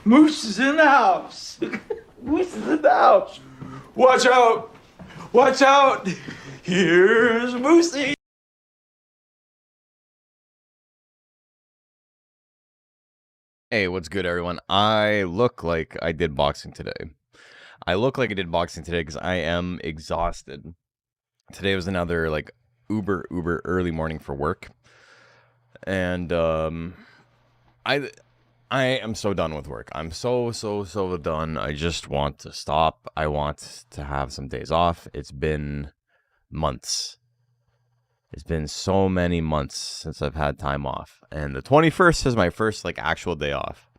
Moose is in the house. Moose is in the house. Watch out. Watch out. Here's Moosey. Hey, what's good, everyone? I look like I did boxing today. Because I am exhausted. Today was another, like, uber early morning for work. And, I am so done with work. I'm so done. I just want to stop. I want to have some days off. It's been months. It's been so many months since I've had time off. And the 21st is my first, like, actual day off.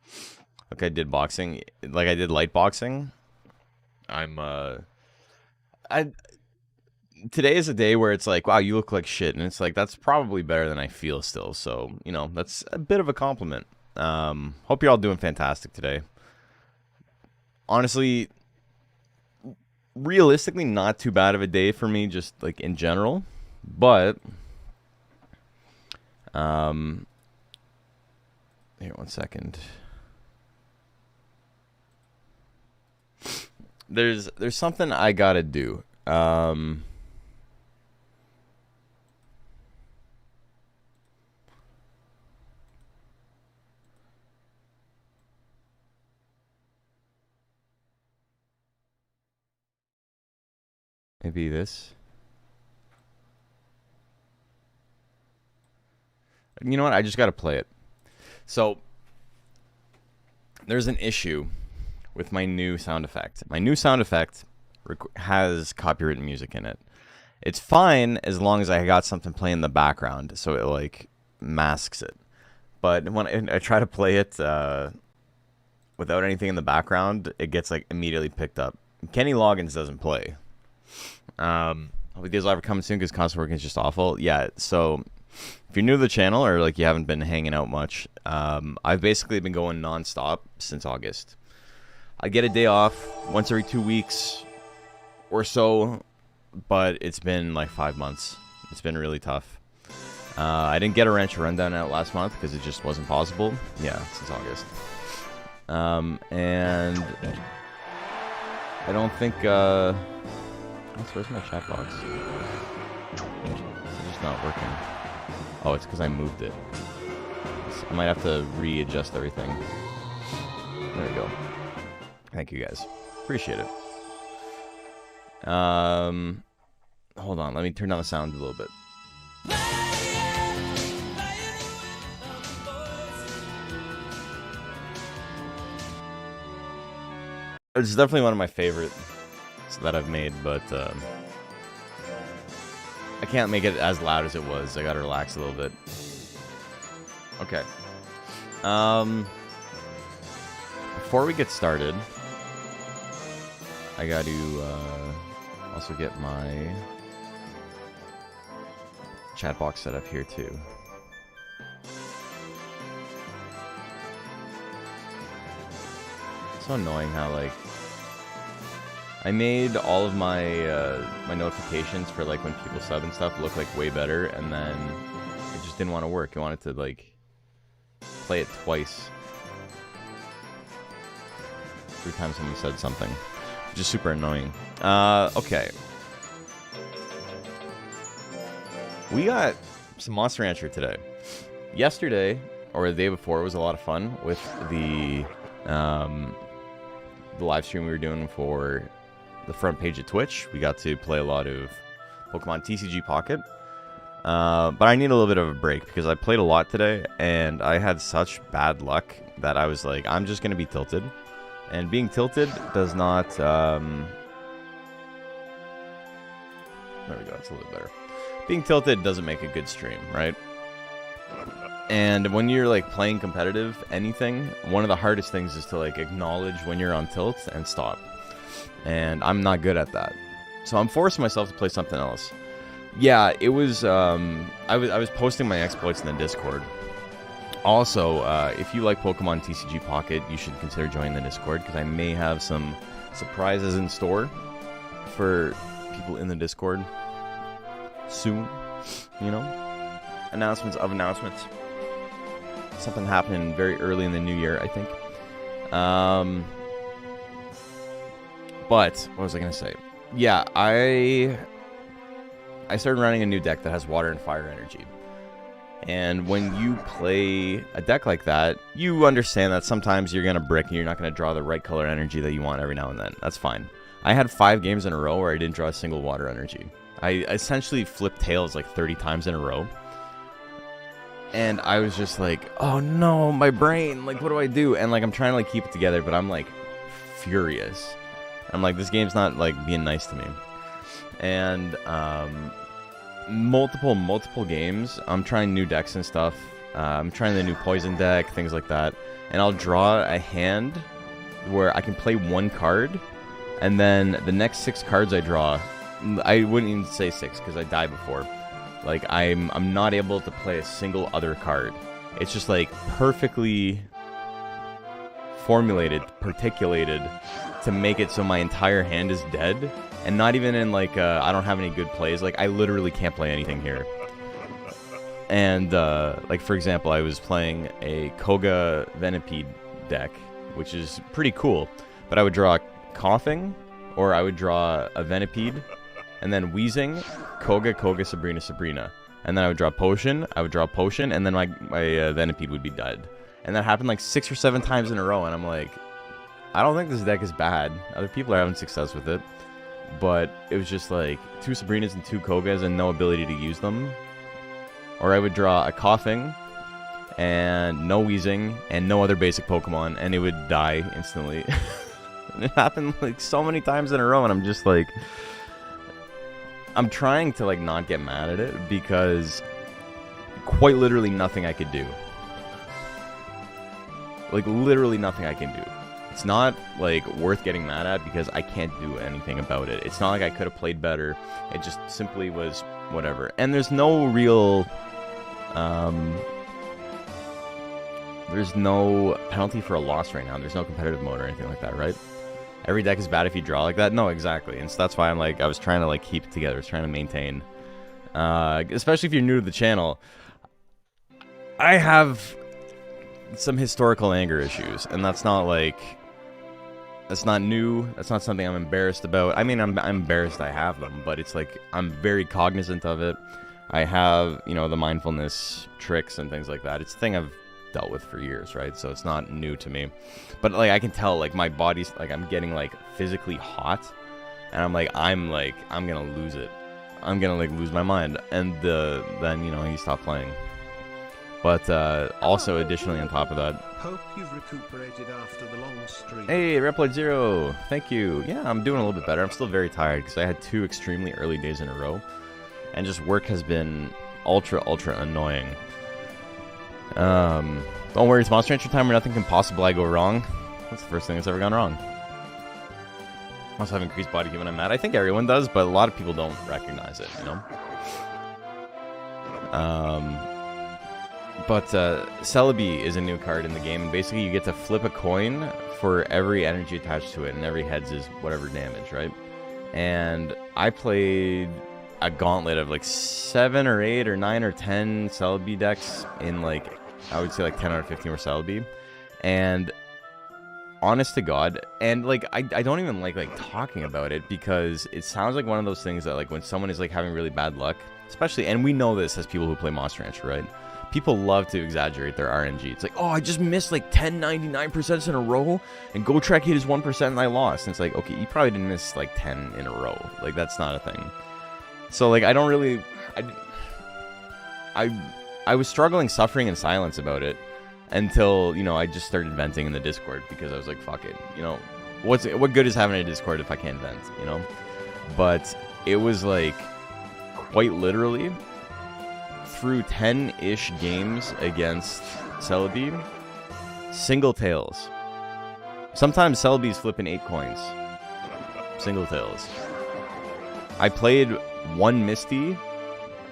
Like, I did boxing. Like, I did light boxing. Today is a day where it's like, wow, you look like shit. And it's like, that's probably better than I feel still. So, you know, that's a bit of a compliment. Hope you're all doing fantastic today. Honestly, realistically, not too bad of a day for me, just, like, in general. But, here, one second. There's something I gotta do. Maybe this. You know what? I just gotta play it. So, there's an issue with my new sound effect. My new sound effect has copyrighted music in it. It's fine as long as I got something playing in the background, so it, like, masks it. But when I try to play it without anything in the background, it gets, like, immediately picked up. Kenny Loggins doesn't play. Hopefully these will ever come soon because constant working is just awful. Yeah, so if you're new to the channel or, like, you haven't been hanging out much, I've basically been going nonstop since August. I get a day off once every 2 weeks or so, but it's been like 5 months. It's been really tough. I didn't get a Ranch Rundown out last month because it just wasn't possible. Yeah, since August. And I don't think... where's my chat box? It's just not working. Oh, it's because I moved it. I might have to readjust everything. There we go. Thank you, guys. Appreciate it. Hold on. Let me turn down the sound a little bit. It's definitely one of my favorites that I've made, but I can't make it as loud as it was. I gotta relax a little bit. Okay. Before we get started, I got to also get my chat box set up here too. It's so annoying how, like, I made all of my my notifications for, like, when people sub and stuff look, like, way better, and then it just didn't want to work. I wanted to, like, play it twice. 3 times when you said something. Just super annoying. Okay. We got some Monster Rancher today. Yesterday, or the day before, was a lot of fun with the live stream we were doing for the front page of Twitch. We got to play a lot of Pokemon TCG Pocket. But I need a little bit of a break because I played a lot today, and I had such bad luck that I was like, I'm just going to be tilted. And being tilted does not... there we go, it's a little better. Being tilted doesn't make a good stream, right? And when you're, like, playing competitive anything, one of the hardest things is to, like, acknowledge when you're on tilt and stop. And I'm not good at that. So I'm forcing myself to play something else. Yeah, it was... I was posting my exploits in the Discord. Also, if you like Pokemon TCG Pocket, you should consider joining the Discord, because I may have some surprises in store for people in the Discord soon, you know? Announcements of announcements. Something happening very early in the new year, I think. But what was I gonna say? Yeah, I started running a new deck that has water and fire energy. And when you play a deck like that, you understand that sometimes you're gonna brick and you're not gonna draw the right color energy that you want every now and then. That's fine. I had 5 games in a row where I didn't draw a single water energy. I essentially flipped tails like 30 times in a row. And I was just like, oh no, my brain, like what do I do? And like I'm trying to like keep it together, but I'm like furious. I'm like, this game's not like being nice to me. And multiple games, I'm trying new decks and stuff. I'm trying the new poison deck, things like that. And I'll draw a hand where I can play 1 card, and then the next 6 cards I draw, I wouldn't even say 6 because I die before. Like I'm not able to play a single other card. It's just like perfectly formulated, particulated to make it so my entire hand is dead. And not even in like I don't have any good plays. Like I literally can't play anything here. And like for example, I was playing a Koga Venipede deck, which is pretty cool. But I would draw Coughing, or I would draw a Venipede, and then Wheezing, Koga, Sabrina. And then I would draw Potion, and then my Venipede would be dead. And that happened like 6 or 7 times in a row, and I'm like, I don't think this deck is bad. Other people are having success with it. But it was just like 2 Sabrinas and 2 Kogas and no ability to use them. Or I would draw a Coughing and no Wheezing and no other basic Pokemon, and it would die instantly. It happened like so many times in a row, and I'm just like, I'm trying to like not get mad at it because quite literally nothing I could do. Like literally nothing I can do. It's not like worth getting mad at because I can't do anything about it. It's not like I could have played better. It just simply was whatever. And there's no real there's no penalty for a loss right now. There's no competitive mode or anything like that, right? Every deck is bad if you draw like that. No, exactly. And so that's why I'm like, I was trying to like keep it together. I was trying to maintain. Especially if you're new to the channel. I have some historical anger issues, and that's not like, that's not new. That's not something I'm embarrassed about. I mean, I'm embarrassed I have them, but it's like I'm very cognizant of it. I have, you know, the mindfulness tricks and things like that. It's a thing I've dealt with for years, right? So it's not new to me. But like I can tell, like my body's like, I'm getting like physically hot, and I'm gonna lose it. I'm gonna like lose my mind, and then you know he stopped playing. But also, additionally, on top of that, hope you've recuperated after the long stream. Hey, Reploid Zero, thank you. Yeah, I'm doing a little bit better. I'm still very tired because I had 2 extremely early days in a row, and just work has been ultra annoying. Don't worry, it's Monster Rancher time where nothing can possibly go wrong. That's the first thing that's ever gone wrong. I also have increased body heat when I'm mad. I think everyone does, but a lot of people don't recognize it, you know? But Celebi is a new card in the game, and basically you get to flip a coin for every energy attached to it, and every heads is whatever damage, right? And I played a gauntlet of like 7 or 8 or 9 or 10 Celebi decks in like, I would say like 10 out of 15 were Celebi. And honest to God, and like I don't even like talking about it because it sounds like one of those things that like when someone is like having really bad luck, especially, and we know this as people who play Monster Rancher, right? People love to exaggerate their RNG. It's like, oh, I just missed like 10 99% in a row, and Go Track hit his 1% and I lost. And it's like, okay, you probably didn't miss like 10 in a row. Like, that's not a thing. So like, I don't really, I was struggling, suffering in silence about it until, you know, I just started venting in the Discord because I was like, fuck it. You know, what good is having a Discord if I can't vent, you know? But it was like, quite literally, through 10-ish games against Celebi, single tails. Sometimes Celebi's flipping 8 coins. Single tails. I played 1 Misty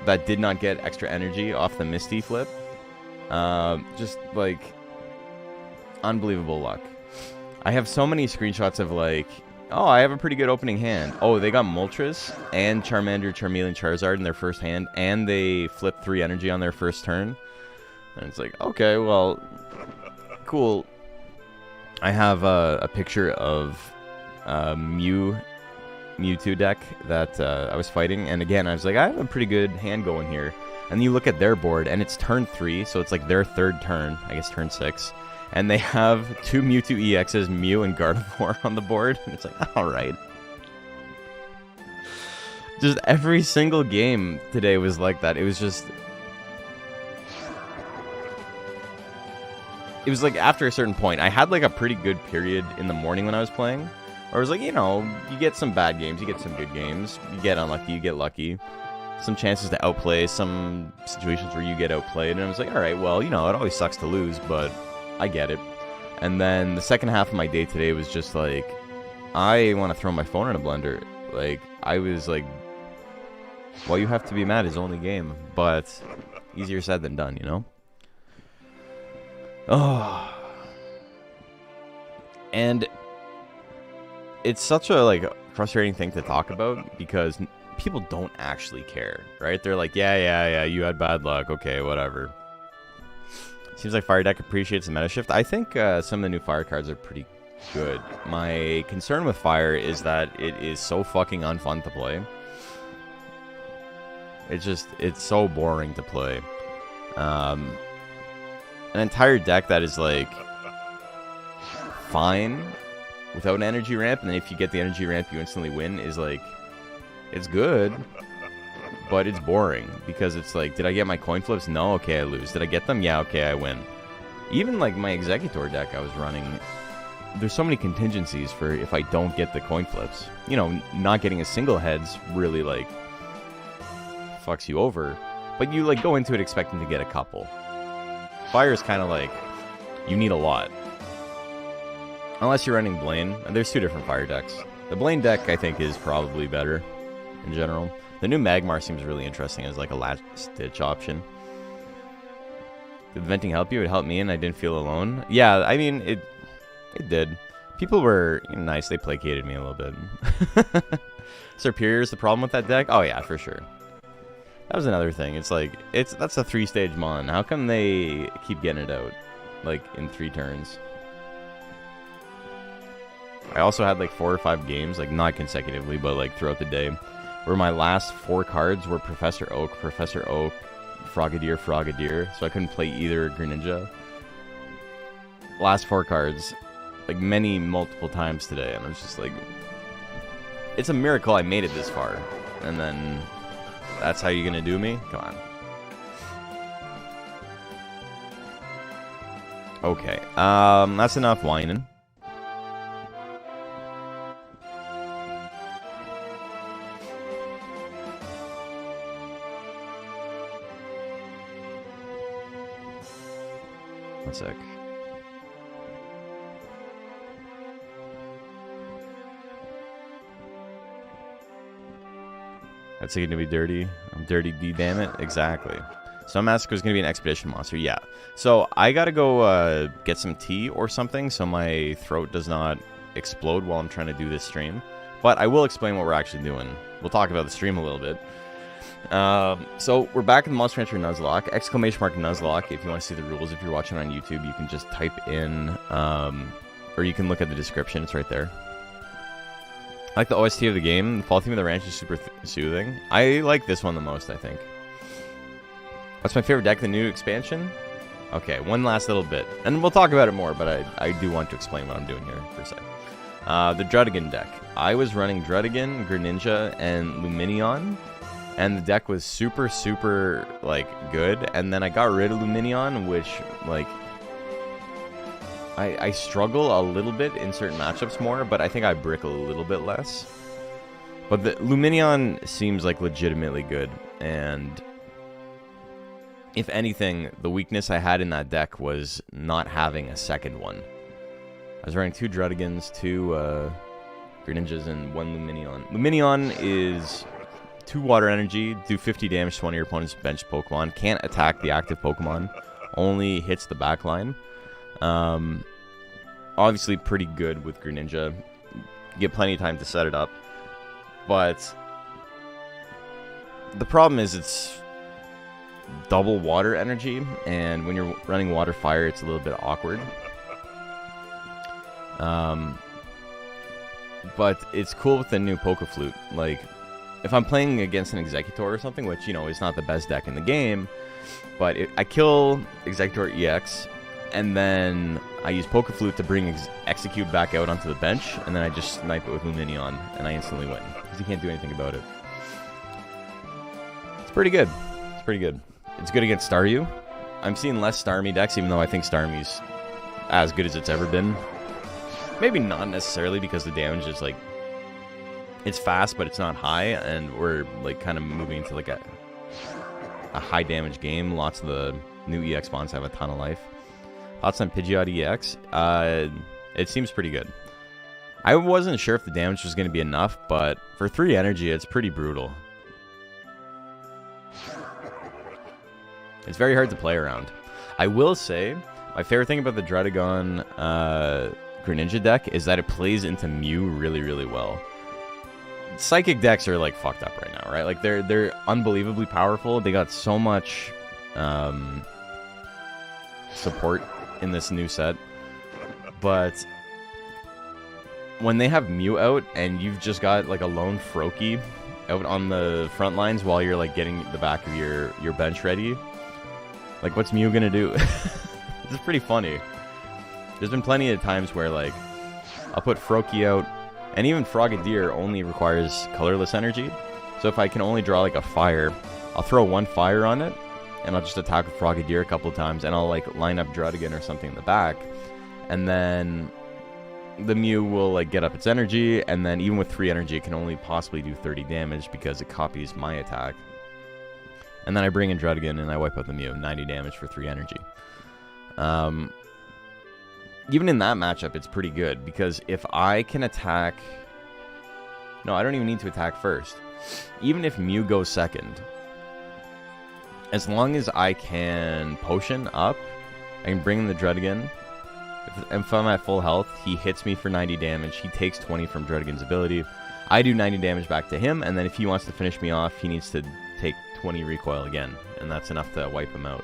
that did not get extra energy off the Misty flip. Just like unbelievable luck. I have so many screenshots of like, oh, I have a pretty good opening hand. Oh, they got Moltres and Charmander, Charmeleon, Charizard in their first hand, and they flipped 3 energy on their first turn. And it's like, okay, well, cool. I have a picture of Mewtwo deck that I was fighting, and again, I was like, I have a pretty good hand going here. And you look at their board, and it's turn 3, so it's like their third turn, I guess turn 6. And they have 2 Mewtwo EXs, Mew and Gardevoir on the board, and it's like, alright. Just every single game today was like that. It was just... It was like after a certain point, I had like a pretty good period in the morning when I was playing. Where I was like, you know, you get some bad games, you get some good games, you get unlucky, you get lucky. Some chances to outplay, some situations where you get outplayed, and I was like, alright, well, you know, it always sucks to lose, but I get it. And then the second half of my day today was just like, I want to throw my phone in a blender. Like, I was like, well, you have to be mad is only game, but easier said than done, you know? Oh. And it's such a, like, frustrating thing to talk about, because people don't actually care, right? They're like, yeah, you had bad luck, okay, whatever. Seems like Fire Deck appreciates the meta shift. I think some of the new Fire cards are pretty good. My concern with Fire is that it is so fucking unfun to play. It's so boring to play. An entire deck that is, like, fine without an energy ramp, and then if you get the energy ramp, you instantly win, is, like, it's good, but it's boring, because it's like, did I get my coin flips? No, okay, I lose. Did I get them? Yeah, okay, I win. Even, like, my Executor deck I was running, there's so many contingencies for if I don't get the coin flips. You know, not getting a single heads really, like, fucks you over, but you, like, go into it expecting to get a couple. Fire is kind of like, you need a lot. Unless you're running Blaine, and there's 2 different Fire decks. The Blaine deck, I think, is probably better in general. The new Magmar seems really interesting as, like, a last-ditch option. Did venting help you? It helped me, and I didn't feel alone. Yeah, I mean, it did. People were, you know, nice. They placated me a little bit. Superior is the problem with that deck? Oh, yeah, for sure. That was another thing. It's like, that's a 3-stage mon. How come they keep getting it out, like, in 3 turns? I also had, like, 4 or 5 games, like, not consecutively, but, like, throughout the day, where my last 4 cards were Professor Oak, Frogadier, so I couldn't play either Greninja. Last 4 cards, like, multiple times today, and I was just like, it's a miracle I made it this far, and then that's how you're gonna do me? Come on. Okay, that's enough whining. One sec. That's going to be dirty. I'm dirty D, damn it. Exactly. So Massacre is going to be an expedition monster. Yeah. So I got to go get some tea or something so my throat does not explode while I'm trying to do this stream. But I will explain what we're actually doing. We'll talk about the stream a little bit. So we're back in the Monster Hunter Nuzlocke, !Nuzlocke. If you want to see the rules, if you're watching on YouTube, you can just type in, or you can look at the description, it's right there. I like the OST of the game. The fall theme of the ranch is super soothing. I like this one the most, I think. What's my favorite deck, the new expansion? Okay, one last little bit. And we'll talk about it more, but I do want to explain what I'm doing here for a sec. The Drudigan deck. I was running Drudigan, Greninja, and Luminion. And the deck was super, super, like, good. And then I got rid of Luminion, which, like, I struggle a little bit in certain matchups more, but I think I brick a little bit less. But the Luminion seems, like, legitimately good. And if anything, the weakness I had in that deck was not having a second one. I was running 2 Drudigans, 2 Greninjas, and 1 Luminion. Luminion is 2 water energy, do 50 damage to one of your opponent's bench Pokemon. Can't attack the active Pokemon. Only hits the back line. Obviously pretty good with Greninja. You get plenty of time to set it up. But the problem is it's double water energy, and when you're running water fire, it's a little bit awkward. But it's cool with the new Poke Flute. Like, if I'm playing against an Executor or something, which, you know, is not the best deck in the game, but I kill Executor EX, and then I use Poke Flute to bring Execute back out onto the bench, and then I just snipe it with Luminion, and I instantly win, because you can't do anything about it. It's pretty good. It's pretty good. It's good against Staryu. I'm seeing less Starmie decks, even though I think Starmie's as good as it's ever been. Maybe not necessarily, because the damage is, like, it's fast, but it's not high, and we're, like, kind of moving into, like, a high damage game. Lots of the new EX bonds have a ton of life. Thoughts on Pidgeot EX? It seems pretty good. I wasn't sure if the damage was going to be enough, but for 3 energy, it's pretty brutal. It's very hard to play around. I will say, my favorite thing about the Dredagon Greninja deck is that it plays into Mew really, really well. Psychic decks are, like, fucked up right now, right? Like, they're unbelievably powerful. They got so much support in this new set. But when they have Mew out and you've just got, like, a lone Froakie out on the front lines while you're, like, getting the back of your bench ready, like, what's Mew gonna do? It's pretty funny. There's been plenty of times where, like, I'll put Froakie out, and even Frogadier only requires colorless energy. So if I can only draw, like, a fire, I'll throw 1 fire on it, and I'll just attack with Frogadier a couple of times, and I'll, like, line up Druddigan or something in the back. And then the Mew will, like, get up its energy, and then even with 3 energy, it can only possibly do 30 damage because it copies my attack. And then I bring in Druddigan, and I wipe out the Mew, 90 damage for 3 energy. Even in that matchup, it's pretty good, because if I can attack... No, I don't even need to attack first. Even if Mew goes second, as long as I can potion up, I can bring in the Druddigan. If I'm at full health, he hits me for 90 damage. He takes 20 from Druddigan's ability. I do 90 damage back to him, and then if he wants to finish me off, he needs to take 20 recoil again, and that's enough to wipe him out.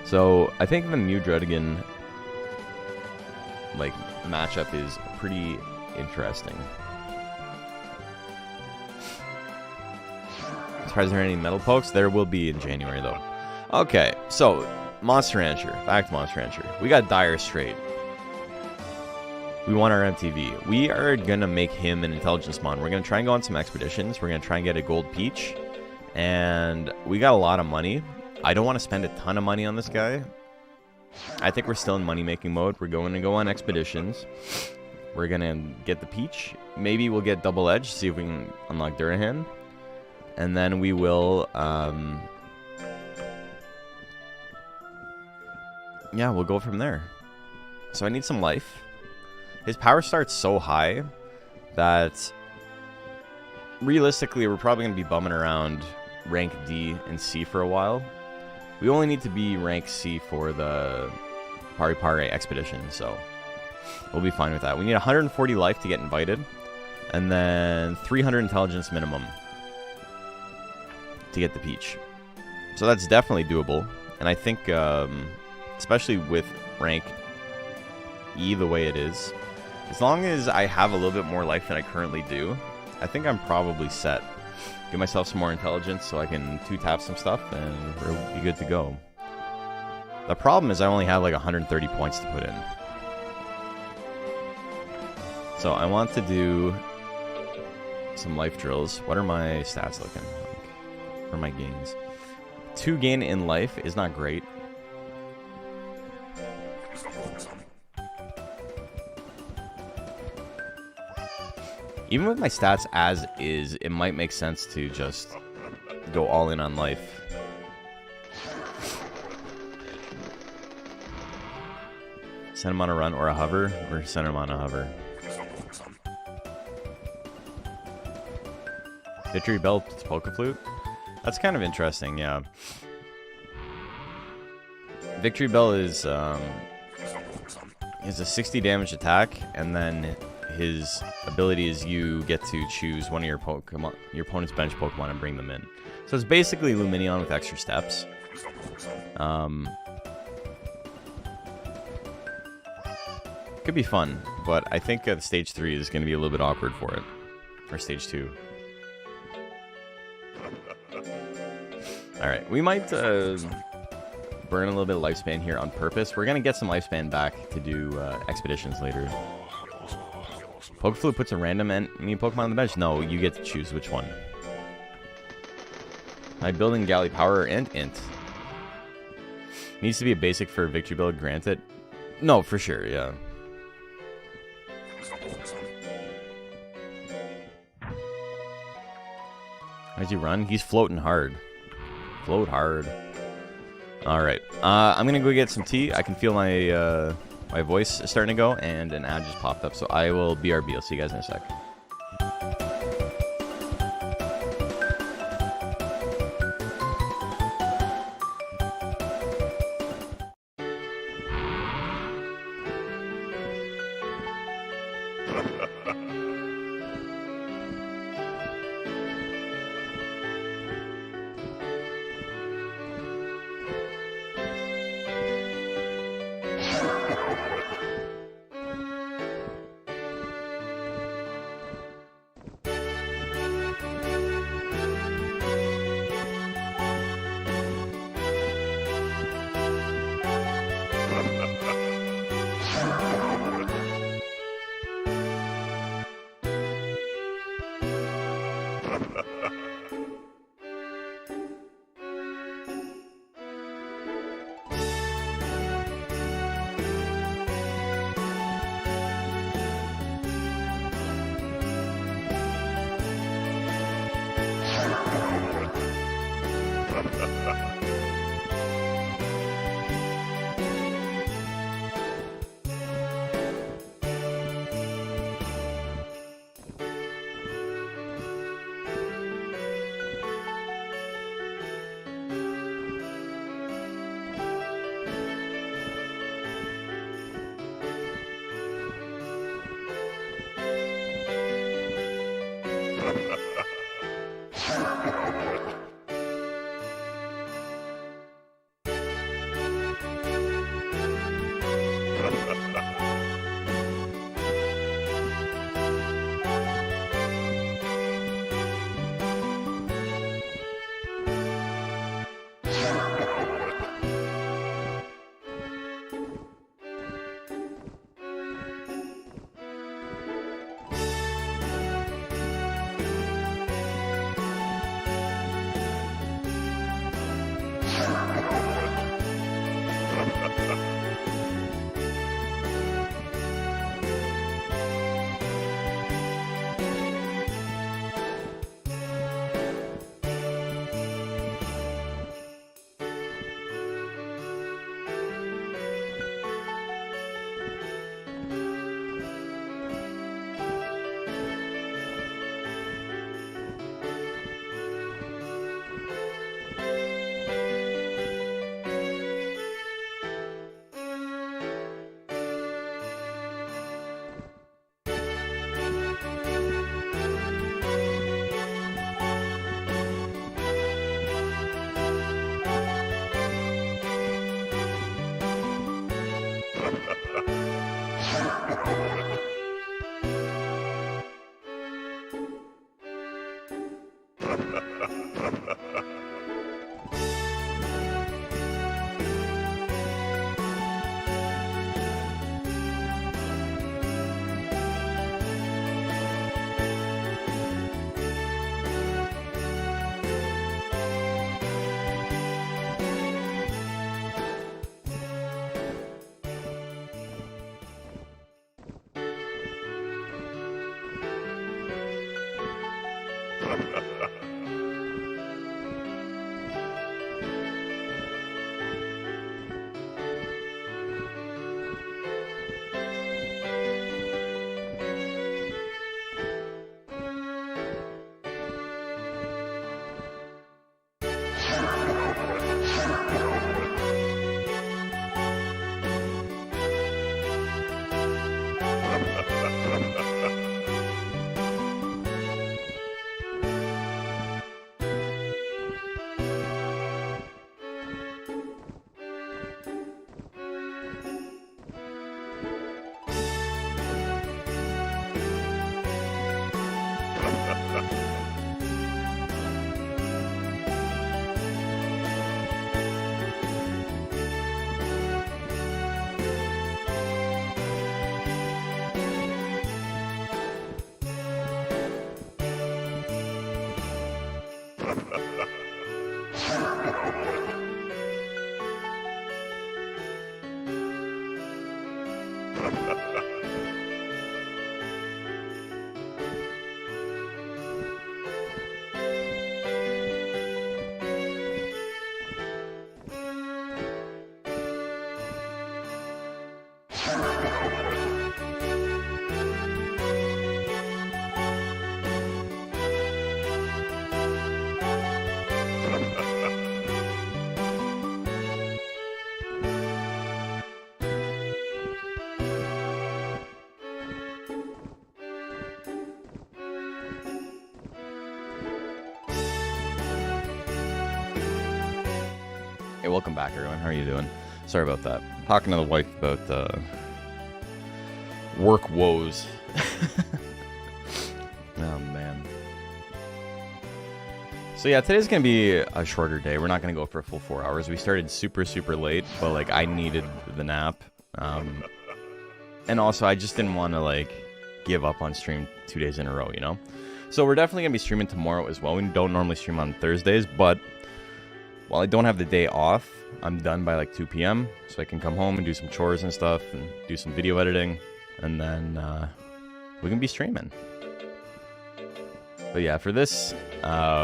So I think the Mew Druddigan, like, matchup is pretty interesting. As far as there are any metal pokes, there will be in January, though. Okay, so Monster Rancher. Back to Monster Rancher. We got Dire Strait. We want our MTV. We are going to make him an intelligence mon. We're going to try and go on some expeditions. We're going to try and get a gold peach. And we got a lot of money. I don't want to spend a ton of money on this guy. I think we're still in money-making mode. We're going to go on expeditions. We're going to get the peach. Maybe we'll get double edge, see if we can unlock Durahan. And then we will... yeah, we'll go from there. So I need some life. His power starts so high that realistically we're probably going to be bumming around rank D and C for a while. We only need to be rank C for the Pari expedition, so we'll be fine with that. We need 140 life to get invited, and then 300 intelligence minimum to get the peach. So that's definitely doable, and I think, especially with rank E the way it is, as long as I have a little bit more life than I currently do, I think I'm probably set. Give myself some more intelligence so I can 2-tap some stuff, and we'll be good to go. The problem is I only have like 130 points to put in. So I want to do some life drills. What are my stats looking like? What are my gains? 2 gain in life is not great. Even with my stats as is, it might make sense to just go all in on life. Send him on a run or a hover, or send him on a hover. Victory Bell Poke Flute? That's kind of interesting, yeah. Victory Bell is a 60 damage attack, and then his ability is you get to choose one of your Pokemon, your opponent's bench Pokemon, and bring them in. So it's basically Luminion with extra steps. Could be fun, but I think stage 3 is going to be a little bit awkward for it. Or stage 2. Alright, we might burn a little bit of lifespan here on purpose. We're going to get some lifespan back to do expeditions later. Pokeflute puts a random enemy Pokemon on the bench? No, you get to choose which one. Am I building Gali Power and Int? Needs to be a basic for a victory build, granted. No, for sure, yeah. How's he run? He's floating hard. Float hard. Alright. I'm gonna go get some tea. I can feel my my voice starting to go, and an ad just popped up, so I will BRB. I'll see you guys in a sec. Hey, welcome back, everyone. How are you doing? Sorry about that. Talking to the wife about work woes. Oh, man. So yeah, today's going to be a shorter day. We're not going to go for a full 4 hours. We started super, super late, but, like, I needed the nap. And also, I just didn't want to, like, give up on stream 2 days in a row, you know? So we're definitely going to be streaming tomorrow as well. We don't normally stream on Thursdays, but while I don't have the day off, I'm done by, like, 2 p.m., so I can come home and do some chores and stuff and do some video editing, and then we can be streaming. But yeah, for this,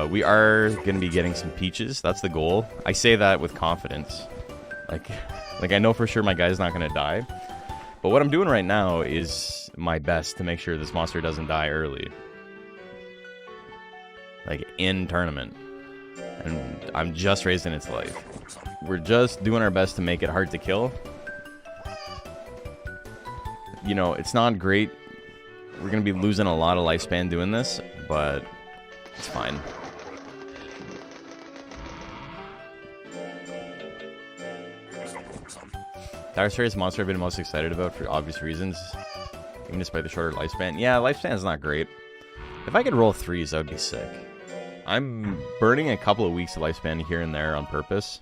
we are going to be getting some peaches. That's the goal. I say that with confidence. Like I know for sure my guy's not going to die. But what I'm doing right now is my best to make sure this monster doesn't die early. Like, in tournament. And I'm just raising its life. We're just doing our best to make it hard to kill. You know, it's not great. We're going to be losing a lot of lifespan doing this, but it's fine. Dire Straits monster I've been most excited about for obvious reasons, even despite the shorter lifespan. Yeah, lifespan is not great. If I could roll 3s, that would be sick. I'm burning a couple of weeks of lifespan here and there on purpose.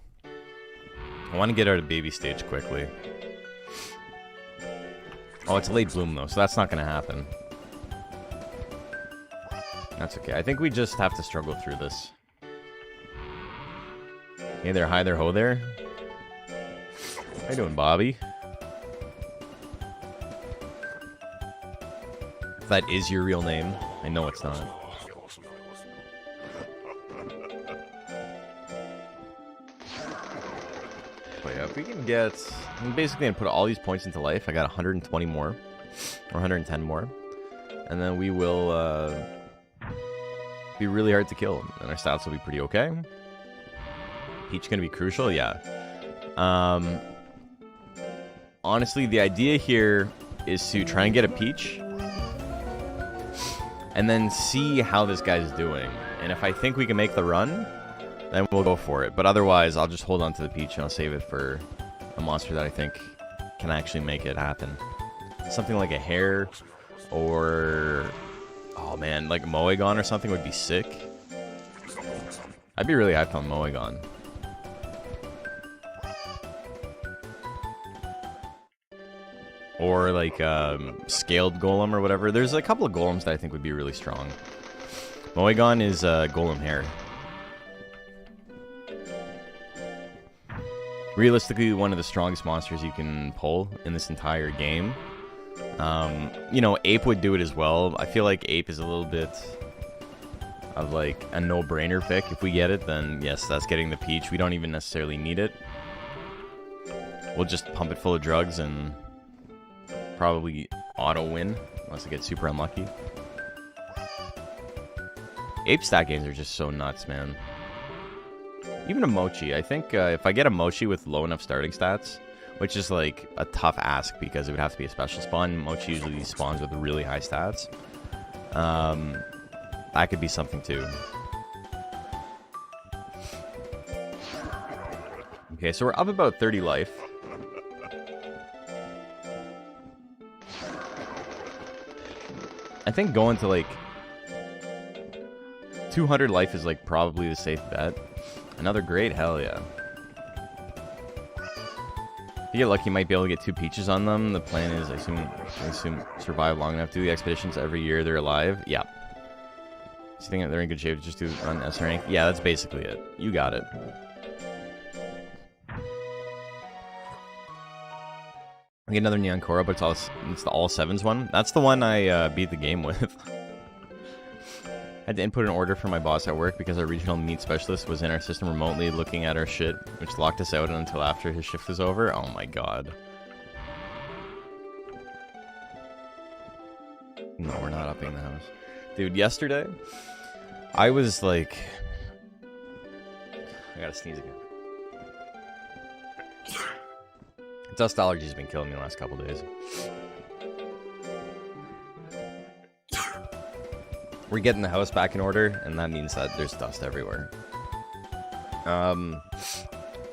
I want to get out of baby stage quickly. Oh, it's a late bloom though, so that's not going to happen. That's okay. I think we just have to struggle through this. Hey there, hi there, ho there. How you doing, Bobby? If that is your real name, I know it's not. But yeah, if we can get... I'm basically going to put all these points into life. I got 120 more. Or 110 more. And then we will be really hard to kill. And our stats will be pretty okay. Peach going to be crucial? Yeah. Honestly, the idea here is to try and get a peach. And then see how this guy's doing. And if I think we can make the run, then we'll go for it. But otherwise, I'll just hold on to the peach and I'll save it for a monster that I think can actually make it happen. Something like a hare or... oh man, like Moegon or something would be sick. I'd be really hyped on Moegon. Or like scaled golem or whatever. There's a couple of golems that I think would be really strong. Moegon is golem hare. Realistically, one of the strongest monsters you can pull in this entire game. You know, Ape would do it as well. I feel like Ape is a little bit of like a no-brainer pick. If we get it, then yes, that's getting the peach. We don't even necessarily need it. We'll just pump it full of drugs and probably auto-win, unless I get super unlucky. Ape stat games are just so nuts, man. Even a Mochi. I think if I get a Mochi with low enough starting stats, which is like a tough ask because it would have to be a special spawn. Mochi usually spawns with really high stats. That could be something too. Okay, so we're up about 30 life. I think going to like 200 life is like probably the safe bet. Another great, hell yeah. If you get lucky, you might be able to get 2 peaches on them. The plan is, I assume survive long enough. Do the expeditions every year they're alive. Yeah. So you think they're in good shape to just do on S rank? Yeah, that's basically it. You got it. I get another Neon Korra, but it's the all 7s one. That's the one I beat the game with. I had to input an order for my boss at work because our regional meat specialist was in our system remotely looking at our shit, which locked us out until after his shift was over. Oh my god. No, we're not upping the house. Dude, yesterday, I was like... I gotta sneeze again. Dust allergies have been killing me the last couple days. We're getting the house back in order, and that means that there's dust everywhere.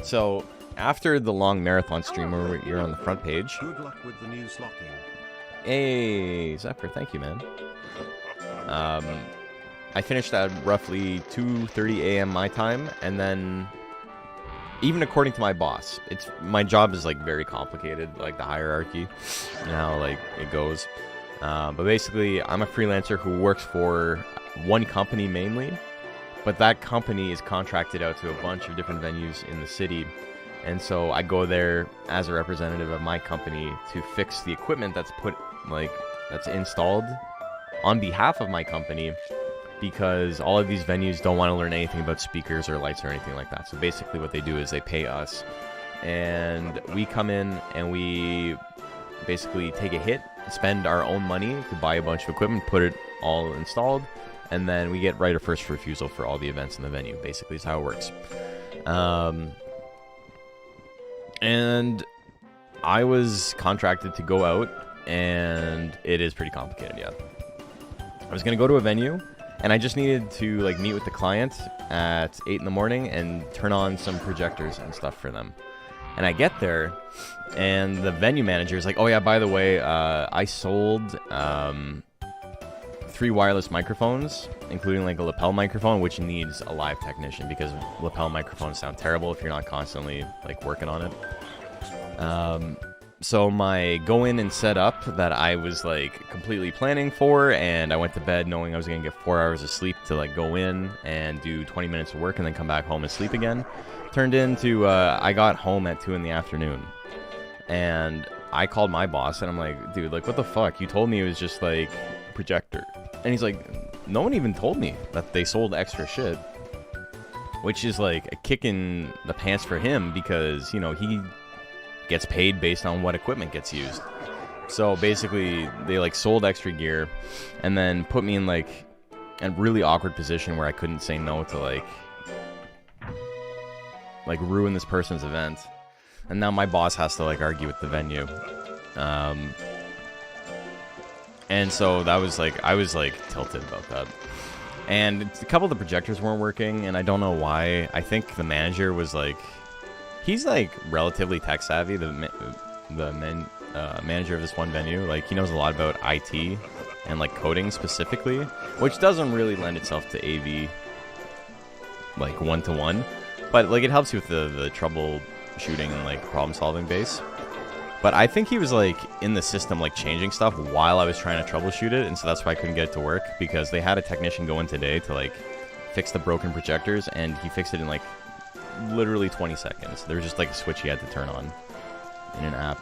So after the long marathon stream where you're on the front page. Good luck with the Nuzlocking. Hey, Zephyr, thank you, man. I finished at roughly 2:30 a.m. my time, and then even according to my boss, my job is like very complicated, like the hierarchy and how like it goes. But basically, I'm a freelancer who works for one company mainly, but that company is contracted out to a bunch of different venues in the city. And so I go there as a representative of my company to fix the equipment that's installed on behalf of my company, because all of these venues don't want to learn anything about speakers or lights or anything like that. So basically what they do is they pay us, and we come in and we basically take a hit, spend our own money to buy a bunch of equipment, put it all installed, and then we get right of first refusal for all the events in the venue. Basically is how it works. And I was contracted to go out, and it is pretty complicated, yeah. I was going to go to a venue, and I just needed to like meet with the client at 8 in the morning and turn on some projectors and stuff for them. And I get there, and the venue manager is like, oh yeah, by the way, I sold 3 wireless microphones, including like a lapel microphone, which needs a live technician because lapel microphones sound terrible if you're not constantly like working on it. So my go in and set up that I was like completely planning for, and I went to bed knowing I was gonna get 4 hours of sleep to like go in and do 20 minutes of work and then come back home and sleep again, turned into I got home at 2 in the afternoon, and I called my boss and I'm like, dude, like what the fuck? You told me it was just like a projector. And he's like, no one even told me that they sold extra shit, which is like a kick in the pants for him because, you know, he gets paid based on what equipment gets used. So basically they like sold extra gear and then put me in like a really awkward position where I couldn't say no to like ruin this person's event. And now my boss has to like argue with the venue. And so that was like, I was like tilted about that. And a couple of the projectors weren't working, and I don't know why. I think the manager was like, he's like relatively tech savvy, the manager of this one venue. Like he knows a lot about IT and like coding specifically, which doesn't really lend itself to AV like one-to-one, but like it helps you with the troubleshooting and like problem solving base. But I think he was like in the system like changing stuff while I was trying to troubleshoot it, and so that's why I couldn't get it to work, because they had a technician go in today to like fix the broken projectors, and he fixed it in like literally 20 seconds. There was just like a switch he had to turn on in an app.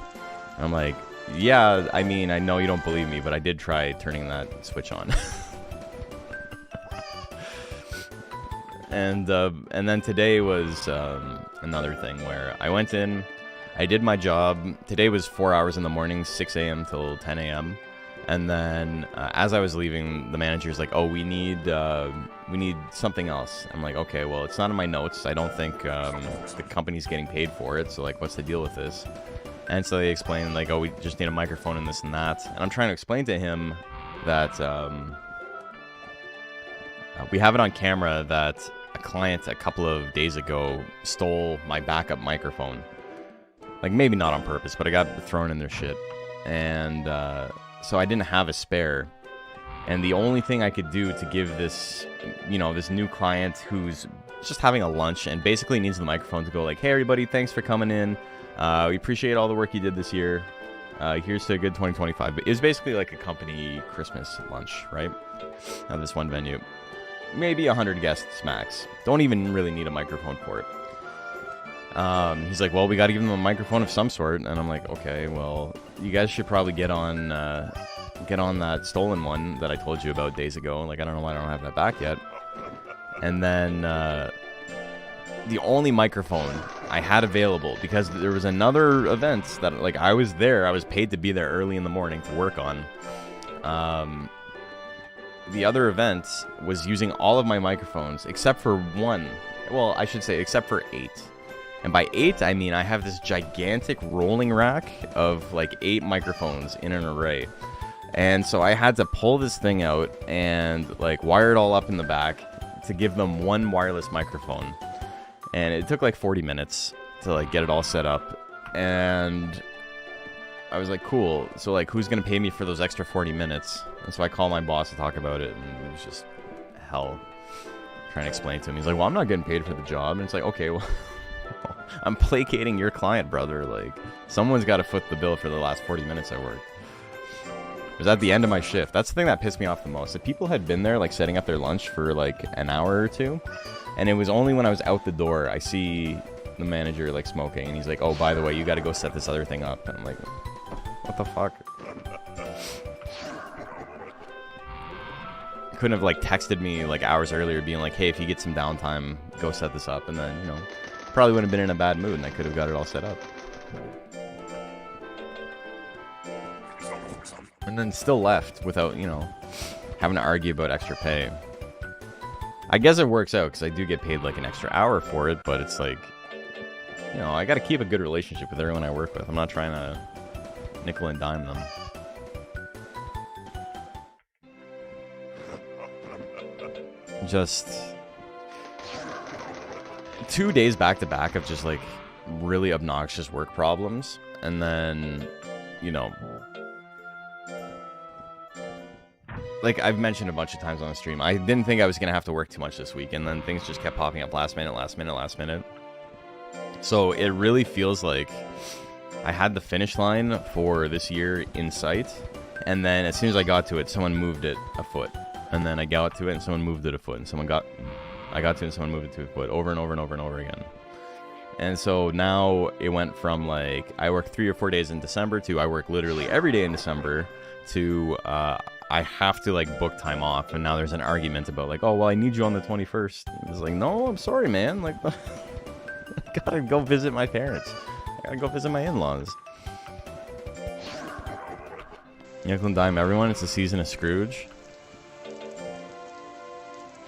And I'm like, yeah, I mean, I know you don't believe me, but I did try turning that switch on. And then today was another thing where I went in, I did my job. Today was 4 hours in the morning, 6 a.m. till 10 a.m. And then as I was leaving, the manager's like, oh, we need something else. I'm like, okay, well, it's not in my notes. I don't think the company's getting paid for it. So like, what's the deal with this? And so they explained like, oh, we just need a microphone and this and that. And I'm trying to explain to him that we have it on camera that a client a couple of days ago stole my backup microphone. Like, maybe not on purpose, but I got thrown in their shit. And so I didn't have a spare. And the only thing I could do to give this, you know, this new client who's just having a lunch and basically needs the microphone to go like, hey, everybody, thanks for coming in. We appreciate all the work you did this year. Here's to a good 2025. But it was basically like a company Christmas lunch, right? At this one venue. Maybe 100 guests max. Don't even really need a microphone for it. He's like, well, we got to give them a microphone of some sort. And I'm like, okay, well, you guys should probably get on that stolen one that I told you about days ago. Like, I don't know why I don't have that back yet. And then the only microphone I had available, because there was another event that, like, I was there. I was paid to be there early in the morning to work on. The other event was using all of my microphones except for one. Well, I should say except for 8. And by 8, I mean I have this gigantic rolling rack of like 8 microphones in an array. And so I had to pull this thing out and like wire it all up in the back to give them one wireless microphone. And it took like 40 minutes. to like get it all set up, and I was like, cool. So like, who's gonna pay me for those extra 40 minutes? And so I called my boss to talk about it, and it was just hell. Trying to explain it to him. He's like, well, I'm not getting paid for the job. And it's like, okay, well, I'm placating your client, brother. Like, someone's got to foot the bill for the last 40 minutes I worked. It was at the end of my shift. That's the thing that pissed me off the most. If people had been there, like, setting up their lunch for, like, an hour or two, and it was only when I was out the door, I see the manager, like, smoking, and he's like, oh, by the way, you got to go set this other thing up. And I'm like, what the fuck? Couldn't have like texted me like hours earlier being like, hey, if you get some downtime, go set this up, and then, you know, probably wouldn't have been in a bad mood and I could have got it all set up. And then still left without, you know, having to argue about extra pay. I guess it works out because I do get paid like an extra hour for it, but it's like, you know, I got to keep a good relationship with everyone I work with. I'm not trying to nickel and dime them. Just 2 days back to back of just like really obnoxious work problems, and then, you know, like I've mentioned a bunch of times on the stream, I didn't think I was gonna have to work too much this week, and then things just kept popping up last minute. So it really feels like I had the finish line for this year in sight, and then as soon as I got to it, someone moved it a foot. And then I got to it, and someone moved it a foot, and I got to it, and someone moved it to a foot, over and over again. And so now it went from like I work 3 or 4 days in December to I work literally every day in December to I have to like book time off, and now there's an argument about like, oh well, I need you on the 21st. It's like, no, I'm sorry, man. Like, I gotta go visit my parents. I gotta go visit my in-laws. Nickel and dime everyone. It's the season of Scrooge.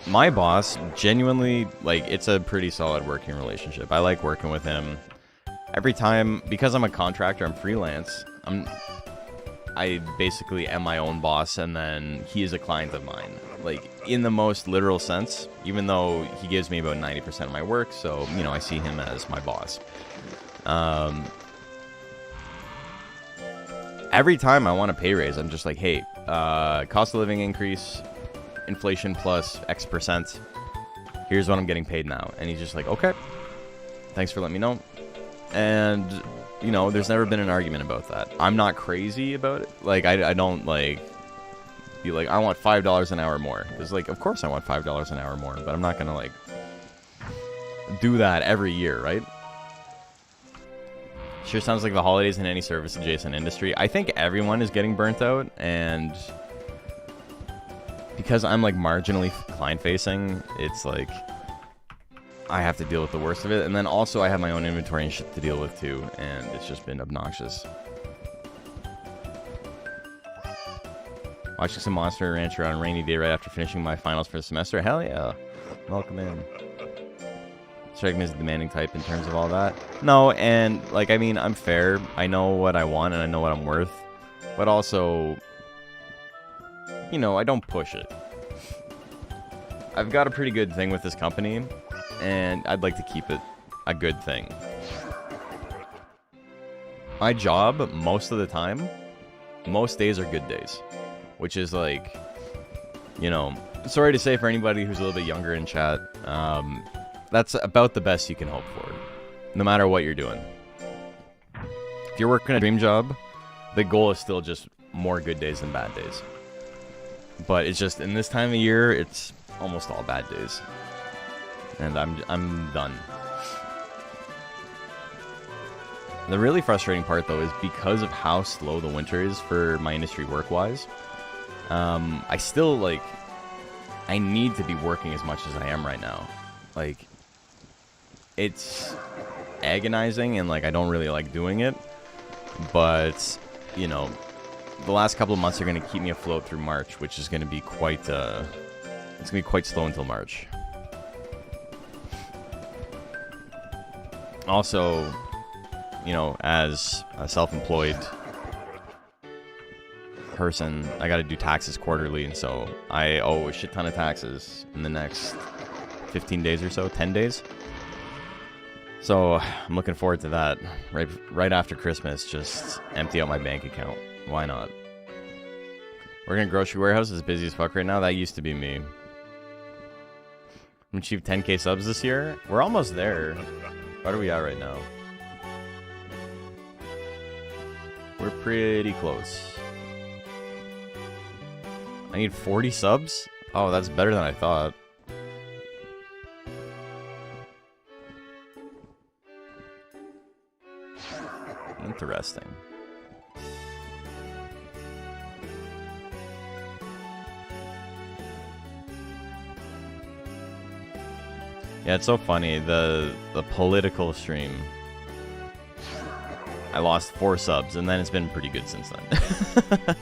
My boss, genuinely, like, it's a pretty solid working relationship. I like working with him. Every time, because I'm a contractor, I'm freelance, I basically am my own boss, and then he is a client of mine. Like, in the most literal sense, even though he gives me about 90% of my work, so, you know, I see him as my boss. Every time I want a pay raise, I'm just like, hey, cost of living increase, inflation plus X percent, here's what I'm getting paid now. And he's just like, okay, thanks for letting me know. And, you know, there's never been an argument about that. I'm not crazy about it. Like, I don't, like, be like, I want $5 an hour more. It's like, of course I want $5 an hour more, but I'm not gonna, like, do that every year, right? Sure sounds like the holidays in any service-adjacent industry. I think everyone is getting burnt out, and because I'm like marginally client-facing, it's like I have to deal with the worst of it. And then also I have my own inventory and shit to deal with too, and it's just been obnoxious. Watching some Monster Rancher on a rainy day right after finishing my finals for the semester. Hell yeah. Welcome in. Strike me as a demanding type in terms of all that. No, and like, I mean, I'm fair. I know what I want and I know what I'm worth. But also, you know, I don't push it. I've got a pretty good thing with this company, and I'd like to keep it a good thing. My job, most of the time, most days are good days. Which is like, you know, sorry to say for anybody who's a little bit younger in chat, that's about the best you can hope for, no matter what you're doing. If you're working a dream job, the goal is still just more good days than bad days. But it's just, in this time of year, it's almost all bad days. And I'm done. The really frustrating part, though, is because of how slow the winter is for my industry work-wise, I still, like, I need to be working as much as I am right now. Like, it's agonizing, and, like, I don't really like doing it. But, you know, the last couple of months are going to keep me afloat through March, which is going to be quite, it's going to be quite slow until March. Also, you know, as a self-employed person, I got to do taxes quarterly, and so I owe a shit ton of taxes in the next 15 days or so, 10 days. So I'm looking forward to that. Right after Christmas, just empty out my bank account. Why not? Working at grocery warehouse is busy as fuck right now. That used to be me. We achieved 10k subs this year. We're almost there. What are we at right now? We're pretty close. I need 40 subs? Oh, that's better than I thought. Interesting. Yeah, it's so funny. The political stream. I lost 4 subs, and then it's been pretty good since then.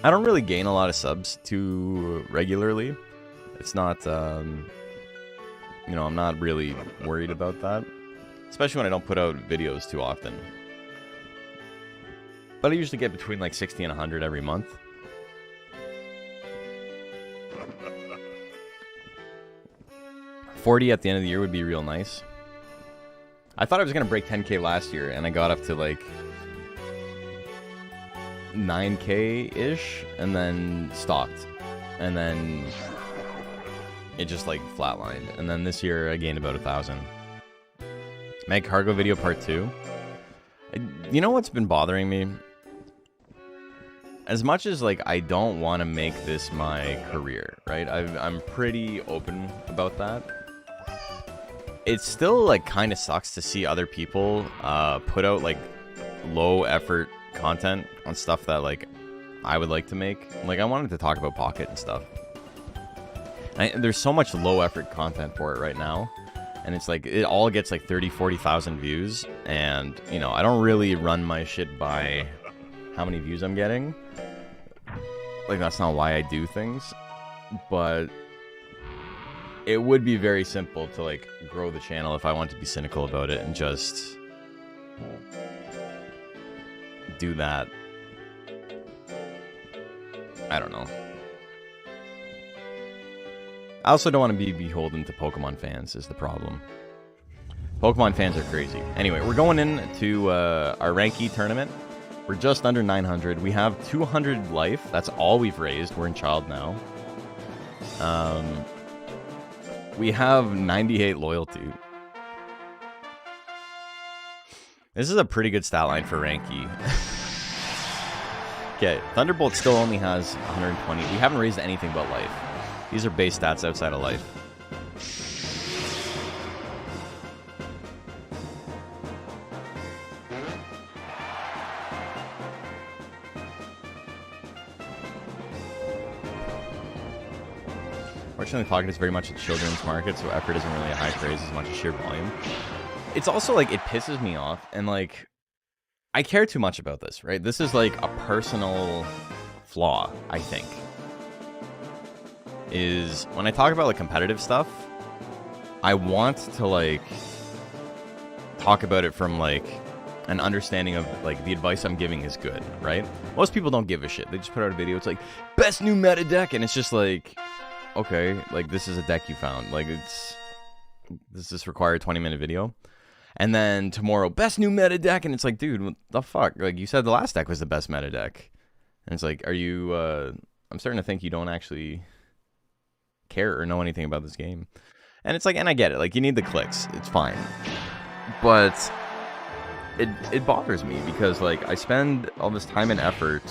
I don't really gain a lot of subs too regularly. It's not, you know, I'm not really worried about that. Especially when I don't put out videos too often. But I usually get between like 60 and 100 every month. $40 at the end of the year would be real nice. I thought I was going to break 10k last year, and I got up to like 9k-ish, and then stopped. And then it just like flatlined. And then this year I gained about 1,000. Meg Cargo video part 2. You know what's been bothering me? As much as like I don't want to make this my career, right? I'm pretty open about that. It still like kind of sucks to see other people put out like low effort content on stuff that like I would like to make. Like I wanted to talk about Pocket and stuff. There's so much low effort content for it right now. And it's like, it all gets like 30, 40,000 views. And, you know, I don't really run my shit by how many views I'm getting. Like, that's not why I do things. But it would be very simple to, like, grow the channel if I want to be cynical about it and just do that. I don't know. I also don't want to be beholden to Pokemon fans, is the problem. Pokemon fans are crazy. Anyway, we're going into our Ranky tournament. We're just under 900. We have 200 life. That's all we've raised. We're in Child now. We have 98 loyalty. This is a pretty good stat line for Ranky. Okay, Thunderbolt still only has 120. We haven't raised anything but life. These are base stats outside of life. Fortunately, Pocket is very much a children's market, so effort isn't really a high praise as much as sheer volume. It's also like, it pisses me off, and like, I care too much about this, right? This is like a personal flaw, I think. Is when I talk about like competitive stuff, I want to like talk about it from like an understanding of like the advice I'm giving is good, right? Most people don't give a shit. They just put out a video. It's like best new meta deck, and it's just like, okay, like this is a deck you found. Like does this require a 20-minute video? And then tomorrow, best new meta deck, and it's like, dude, what the fuck? Like you said, the last deck was the best meta deck, and it's like, are you? I'm starting to think you don't actually care or know anything about this game. And it's like, and I get it, like you need the clicks, it's fine, but it bothers me because like I spend all this time and effort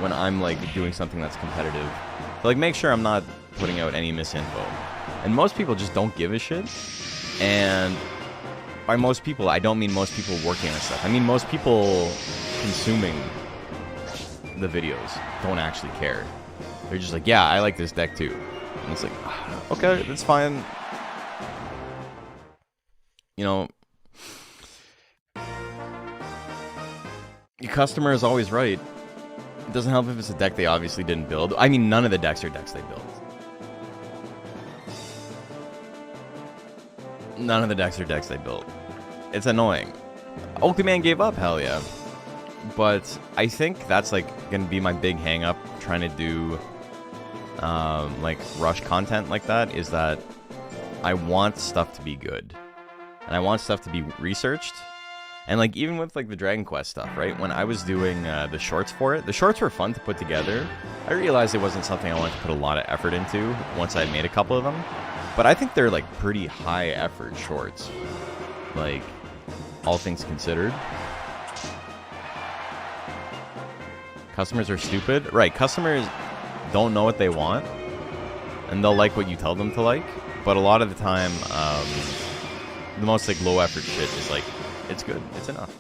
when I'm like doing something that's competitive to like make sure I'm not putting out any misinfo, and most people just don't give a shit. And by most people, I don't mean most people working on stuff. I mean most people consuming the videos don't actually care. They're just like, yeah, I like this deck too. And it's like, okay, that's fine. You know, your customer is always right. It doesn't help if it's a deck they obviously didn't build. I mean, none of the decks are decks they built. None of the decks are decks they built. It's annoying. Oakley Man gave up, hell yeah. But I think that's like gonna be my big hang up trying to do like rush content like that, is that I want stuff to be good. And I want stuff to be researched. And, like, even with, like, the Dragon Quest stuff, right? When I was doing the shorts for it, the shorts were fun to put together. I realized it wasn't something I wanted to put a lot of effort into once I made a couple of them. But I think they're, like, pretty high-effort shorts. Like, all things considered. Customers are stupid. Right, customers don't know what they want. And they'll like what you tell them to like. But a lot of the time, the most, like, low-effort shit is, like, it's good. It's enough.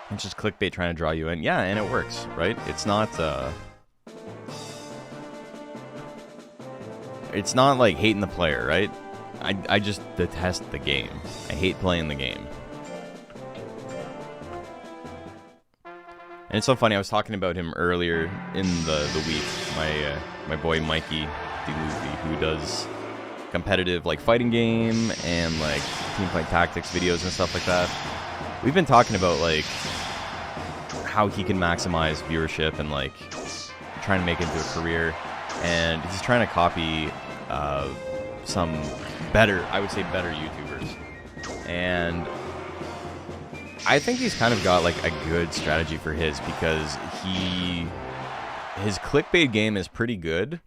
It's just clickbait trying to draw you in. Yeah, and it works, right? It's not, it's not like hating the player, right? I just detest the game. I hate playing the game. And it's so funny, I was talking about him earlier in the week. My boy Mikey DeLuzi, who does competitive, like, fighting game and, like, team fight tactics videos and stuff like that. We've been talking about, like, how he can maximize viewership and, like, trying to make it into a career. And he's trying to copy some better, I would say better YouTubers. And I think he's kind of got, like, a good strategy for his, because his clickbait game is pretty good,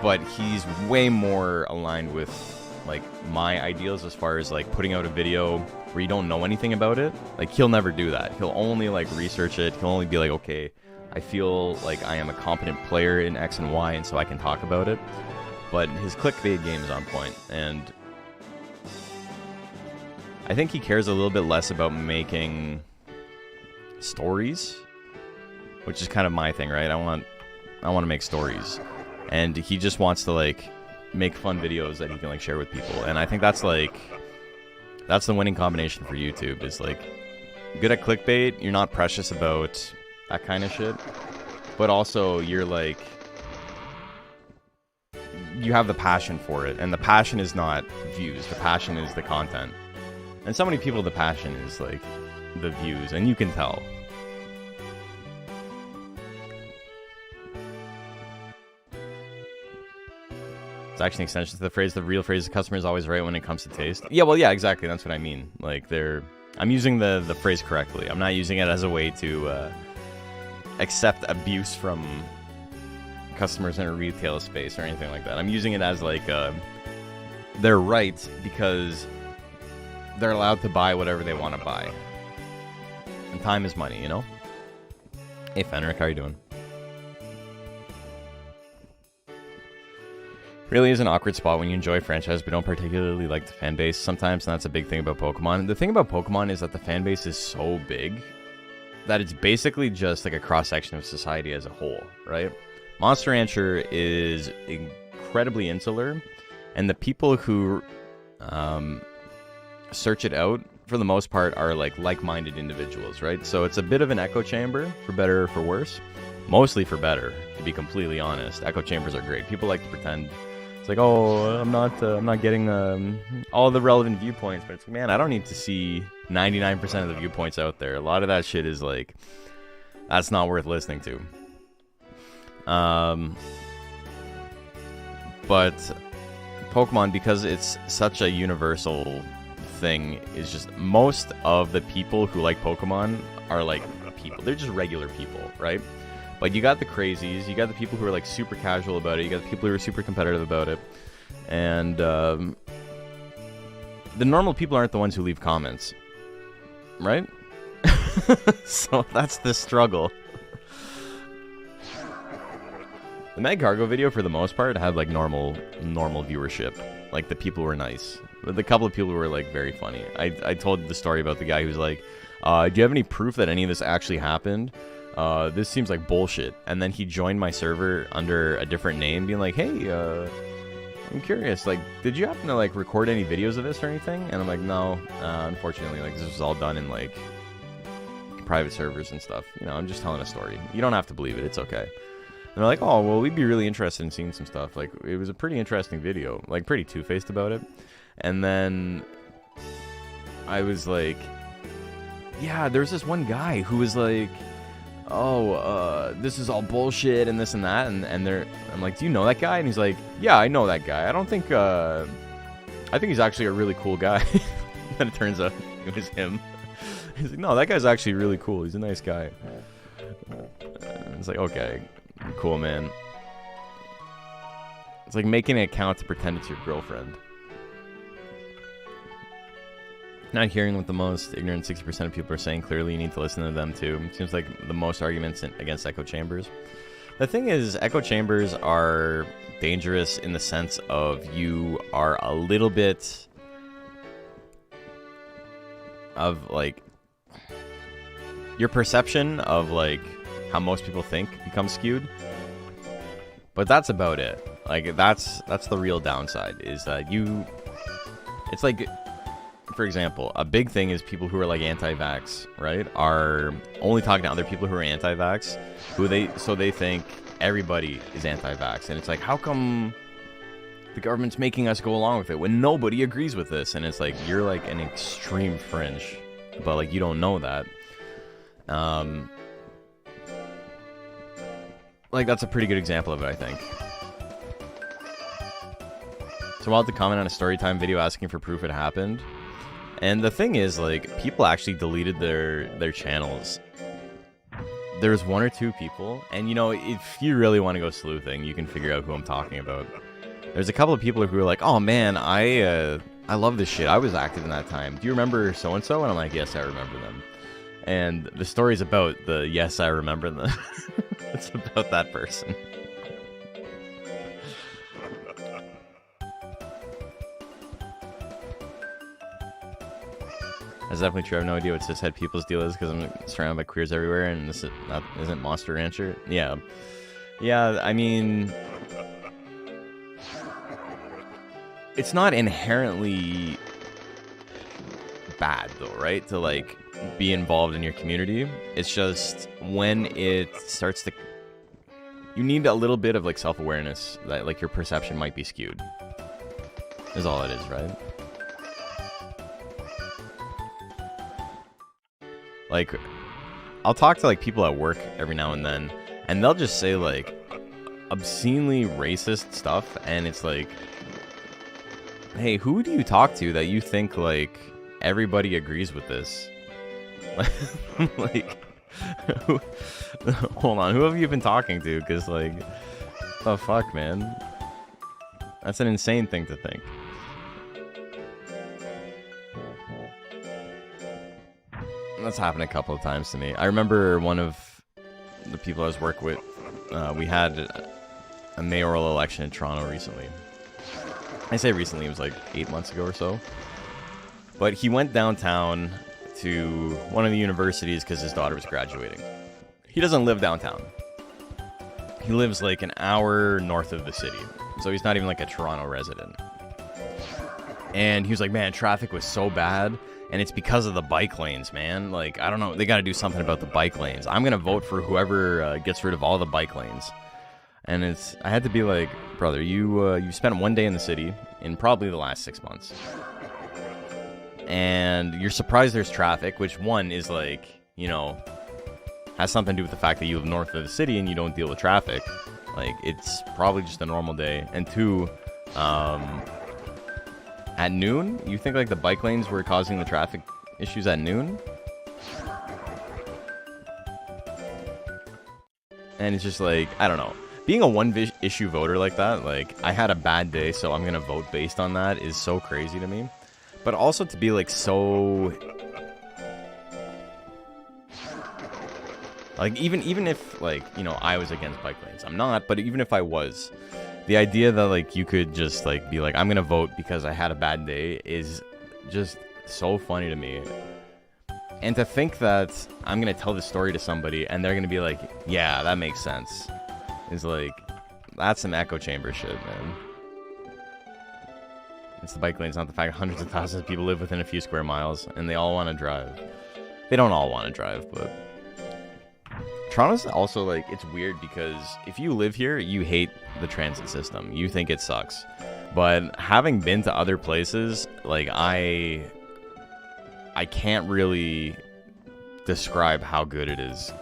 but he's way more aligned with, like, my ideals as far as, like, putting out a video where you don't know anything about it. Like, he'll never do that. He'll only, like, research it. He'll only be like, okay, I feel like I am a competent player in X and Y, and so I can talk about it. But his clickbait game is on point, and I think he cares a little bit less about making stories, which is kind of my thing, right? I want to make stories. And he just wants to, like, make fun videos that he can, like, share with people. And I think that's, like, that's the winning combination for YouTube, is, like, good at clickbait, you're not precious about that kind of shit, but also you're, like, you have the passion for it. And the passion is not views, the passion is the content. And so many people, the passion is, like, the views, and you can tell. It's actually an extension to the phrase, the real phrase, the customer is always right when it comes to taste. Yeah, well, yeah, exactly. That's what I mean. Like, I'm using the phrase correctly. I'm not using it as a way to accept abuse from customers in a retail space or anything like that. I'm using it as, like, they're right because they're allowed to buy whatever they want to buy. And time is money, you know? Hey, Fenric, how are you doing? Really is an awkward spot when you enjoy a franchise but don't particularly like the fan base sometimes, and that's a big thing about Pokemon. The thing about Pokemon is that the fan base is so big that it's basically just, like, a cross-section of society as a whole, right? Monster Rancher is incredibly insular, and the people who search it out, for the most part, are, like, like-minded individuals, right? So it's a bit of an echo chamber, for better or for worse. Mostly for better, to be completely honest. Echo chambers are great. People like to pretend it's like, oh, I'm not getting all the relevant viewpoints, but it's like, man, I don't need to see 99% of the viewpoints out there. A lot of that shit is, like, that's not worth listening to. But Pokemon, because it's such a universal thing, is just most of the people who like Pokemon are, like, people. They're just regular people, right? But you got the crazies, you got the people who are, like, super casual about it, you got the people who are super competitive about it, and the normal people aren't the ones who leave comments, right? So that's the struggle. The Meg Cargo video, for the most part, had, like, normal viewership. Like, the people were nice. The couple of people were, like, very funny. I told the story about the guy who was like, do you have any proof that any of this actually happened? This seems like bullshit. And then he joined my server under a different name, being like, hey, I'm curious, like, did you happen to, like, record any videos of this or anything? And I'm like, no, unfortunately, like, this was all done in, like, private servers and stuff. You know, I'm just telling a story. You don't have to believe it, it's okay. And they're like, oh, well, we'd be really interested in seeing some stuff. Like, it was a pretty interesting video, like, pretty two-faced about it. And then I was like, yeah, there's this one guy who was like, oh, this is all bullshit and this and that, and I'm like, do you know that guy? And he's like, yeah, I know that guy. I think he's actually a really cool guy. Then it turns out it was him. He's like, no, that guy's actually really cool. He's a nice guy. And it's like, okay, cool, man. It's like making an account to pretend it's your girlfriend. Not hearing what the most ignorant 60% of people are saying. Clearly, you need to listen to them too. It seems like the most arguments against echo chambers. The thing is, echo chambers are dangerous in the sense of you are a little bit of like your perception of like how most people think becomes skewed. But that's about it. Like that's the real downside is that it's like, for example, a big thing is people who are like anti-vax, right, are only talking to other people who are anti-vax, so they think everybody is anti-vax, and it's like, how come the government's making us go along with it when nobody agrees with this? And it's like, you're like an extreme fringe, but like you don't know that. Like that's a pretty good example of it, I think. So I'll have to comment on a storytime video asking for proof it happened. And the thing is, like, people actually deleted their channels. There's one or two people, and you know, if you really want to go sleuthing, you can figure out who I'm talking about. There's a couple of people who are like, oh man, I love this shit. I was active in that time. Do you remember so-and-so? And I'm like, yes, I remember them. And the story's about the yes, I remember them. It's about that person. That's definitely true. I have no idea what cishet people's deal is because I'm surrounded by queers everywhere, and this isn't Monster Rancher. Yeah, I mean, it's not inherently bad though, right? To like be involved in your community. It's just when it starts to, you need a little bit of like self-awareness that like your perception might be skewed. Is all it is, right? Like, I'll talk to like people at work every now and then, and they'll just say like obscenely racist stuff, and it's like, hey, who do you talk to that you think like everybody agrees with this? Like, hold on, who have you been talking to? Because like, the fuck, man, that's an insane thing to think. That's happened a couple of times to me. I remember one of the people I was working with, we had a mayoral election in Toronto recently. I say recently, it was like 8 months ago or so. But he went downtown to one of the universities because his daughter was graduating. He doesn't live downtown. He lives like an hour north of the city. So he's not even like a Toronto resident. And he was like, man, traffic was so bad. And it's because of the bike lanes, man. Like, I don't know. They got to do something about the bike lanes. I'm going to vote for whoever gets rid of all the bike lanes. And I had to be like, brother, you spent one day in the city in probably the last 6 months. And you're surprised there's traffic, which one is like, you know, has something to do with the fact that you live north of the city and you don't deal with traffic. Like, it's probably just a normal day. And two, at noon? You think like the bike lanes were causing the traffic issues at noon? And it's just like, I don't know. Being a one-issue voter like that, like, I had a bad day, so I'm gonna vote based on that is so crazy to me. But also to be like so... Like, even if, like, you know, I was against bike lanes. I'm not, but even if I was... The idea that, like, you could just, like, be like, I'm gonna vote because I had a bad day is just so funny to me. And to think that I'm gonna tell this story to somebody and they're gonna be like, yeah, that makes sense, is like, that's some echo chamber shit, man. It's the bike lanes, not the fact hundreds of thousands of people live within a few square miles and they all want to drive. They don't all want to drive, but... Toronto's also, like, it's weird because if you live here, you hate the transit system. You think it sucks. But having been to other places, like, I can't really describe how good it is.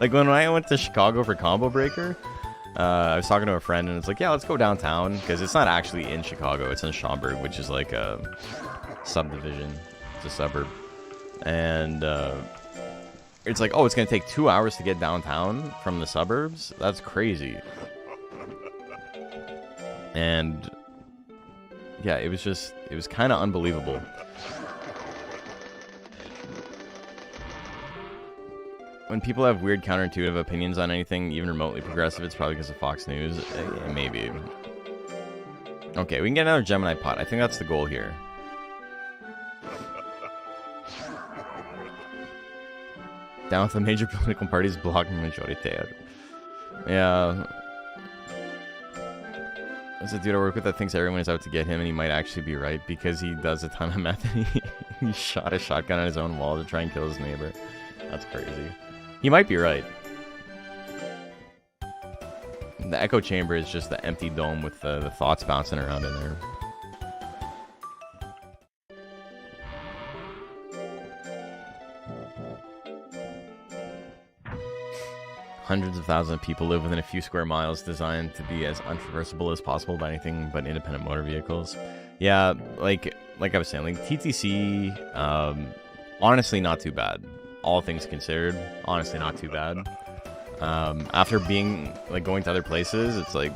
Like when I went to Chicago for Combo Breaker, I was talking to a friend and it's like, yeah, let's go downtown, because it's not actually in Chicago, it's in Schaumburg, which is like a subdivision. It's a suburb. And it's like, oh, it's gonna take 2 hours to get downtown from the suburbs? That's crazy. And yeah, it was kind of unbelievable. When people have weird counterintuitive opinions on anything, even remotely progressive, it's probably because of Fox News. Maybe. Okay, we can get another Gemini pot. I think that's the goal here. Down with the major political parties blocking majoritaire. Yeah. There's a dude I work with that thinks everyone is out to get him, and he might actually be right because he does a ton of meth and he shot a shotgun at his own wall to try and kill his neighbor. That's crazy. He might be right. The echo chamber is just the empty dome with the thoughts bouncing around in there. Hundreds of thousands of people live within a few square miles, designed to be as untraversable as possible by anything but independent motor vehicles. Yeah, like I was saying, like TTC, honestly not too bad. All things considered, honestly not too bad. After being, like, going to other places, it's like,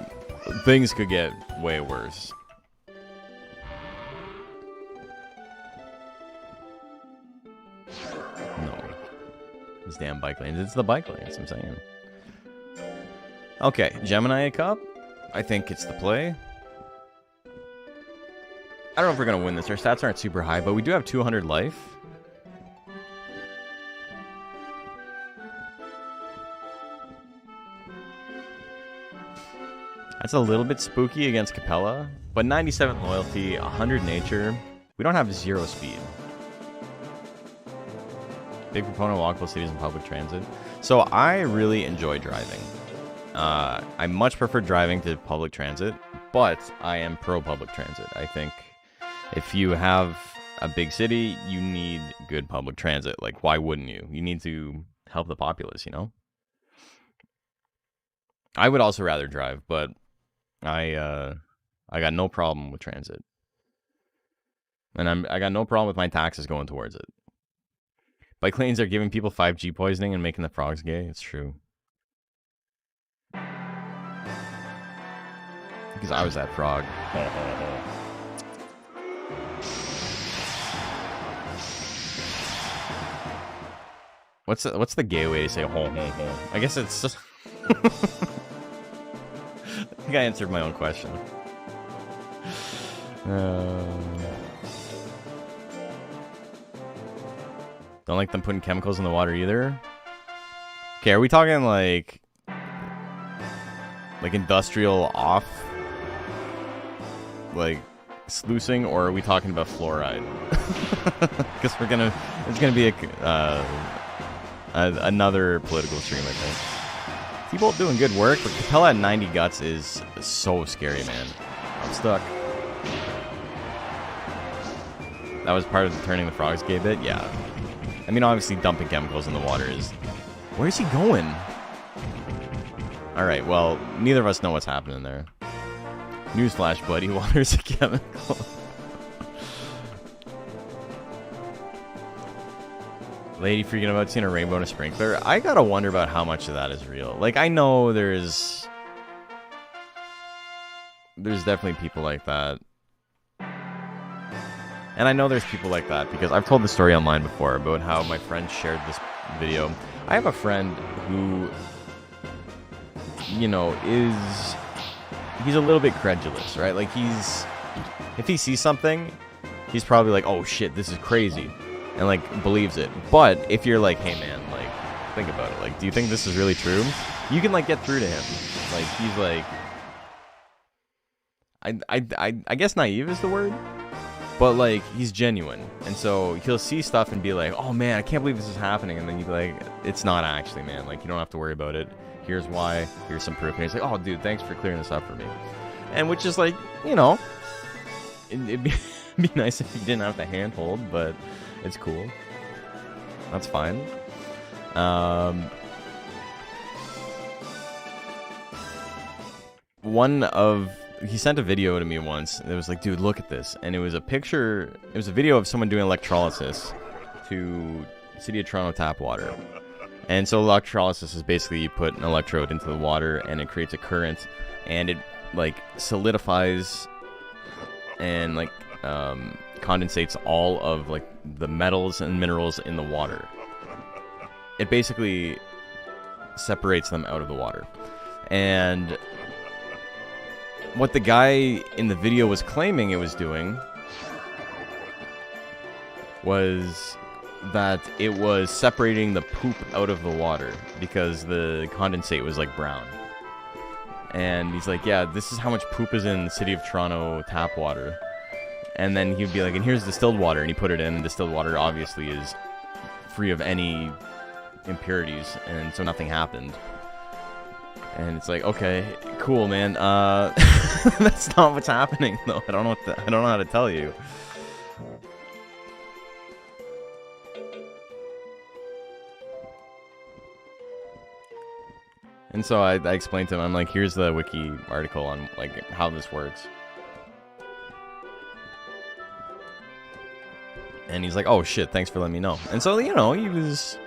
things could get way worse. No. These damn bike lanes. It's the bike lanes, I'm saying. Okay, Gemini Cup. I think it's the play. I don't know if we're going to win this. Our stats aren't super high, but we do have 200 life. That's a little bit spooky against Capella, but 97 loyalty, 100 nature. We don't have 0 speed. Big proponent of walkable cities and public transit. So I really enjoy driving. I much prefer driving to public transit, but I am pro public transit. I think if you have a big city, you need good public transit. Like, why wouldn't you? You need to help the populace, you know? I would also rather drive, but I got no problem with transit. And I got no problem with my taxes going towards it. Bike lanes are giving people 5G poisoning and making the frogs gay. It's true. Because I was that frog. What's the gay way to say ho ho ho? I guess it's just I think I answered my own question. Don't like them putting chemicals in the water either. Okay, are we talking like industrial off, like sluicing, or are we talking about fluoride? Because it's gonna be another political stream, I think. People doing good work, but Capella at 90 guts is so scary, man. I'm stuck. That was part of the turning the frogs gay bit? Yeah. I mean, obviously dumping chemicals in the water is... Where's he going? Alright, well, neither of us know what's happening there. Newsflash, buddy. Water's a chemical. Lady freaking about seeing a rainbow in a sprinkler. I gotta wonder about how much of that is real. Like, I know there's definitely people like that. And I know there's people like that because I've told the story online before about how my friend shared this video. I have a friend who, you know, he's a little bit credulous, right? Like, if he sees something, he's probably like, oh shit, this is crazy. And, like, believes it. But if you're like, hey man, like, think about it. Like, do you think this is really true? You can, like, get through to him. Like, he's like, I guess naive is the word. But, like, he's genuine. And so he'll see stuff and be like, oh man, I can't believe this is happening. And then you'd be like, it's not actually, man. Like, you don't have to worry about it. Here's why. Here's some proof. And he's like, oh dude, thanks for clearing this up for me. And which is like, you know, it'd be nice if you didn't have to handhold, but... It's cool. That's fine. he sent a video to me once. It was like, dude, look at this. And it was a picture, it was a video of someone doing electrolysis to City of Toronto tap water. And so electrolysis is basically you put an electrode into the water and it creates a current, and it like solidifies and like condensates all of like the metals and minerals in the water. It basically separates them out of the water. And what the guy in the video was claiming it was doing was that it was separating the poop out of the water because the condensate was like brown. And he's like, yeah, this is how much poop is in the City of Toronto tap water. And then he'd be like, and here's distilled water, and he put it in, and distilled water obviously is free of any impurities, and so nothing happened. And it's like, okay, cool, man. That's not what's happening, though. I don't know how to tell you. And so I explained to him, I'm like, here's the wiki article on like how this works. And he's like, oh shit, thanks for letting me know. And so, you know, he's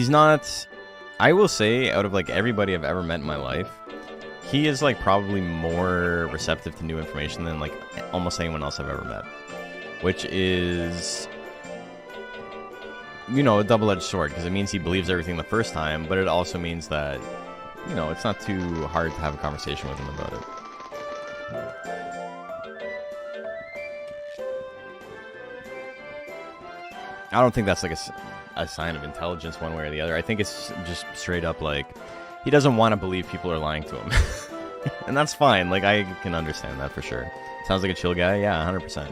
not, I will say, out of like everybody I've ever met in my life, he is like probably more receptive to new information than like almost anyone else I've ever met. Which is, you know, a double-edged sword, because it means he believes everything the first time, but it also means that, you know, it's not too hard to have a conversation with him about it. I don't think that's like a sign of intelligence one way or the other. I think it's just straight up like he doesn't want to believe people are lying to him. And that's fine. Like, I can understand that for sure. Sounds like a chill guy. Yeah, 100%.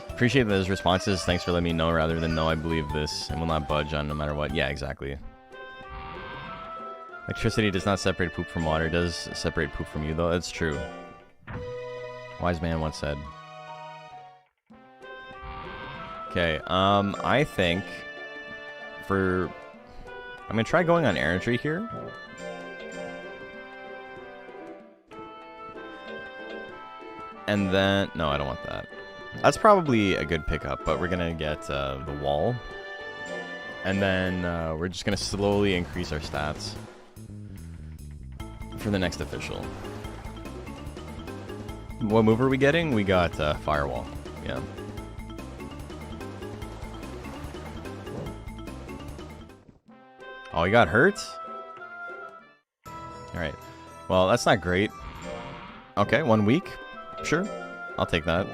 Appreciate those responses. Thanks for letting me know rather than no, I believe this and will not budge on no matter what. Yeah, exactly. Electricity does not separate poop from water. It does separate poop from you, though. That's true. Wise man once said. Okay, I think I'm gonna try going on errantry here. And then, no, I don't want that. That's probably a good pickup, but we're gonna get the wall. And then we're just gonna slowly increase our stats for the next official. What move are we getting? We got firewall, yeah. Oh, he got hurt? Alright. Well, that's not great. Okay, 1 week. Sure. I'll take that.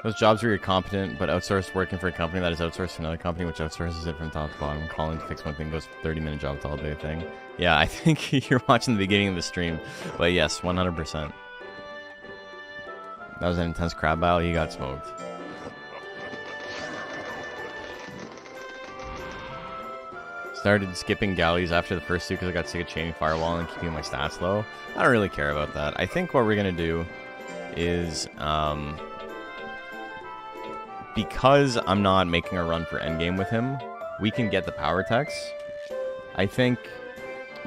Those jobs where you're competent, but outsourced working for a company that is outsourced to another company, which outsources it from top to bottom. Calling to fix one thing goes 30-minute job all day thing. Yeah, I think you're watching the beginning of the stream. But yes, 100%. That was an intense crab battle. He got smoked. Started skipping Galis after the first two because I got sick of chaining firewall and keeping my stats low. I don't really care about that. I think what we're going to do is, because I'm not making a run for endgame with him, we can get the power techs. I think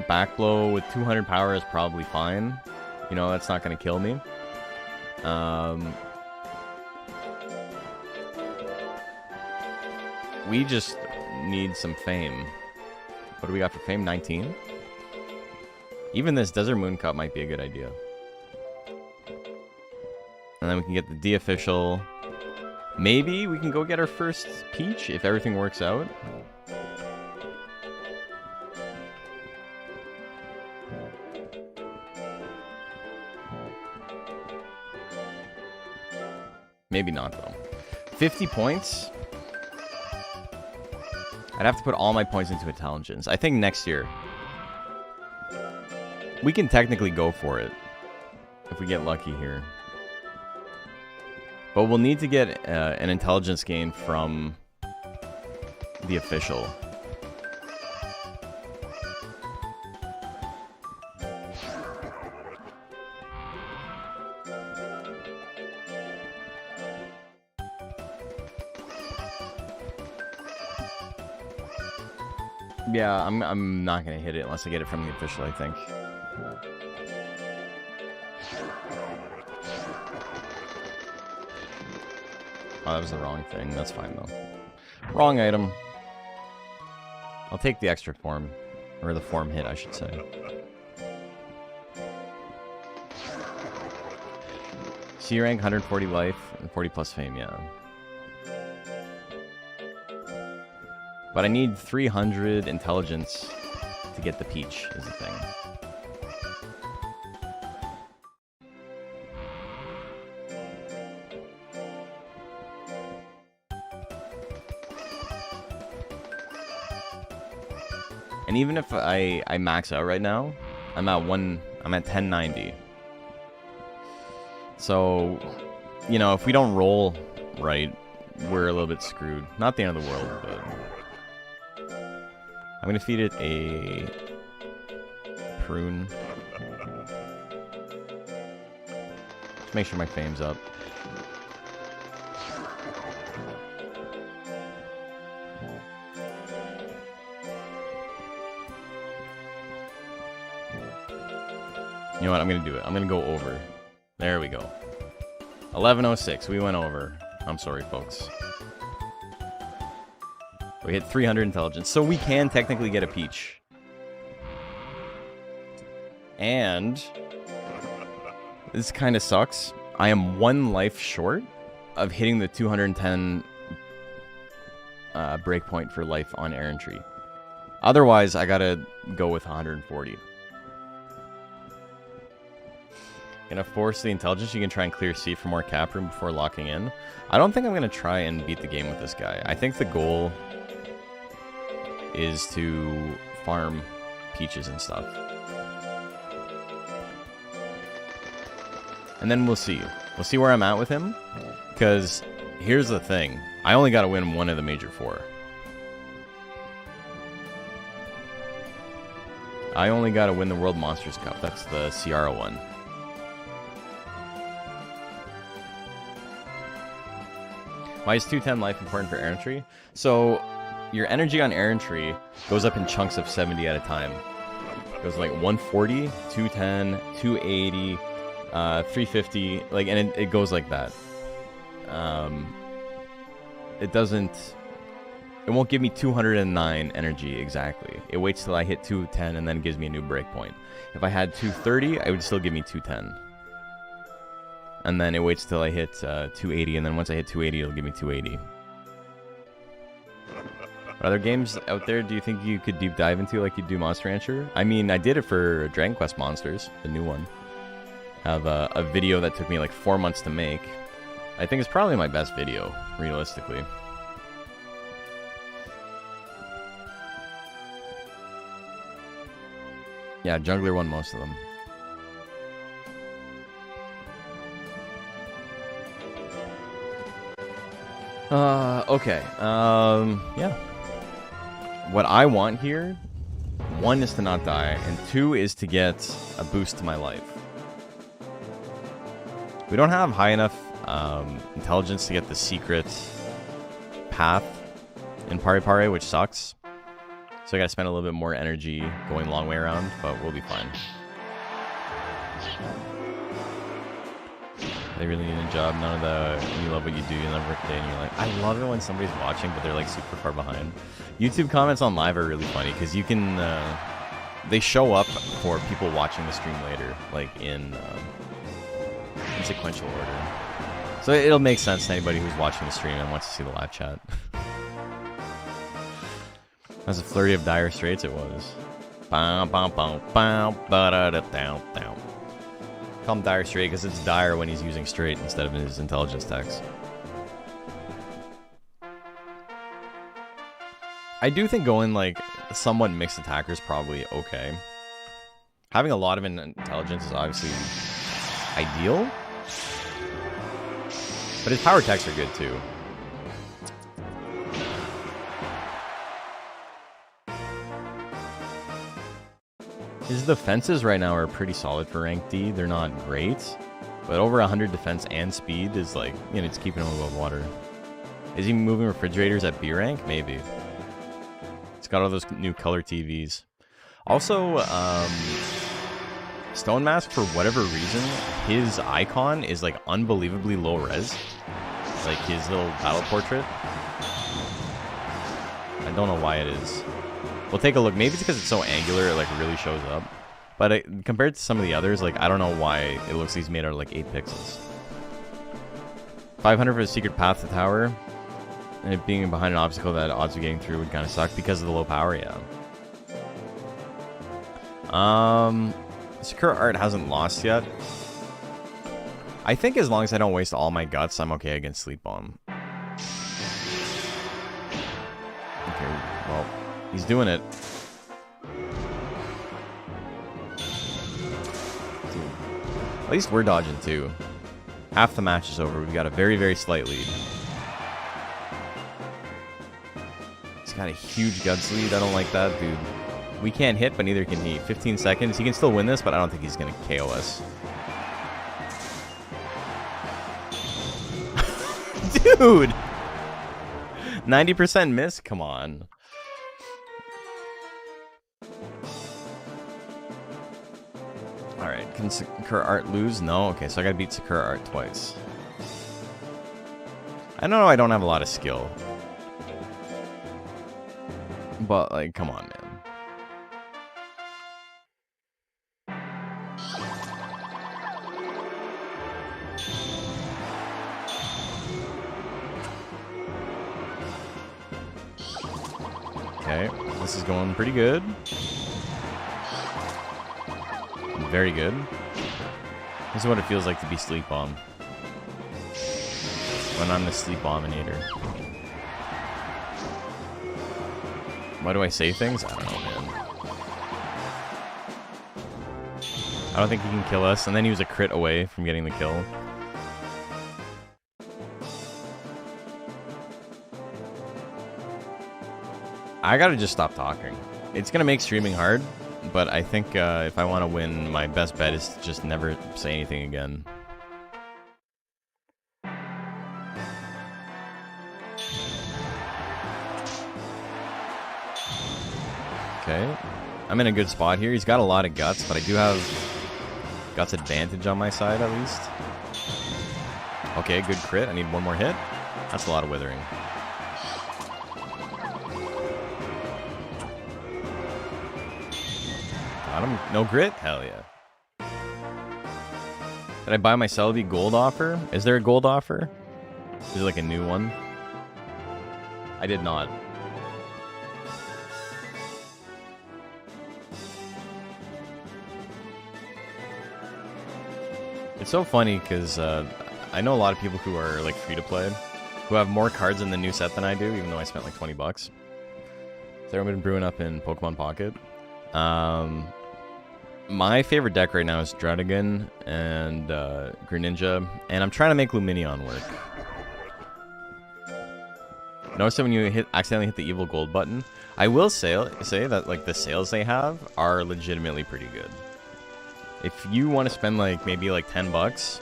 backblow with 200 power is probably fine. You know, that's not going to kill me. We just need some fame. What do we got for fame? 19? Even this Desert Moon Cup might be a good idea. And then we can get the D official. Maybe we can go get our first peach if everything works out. Maybe not, though. 50 points? I'd have to put all my points into intelligence. I think next year we can technically go for it if we get lucky here. But we'll need to get an intelligence gain from the official. Yeah, I'm not gonna hit it unless I get it from the official, I think. Oh, that was the wrong thing. That's fine, though. Wrong item. I'll take the extra form. Or the form hit, I should say. C rank, 140 life, and 40 plus fame, yeah. But I need 300 intelligence to get the peach, is the thing. And even if I max out right now, I'm at 1090. So, you know, if we don't roll right, we're a little bit screwed. Not the end of the world, but I'm gonna feed it a prune. Just make sure my fame's up. You know what? I'm gonna do it. I'm gonna go over. There we go. 1106. We went over. I'm sorry, folks. We hit 300 intelligence, so we can technically get a peach. And this kind of sucks. I am 1 life short of hitting the 210 breakpoint for life on errantry. Otherwise, I gotta go with 140. Gonna force the intelligence. You can try and clear C for more cap room before locking in. I don't think I'm gonna try and beat the game with this guy. I think the goal is to farm peaches and stuff. And then we'll see. We'll see where I'm at with him. Because here's the thing. I only gotta win one of the major 4. I only gotta win the World Monsters Cup. That's the Ciara one. Why is 210 life important for errantry? So, your energy on errantry goes up in chunks of 70 at a time. It goes like 140, 210, 280, 350, like, and it goes like that. It won't give me 209 energy exactly. It waits till I hit 210 and then gives me a new breakpoint. If I had 230, it would still give me 210. And then it waits till I hit 280, and then once I hit 280, it'll give me 280. Are there games out there do you think you could deep dive into like you do Monster Rancher? I mean, I did it for Dragon Quest Monsters, the new one. I have a video that took me like 4 months to make. I think it's probably my best video, realistically. Yeah, Jungler won most of them. Okay. Yeah. What I want here, 1 is to not die, and 2 is to get a boost to my life. We don't have high enough intelligence to get the secret path in Pari Pari, which sucks. So I gotta spend a little bit more energy going long way around, but we'll be fine. They really need a job. None of the, you love what you do, you never work a day, and you're like, I love it when somebody's watching, but they're like super far behind. YouTube comments on live are really funny, because you can, they show up for people watching the stream later, like in sequential order. So it'll make sense to anybody who's watching the stream and wants to see the live chat. As a flurry of dire straits, it was. Call him Dire Straight because it's dire when he's using straight instead of his intelligence text. I do think going like somewhat mixed attacker is probably okay. Having a lot of intelligence is obviously ideal, but his power techs are good too. His defenses right now are pretty solid for rank D. They're not great, but over 100 defense and speed is like, you know, it's keeping him above water. Is he moving refrigerators at B rank? Maybe. It's got all those new color TVs. Also, Stone Mask, for whatever reason, his icon is like unbelievably low res. Like his little battle portrait. I don't know why it is. We'll take a look. Maybe it's because it's so angular, it like really shows up. But compared to some of the others, like I don't know why it looks like he's made out of like 8 pixels. 500 for the secret path to tower. And it being behind an obstacle that odds of getting through would kind of suck because of the low power, yeah. Sakura Art hasn't lost yet. I think as long as I don't waste all my guts, I'm okay against Sleep Bomb. Okay, well, he's doing it. Dude, at least we're dodging too. Half the match is over. We've got a very, very slight lead. He's got a huge guts lead. I don't like that, dude. We can't hit, but neither can he. 15 seconds. He can still win this, but I don't think he's going to KO us. Dude! 90% miss? Come on. Alright, can Sakura Art lose? No? Okay, so I gotta beat Sakura Art twice. I know I don't have a lot of skill. But, like, come on, man. Okay, this is going pretty good. Very good. This is what it feels like to be Sleep Bomb. When I'm the Sleep Bombinator. Why do I say things? I don't know, man. I don't think he can kill us. And then he was a crit away from getting the kill. I gotta just stop talking. It's gonna make streaming hard, but I think if I want to win, my best bet is to just never say anything again. Okay, I'm in a good spot here. He's got a lot of guts, but I do have guts advantage on my side at least. Okay, good crit. I need one more hit. That's a lot of withering. Got him. No grit? Hell yeah. Did I buy my Celebi gold offer? Is there a gold offer? Is it like a new one? I did not. It's so funny because I know a lot of people who are like free to play who have more cards in the new set than I do, even though I spent like 20 bucks. So I've been brewing up in Pokemon Pocket. My favorite deck right now is Draudigan and Greninja, and I'm trying to make Lumineon work. Notice that when you accidentally hit the evil gold button, I will say that like the sales they have are legitimately pretty good. If you want to spend like maybe like 10 bucks,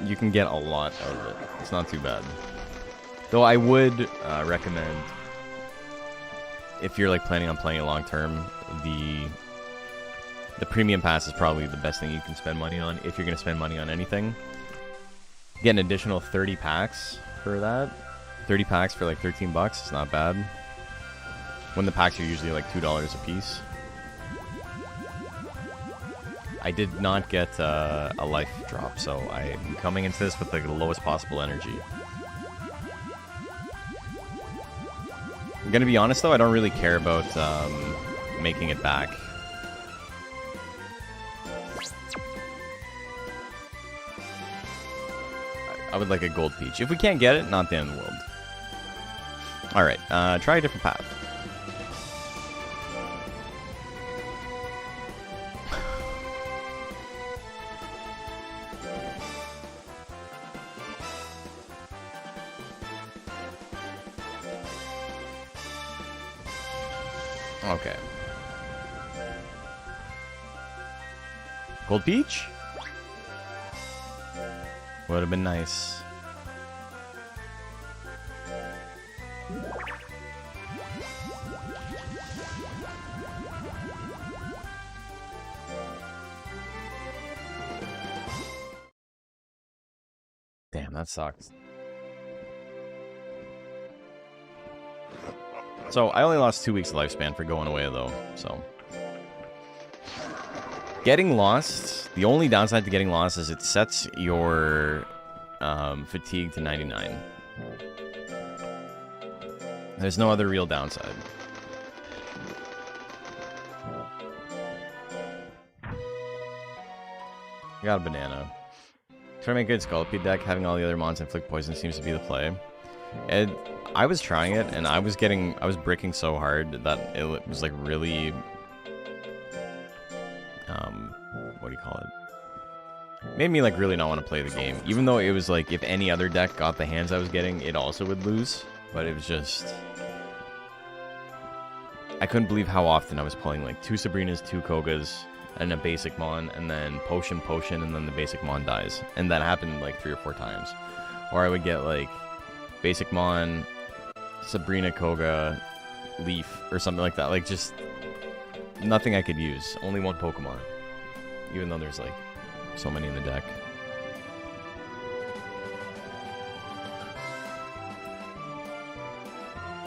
you can get a lot out of it. It's not too bad. Though I would recommend, if you're like planning on playing it long term, the premium pass is probably the best thing you can spend money on if you're going to spend money on anything. Get an additional 30 packs for that. 30 packs for like 13 bucks. It's not bad. When the packs are usually like $2 a piece. I did not get a life drop, so I'm coming into this with like the lowest possible energy. I'm gonna be honest though, I don't really care about making it back. I would like a gold peach. If we can't get it, not the end of the world. Alright, try a different path. Okay. Gold peach? Would have been nice. That sucks. So I only lost 2 weeks of lifespan for going away though, so. Getting lost, the only downside to getting lost is it sets your fatigue to 99. There's no other real downside. I got a banana. Trying to make a good Sculpey deck, having all the other mons inflict poison seems to be the play. And I was trying it, and I was bricking so hard that it was like really, what do you call it? Made me like really not want to play the game. Even though it was like, if any other deck got the hands I was getting, it also would lose. But it was just, I couldn't believe how often I was pulling like 2 Sabrinas, 2 Kogas, and a basic mon, and then potion, and then the basic mon dies. And that happened like 3 or 4 times. Or I would get like basic mon, Sabrina, Koga, Leaf, or something like that. Like just nothing I could use. Only one Pokemon. Even though there's like so many in the deck.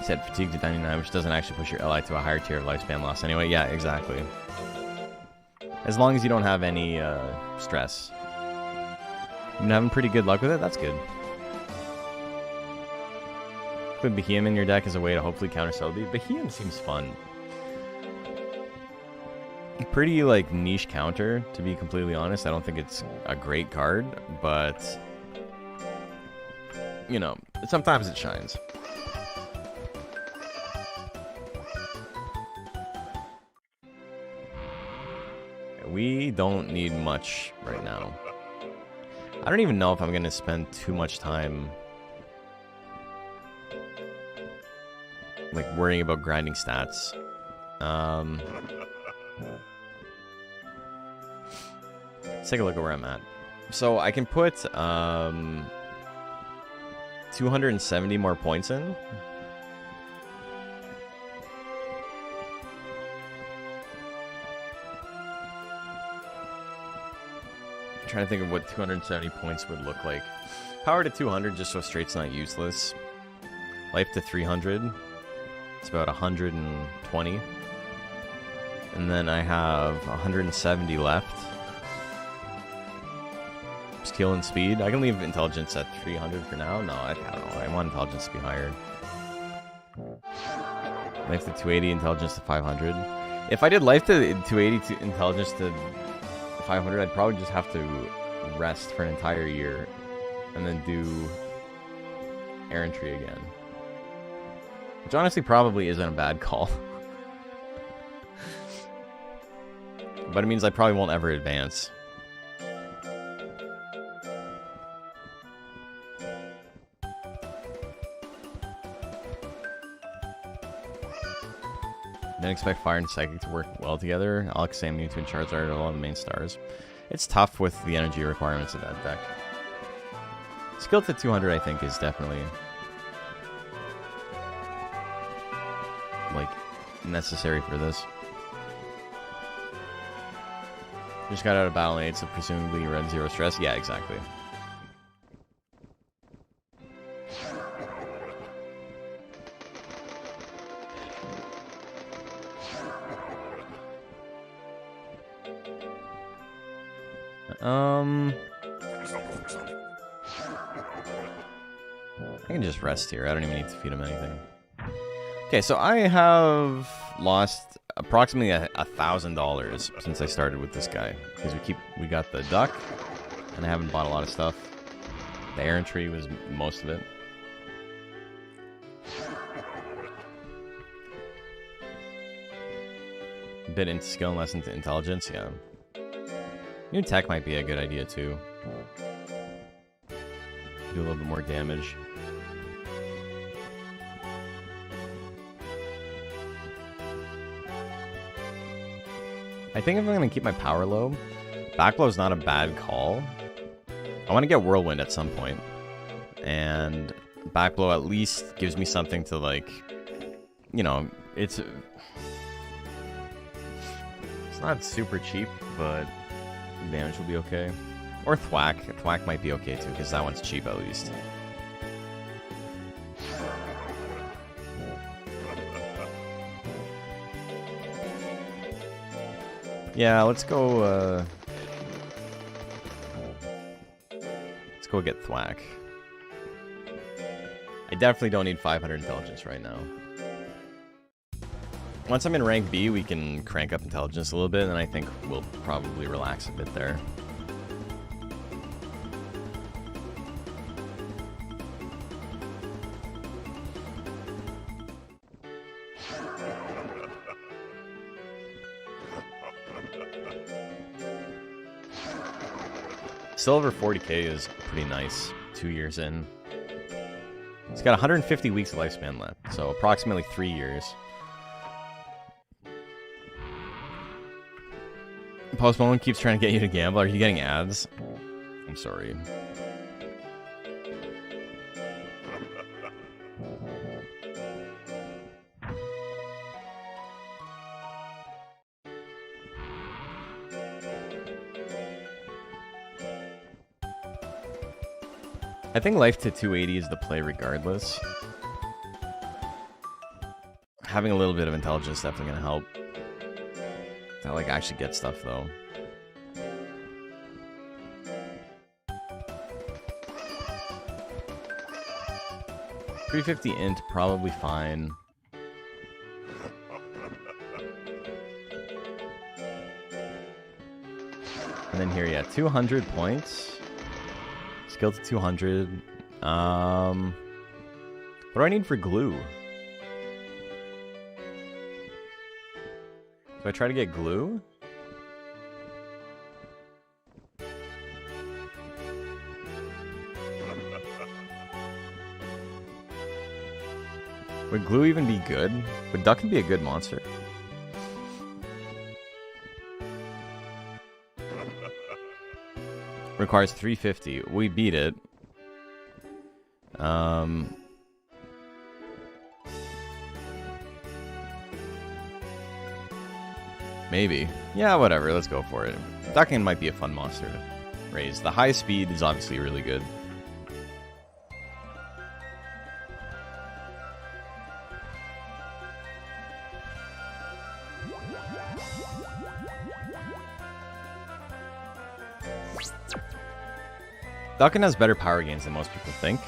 Said fatigue to 99, which doesn't actually push your LI to a higher tier of lifespan loss anyway. Yeah, exactly. As long as you don't have any stress. You've been having pretty good luck with it? That's good. Put Behemoth in your deck as a way to hopefully counter Celebi. Behemoth seems fun. Pretty, like, niche counter, to be completely honest. I don't think it's a great card, but, you know, sometimes it shines. We don't need much right now. I don't even know if I'm going to spend too much time like worrying about grinding stats. Let's take a look at where I'm at. So I can put 270 more points in. I'm trying to think of what 270 points would look like. Power to 200 just so straight's not useless. Life to 300. It's about 120. And then I have 170 left. Skill and speed. I can leave intelligence at 300 for now. No, I don't know. I want intelligence to be higher. Life to 280, intelligence to 500. If I did life to 280 to intelligence to 500, I'd probably just have to rest for an entire year and then do errantry again. Which honestly probably isn't a bad call. But it means I probably won't ever advance. Didn't expect Fire and Psychic to work well together. Alakazam, Mewtwo, and Charizard are all the main stars. It's tough with the energy requirements of that deck. Skill to 200, I think, is definitely like necessary for this. Just got out of Battle 8, so presumably you're at 0 stress. Yeah, exactly. I can just rest here. I don't even need to feed him anything. Okay, so I have lost approximately $1,000 since I started with this guy because we got the duck, and I haven't bought a lot of stuff. The errantry was most of it. A bit into skill and less into intelligence, yeah. New tech might be a good idea too. Do a little bit more damage. I think if I'm going to keep my power low, Backblow is not a bad call. I want to get Whirlwind at some point. And Backblow at least gives me something to, like, you know, it's not super cheap, but damage will be okay. Or Thwack. Thwack might be okay too, because that one's cheap at least. Yeah, let's go get Thwack. I definitely don't need 500 intelligence right now. Once I'm in rank B, we can crank up intelligence a little bit, and I think we'll probably relax a bit there. Still over 40k is pretty nice, 2 years in. It's got 150 weeks of lifespan left, so approximately 3 years. Post Malone keeps trying to get you to gamble. Are you getting ads? I'm sorry. I think life to 280 is the play regardless. Having a little bit of intelligence is definitely going to help. I like actually get stuff though. $350 int, probably fine. And then here, yeah, 200 points. Skill to 200. What do I need for glue? Do I try to get glue? Would glue even be good? Would Duck be a good monster? Requires 350. We beat it. Maybe. Yeah, whatever. Let's go for it. Ducking might be a fun monster to raise. The high speed is obviously really good. Duckin has better power gains than most people think.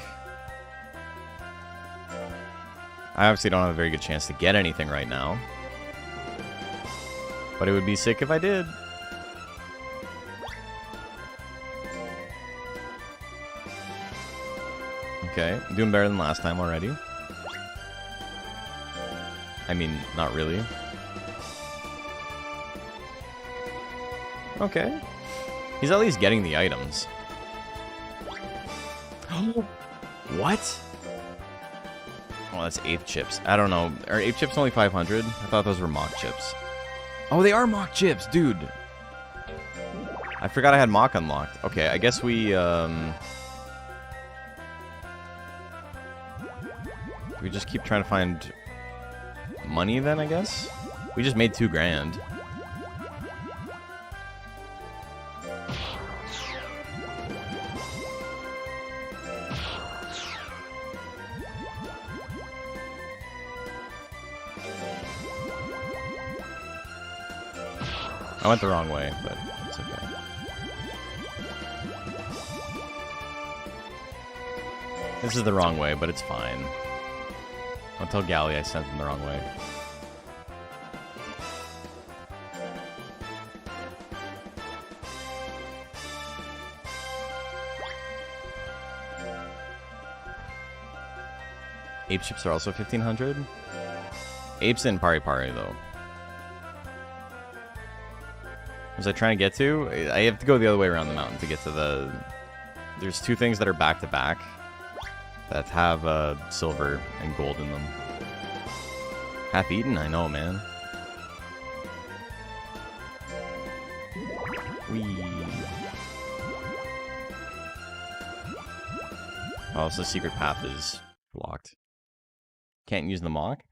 I obviously don't have a very good chance to get anything right now. But it would be sick if I did. Okay, doing better than last time already. I mean, not really. Okay. He's at least getting the items. What? Oh, that's 8 chips. I don't know. Are 8 chips only 500? I thought those were mock chips. Oh, they are mock chips, dude. I forgot I had mock unlocked. Okay, I guess we just keep trying to find money then, I guess? We just made 2 grand. I went the wrong way, but it's okay. This is the wrong way, but it's fine. I'll tell Gali I sent him the wrong way. Ape chips are also 1500. Apes in Pari Pari though. Was I trying to get to? I have to go the other way around the mountain to get to the... There's 2 things that are back to back that have silver and gold in them. Half eaten? I know, man. Whee. Oh, so the secret path is blocked. Can't use the mock?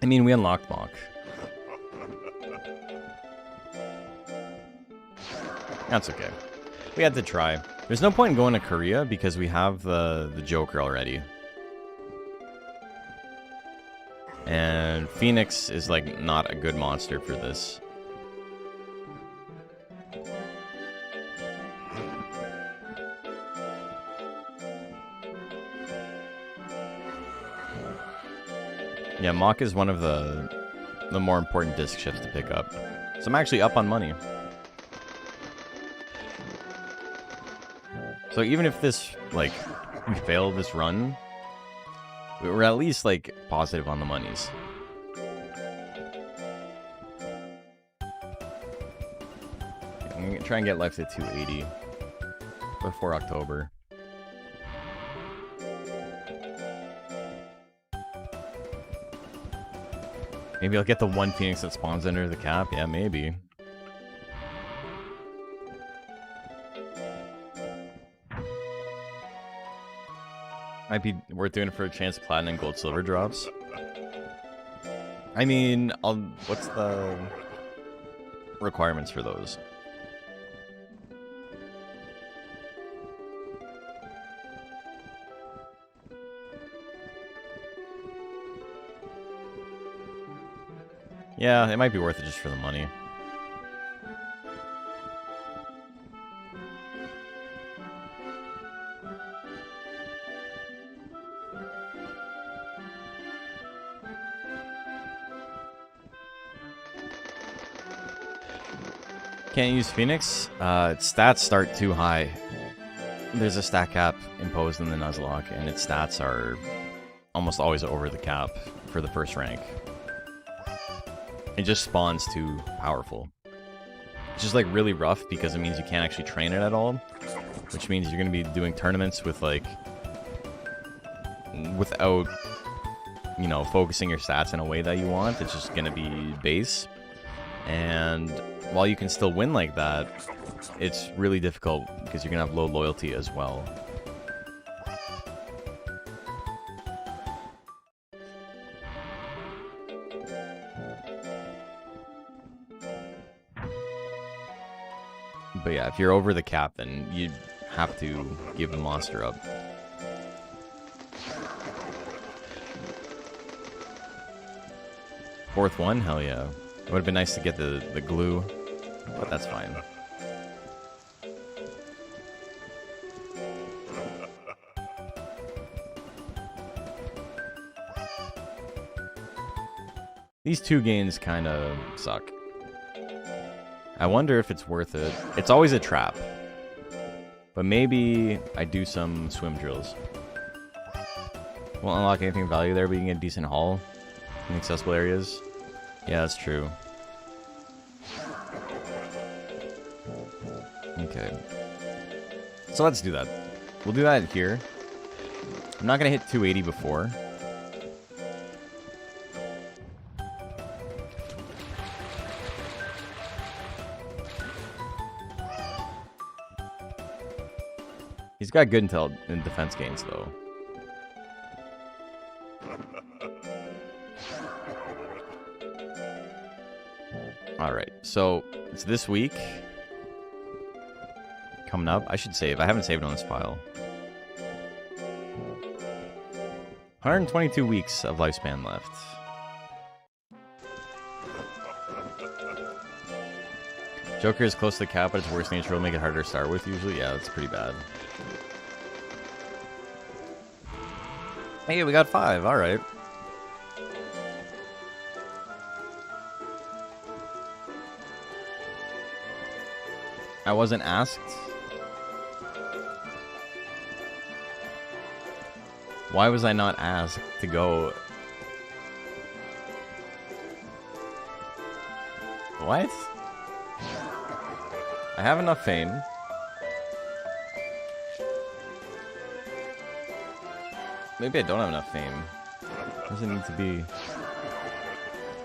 I mean, we unlocked mock. That's okay. We had to try. There's no point in going to Korea because we have the Joker already. And Phoenix is like not a good monster for this. Yeah, Mach is one of the more important disc shifts to pick up. So I'm actually up on money. So even if this, like, we fail this run, we're at least, like, positive on the monies. I'm gonna try and get life to 280 before October. Maybe I'll get the one Phoenix that spawns under the cap. Yeah, maybe. Might be worth doing it for a chance of platinum, gold, silver drops. I mean, what's the requirements for those? Yeah, it might be worth it just for the money. Can't use Phoenix. Its stats start too high. There's a stat cap imposed in the Nuzlocke, and its stats are almost always over the cap for the first rank. It just spawns too powerful. It's just like really rough because it means you can't actually train it at all, which means you're going to be doing tournaments with like without, you know, focusing your stats in a way that you want. It's just going to be base. And while you can still win like that, it's really difficult because you're going to have low loyalty as well. But yeah, if you're over the cap, then you have to give the monster up. Fourth one? Hell yeah. It would have been nice to get the glue, but that's fine. These two gains kind of suck. I wonder if it's worth it. It's always a trap. But maybe I do some swim drills. Won't unlock anything of value there, but you can get a decent haul in accessible areas. Yeah, that's true. Okay. So let's do that. We'll do that here. I'm not going to hit 280 before. He's got good intel in defense gains, though. Alright, so it's this week. Coming up. I should save. I haven't saved on this file. 122 weeks of lifespan left. Joker is close to the cap, but its worst nature will make it harder to start with, usually. Yeah, that's pretty bad. Hey, we got 5. Alright. I wasn't asked. Why was I not asked to go? What? I have enough fame. Maybe I don't have enough fame. Does it need to be?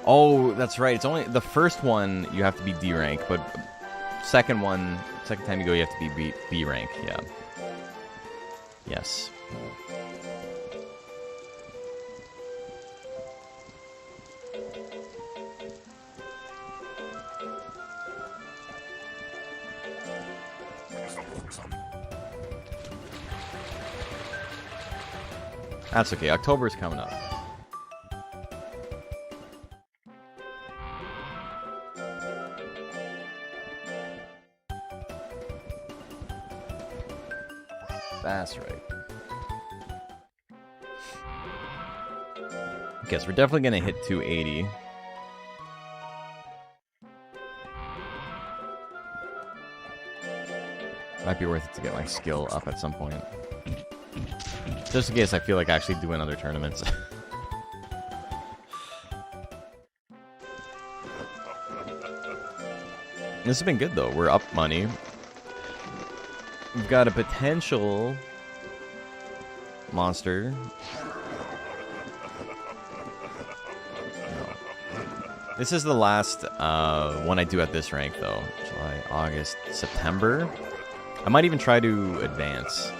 Oh, that's right. It's only the first one you have to be D rank, but second time you go you have to be B rank. Yeah. Yes. That's okay. October's coming up. That's right. Guess we're definitely gonna hit 280. Might be worth it to get my skill up at some point. Just in case I feel like actually doing other tournaments. This has been good though. We're up money. We've got a potential monster. No. This is the last one I do at this rank though. July, August, September. I might even try to advance.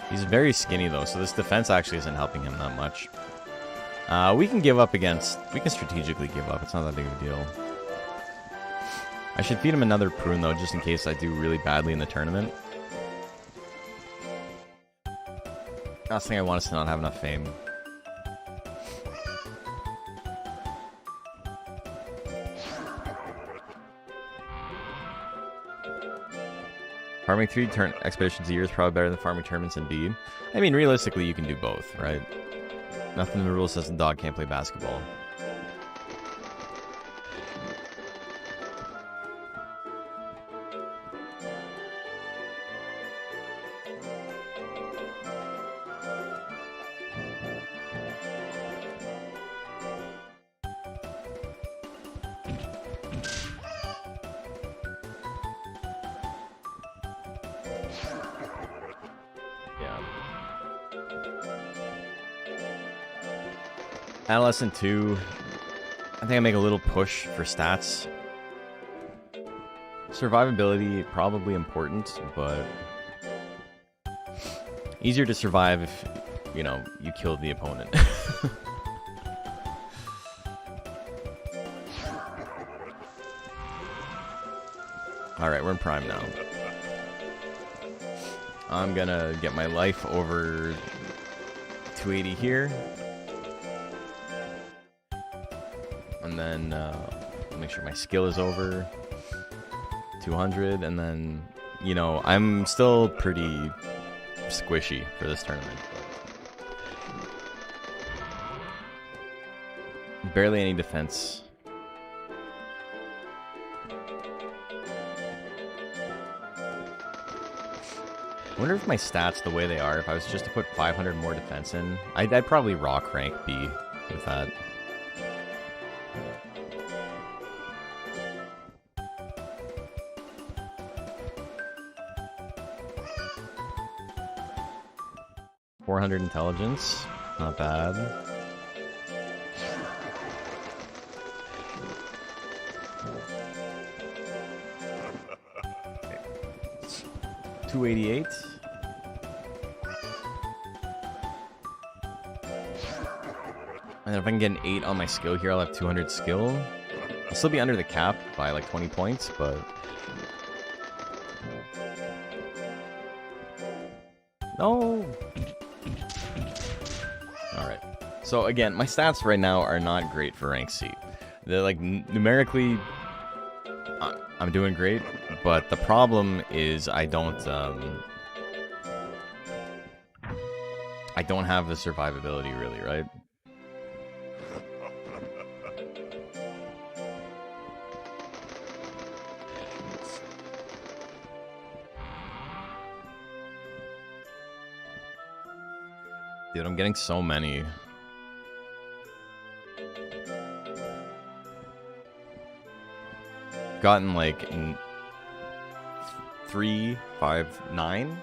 He's very skinny though, so this defense actually isn't helping him that much. We can give up against... We can strategically give up. It's not that big of a deal. I should feed him another prune though, just in case I do really badly in the tournament. Last thing I want is to not have enough fame. Farming 3 expeditions a year is probably better than farming tournaments indeed. I mean, realistically, you can do both, right? Nothing in the rules says the dog can't play basketball. Adolescent 2, I think I make a little push for stats. Survivability, probably important, but easier to survive if, you know, you kill the opponent. Alright, we're in prime now. I'm gonna get my life over 280 here. And then make sure my skill is over 200, and then, you know, I'm still pretty squishy for this tournament. But barely any defense. I wonder if my stats, the way they are, if I was just to put 500 more defense in, I'd probably rock rank B with that. .400 intelligence, not bad. Okay. 288. And then if I can get an 8 on my skill here, I'll have 200 skill. I'll still be under the cap by like 20 points, but... No! Alright. So again, my stats right now are not great for rank C. They're like, numerically, I'm doing great, but the problem is I don't have the survivability really, right? Dude, I'm getting so many. Gotten like 3, 5, 9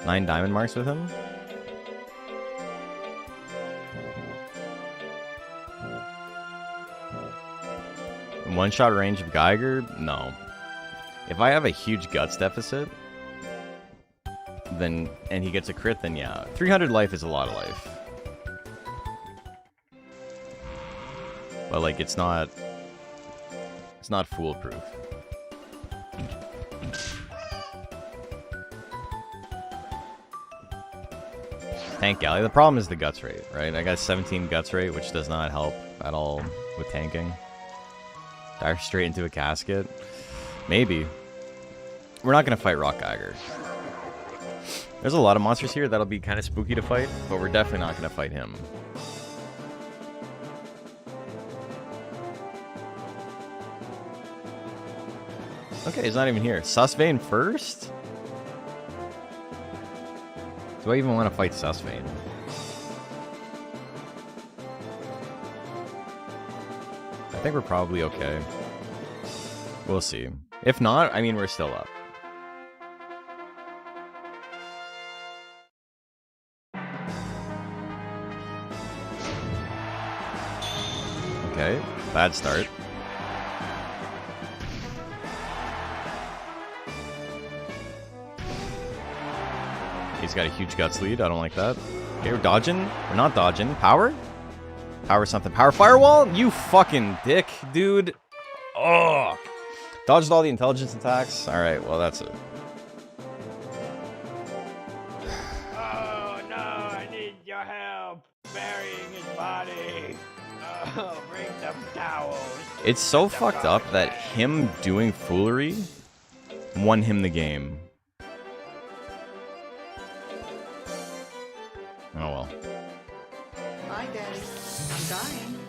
diamond marks with him. One-shot range of Geiger? No. If I have a huge guts deficit, then and he gets a crit, then yeah. 300 life is a lot of life. But like it's not foolproof. Tank Gali. The problem is the guts rate, right? I got 17 guts rate, which does not help at all with tanking. Dire straight into a casket. Maybe. We're not going to fight Rock Geiger. There's a lot of monsters here that'll be kind of spooky to fight, but we're definitely not going to fight him. Okay, he's not even here. Susvane first? Do I even want to fight Susvane? I think we're probably okay. We'll see. If not, I mean, we're still up. Okay, bad start. He's got a huge guts lead. I don't like that. Okay, we're dodging. We're not dodging. Power? Power something. Power firewall? You fucking dick, dude. Oh. Dodged all the intelligence attacks. Alright, well, that's it. Oh, no, I need your help burying his body. Oh, bring some towels. It's so fucked up that him doing foolery won him the game. Oh well. Bye, Daddy. I'm dying.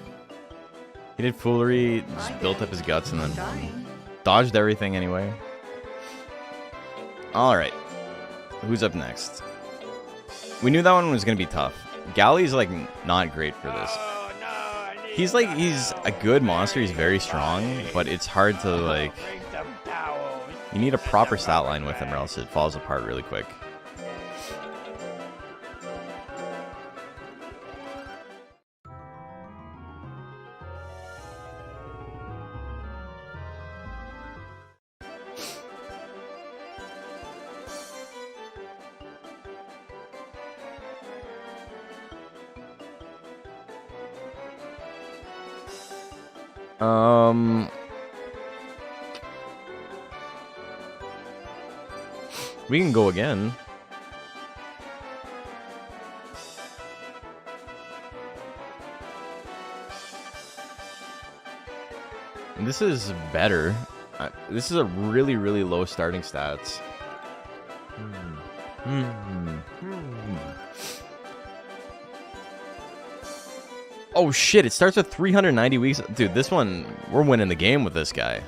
He did foolery, just built up his guts, and I'm then dying. dodged everything anyway. Alright. Who's up next? We knew that one was going to be tough. Gali's, like, not great for this. Oh, no, I need He's, like, he's a good monster. He's very strong, but it's hard to, like... bring some towels. You need a proper stat line with him or else it falls apart really quick. We can go again. And this is better. This is a really, really low starting stats. Oh shit, it starts with 390 weeks. Dude, this one, we're winning the game with this guy.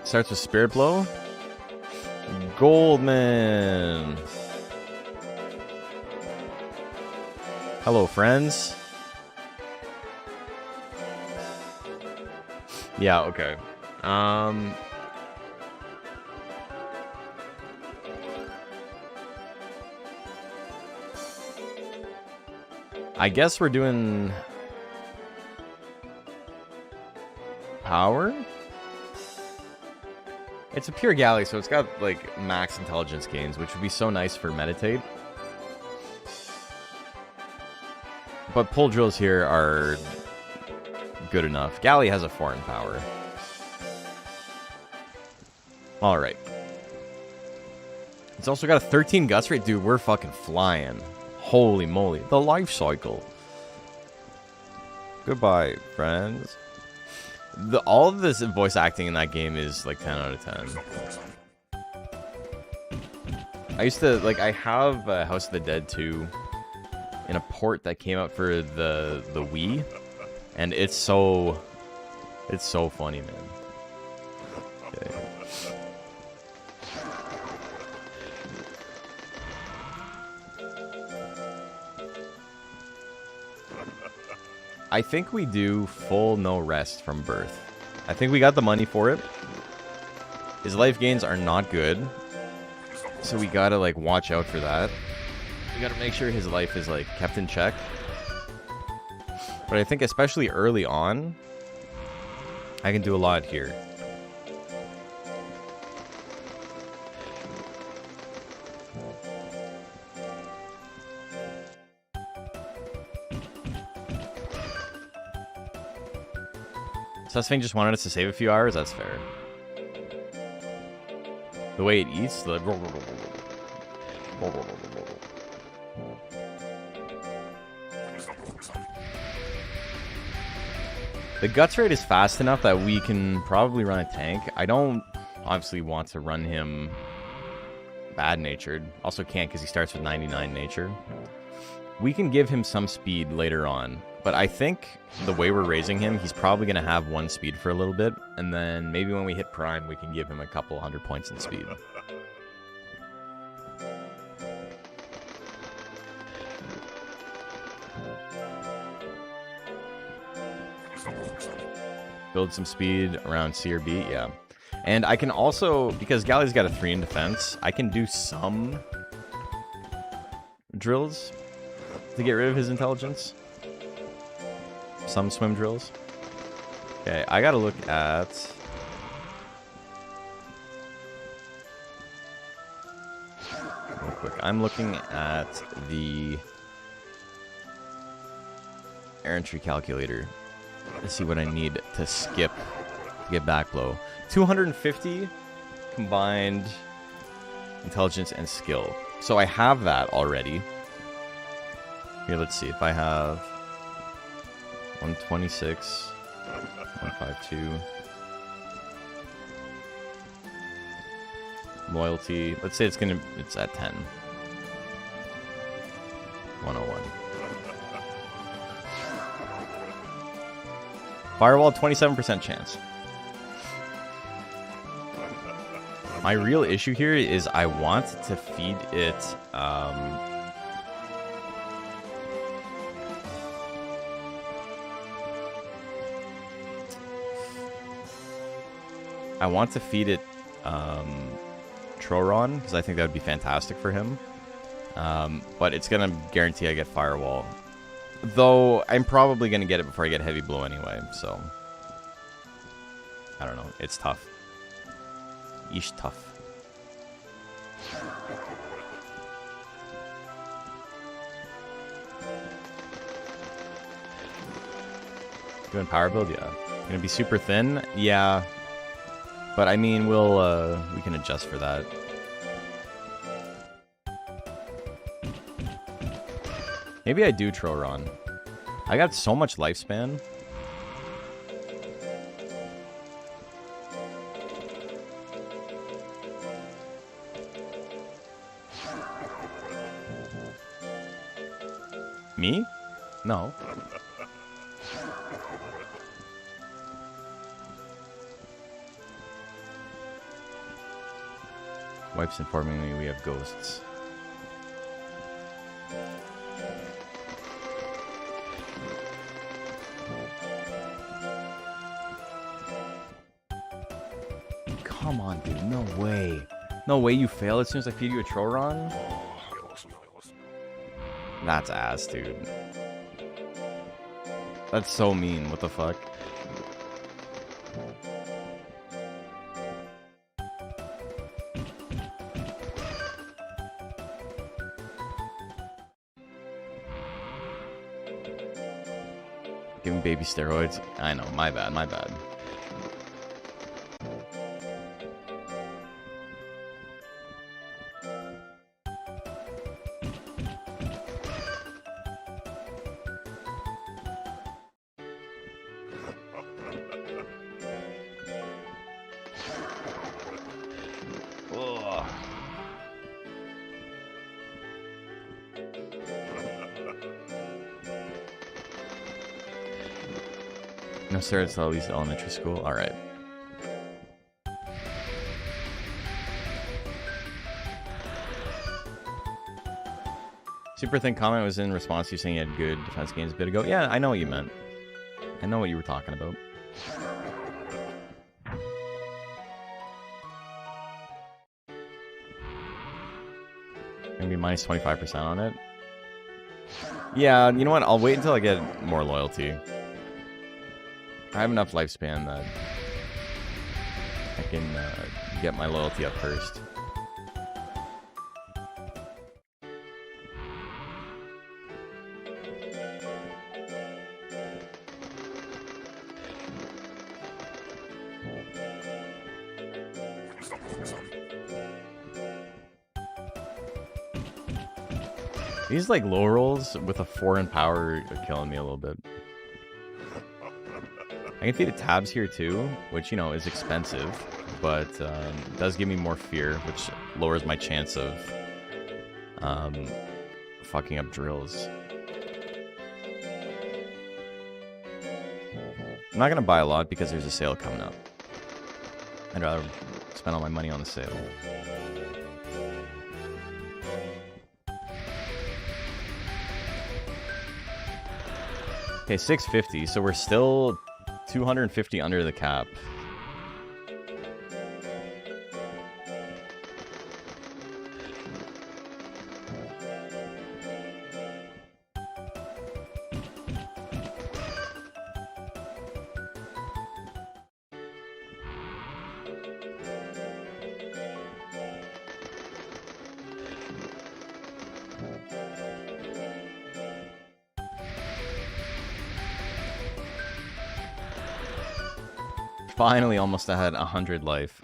Starts with Spirit Blow. Goldman. Hello, friends. Yeah, okay. I guess we're doing power. It's a pure Gali, so it's got like max intelligence gains, which would be so nice for meditate. But pull drills here are good enough. Gali has a foreign power. All right. It's also got a 13 guts rate, dude. We're fucking flying. Holy moly. The life cycle. Goodbye, friends. All of this voice acting in that game is like 10 out of 10. I used to, like, I have House of the Dead 2 in a port that came out for the Wii. And it's so funny, man. Okay. I think we do full no rest from birth. I think we got the money for it. His life gains are not good. So we gotta, like, watch out for that. We gotta make sure his life is, like, kept in check. But I think especially early on, I can do a lot here. Susfang just wanted us to save a few hours. That's fair. The way it eats, the guts rate is fast enough that we can probably run a tank. I don't obviously want to run him bad-natured. Also can't because he starts with 99 nature. We can give him some speed later on. But I think the way we're raising him, he's probably going to have 1 speed for a little bit. And then maybe when we hit prime, we can give him a couple 100 points in speed. Build some speed around C or B, yeah. And I can also, because Gali's got a 3 in defense, I can do some drills to get rid of his intelligence. Some swim drills. Okay, I gotta look at... Real quick, I'm looking at the errantry calculator to see what I need to skip to get back blow. 250 combined intelligence and skill. So I have that already. Here, let's see if I have 126, 152. Loyalty. Let's say it's at 10. 101. Firewall, 27% chance. My real issue here is I want to feed it, I want to feed it, Troron, because I think that would be fantastic for him. But it's going to guarantee I get Firewall. Though, I'm probably going to get it before I get Heavy Blow anyway, so... I don't know. It's tough. Yeesh, tough. Doing power build? Yeah. Gonna be super thin? Yeah. But I mean, we can adjust for that. Maybe I do Troron. I got so much lifespan. Me? No. Wife's informing me we have ghosts. Come on, dude. No way. No way you fail as soon as I feed you a Troron? That's ass, dude. That's so mean. What the fuck? Give him baby steroids. I know. My bad. My bad. No, sir, it's at least elementary school. All right. Super thin comment was in response to you saying you had good defense games a bit ago. Yeah, I know what you meant. I know what you were talking about. Gonna be minus 25% on it. Yeah, you know what? I'll wait until I get more loyalty. I have enough lifespan that I can get my loyalty up first. These like low rolls with a 4 in power are killing me a little bit. I can feed it tabs here too, which, you know, is expensive, but does give me more fear, which lowers my chance of fucking up drills. I'm not going to buy a lot because there's a sale coming up. I'd rather spend all my money on the sale. Okay, 650, so we're still 250 under the cap. Finally, almost had 100 life.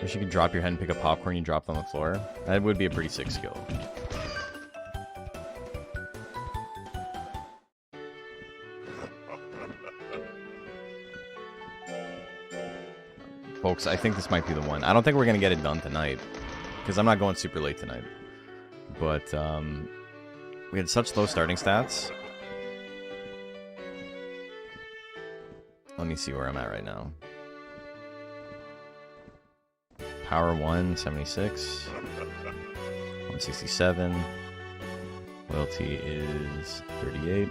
Wish you could drop your head and pick up popcorn you dropped on the floor. That would be a pretty sick skill. Folks, I think this might be the one. I don't think we're going to get it done tonight, because I'm not going super late tonight. But we had such low starting stats. Let me see where I'm at right now. Power 1, 76. 167. Loyalty is 38.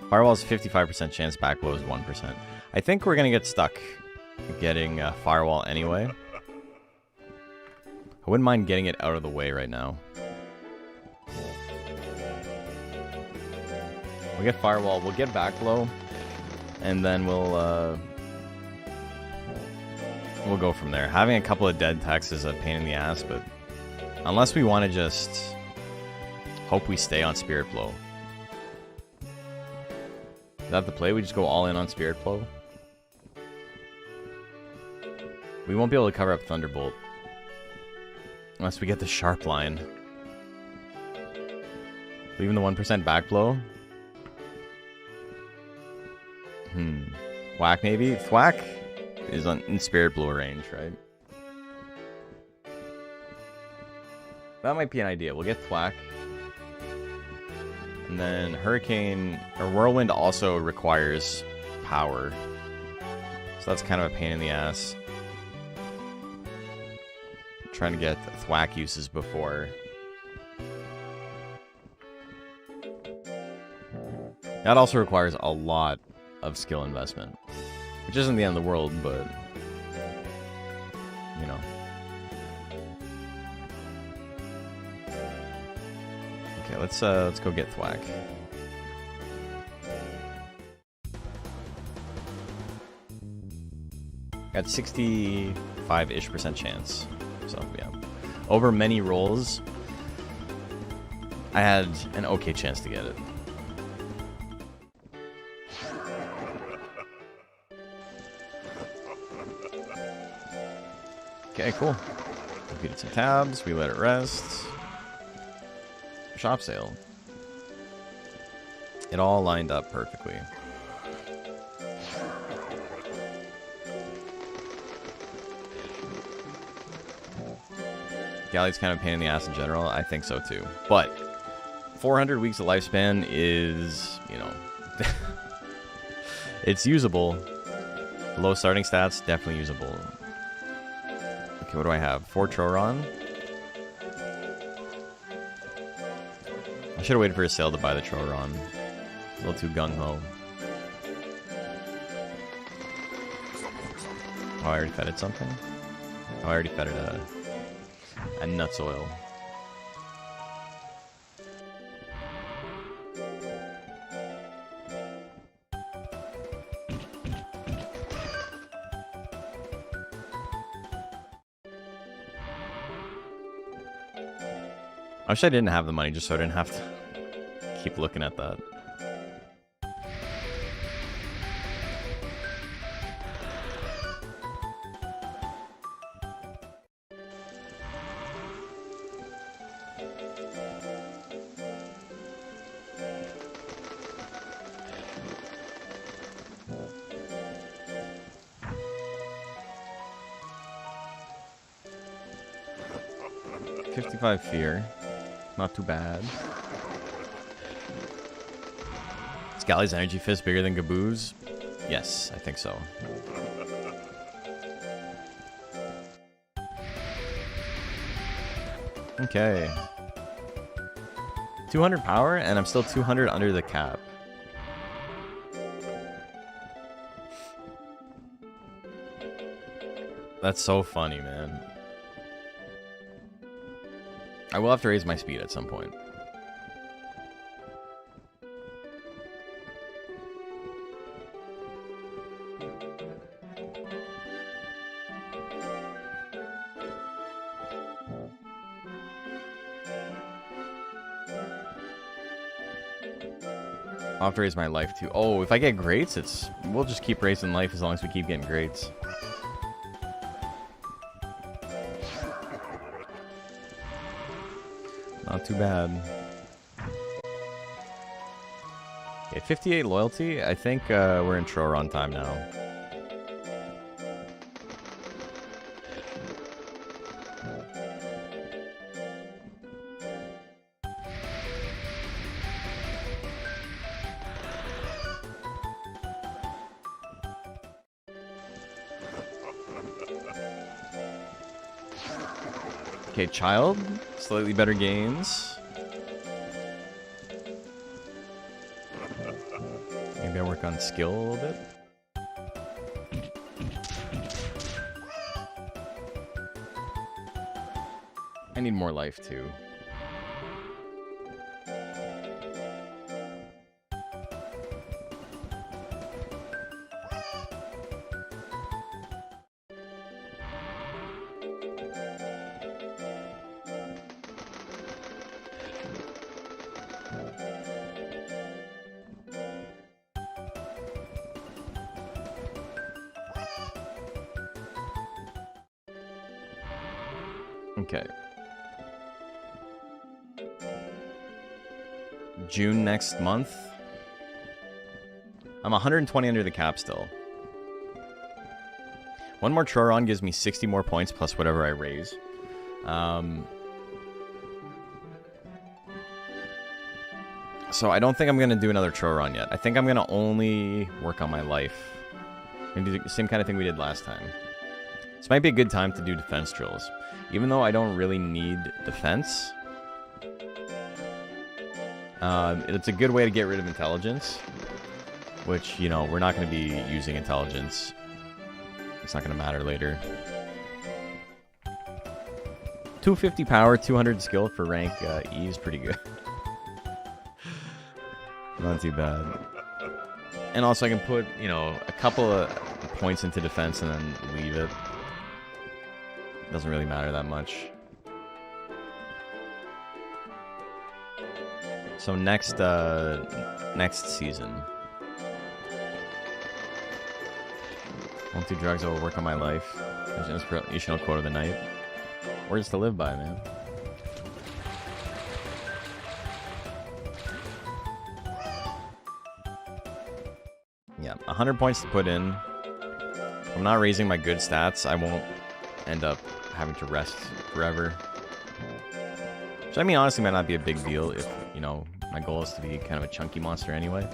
Firewall's 55% chance, backblow is 1%. I think we're going to get stuck getting Firewall anyway. I wouldn't mind getting it out of the way right now. We'll get Firewall, we'll get Backblow, and then we'll go from there. Having a couple of dead techs is a pain in the ass, but unless we want to just hope we stay on Spirit Blow. Is that the play? We just go all in on Spirit Blow? We won't be able to cover up Thunderbolt unless we get the Sharp Line. Leaving the 1% backblow. Thwack maybe? Thwack is in Spirit Blow range, right? That might be an idea. We'll get Thwack. And then Hurricane or Whirlwind also requires power. So that's kind of a pain in the ass. Trying to get Thwack uses before. That also requires a lot of skill investment. Which isn't the end of the world, but you know. Okay, let's go get Thwack. Got 65-ish% chance. So yeah. Over many rolls, I had an okay chance to get it. Okay, cool. We beat it some tabs, we let it rest. Shop sale. It all lined up perfectly. Gali's kind of a pain in the ass in general. I think so too. But 400 weeks of lifespan is, you know, it's usable. Low starting stats, definitely usable. Okay, what do I have? 4 Troron. I should have waited for a sale to buy the Troron. A little too gung-ho. Oh, I already fed it something? Oh, I already fed it a nuts oil. I wish I didn't have the money just so I didn't have to keep looking at that. $55 fear. Not too bad. Is Gali's energy fist bigger than Gaboo's? Yes, I think so. Okay. 200 power, and I'm still 200 under the cap. That's so funny, man. I will have to raise my speed at some point. I'll have to raise my life too. Oh, if I get greats, we'll just keep raising life as long as we keep getting greats. Not too bad. Okay, 58 loyalty. I think we're in Troron time now. Okay, child. Slightly better gains. Maybe I work on skill a little bit. I need more life too. Okay. June next month. I'm 120 under the cap still. One more Troron gives me 60 more points plus whatever I raise. So I don't think I'm going to do another Troron yet. I think I'm going to only work on my life. And do the same kind of thing we did last time. This might be a good time to do defense drills. Even though I don't really need defense. It's a good way to get rid of intelligence. Which, you know, we're not going to be using intelligence. It's not going to matter later. 250 power, 200 skill for rank E is pretty good. Not too bad. And also I can put, you know, a couple of points into defense and then leave it. Doesn't really matter that much. So next season. Won't do drugs, I will work on my life. There's an inspirational quote of the night. Words to live by, man. Yeah, 100 points to put in. If I'm not raising my good stats, I won't end up having to rest forever. Which, I mean, honestly might not be a big deal if, you know, my goal is to be kind of a chunky monster anyway.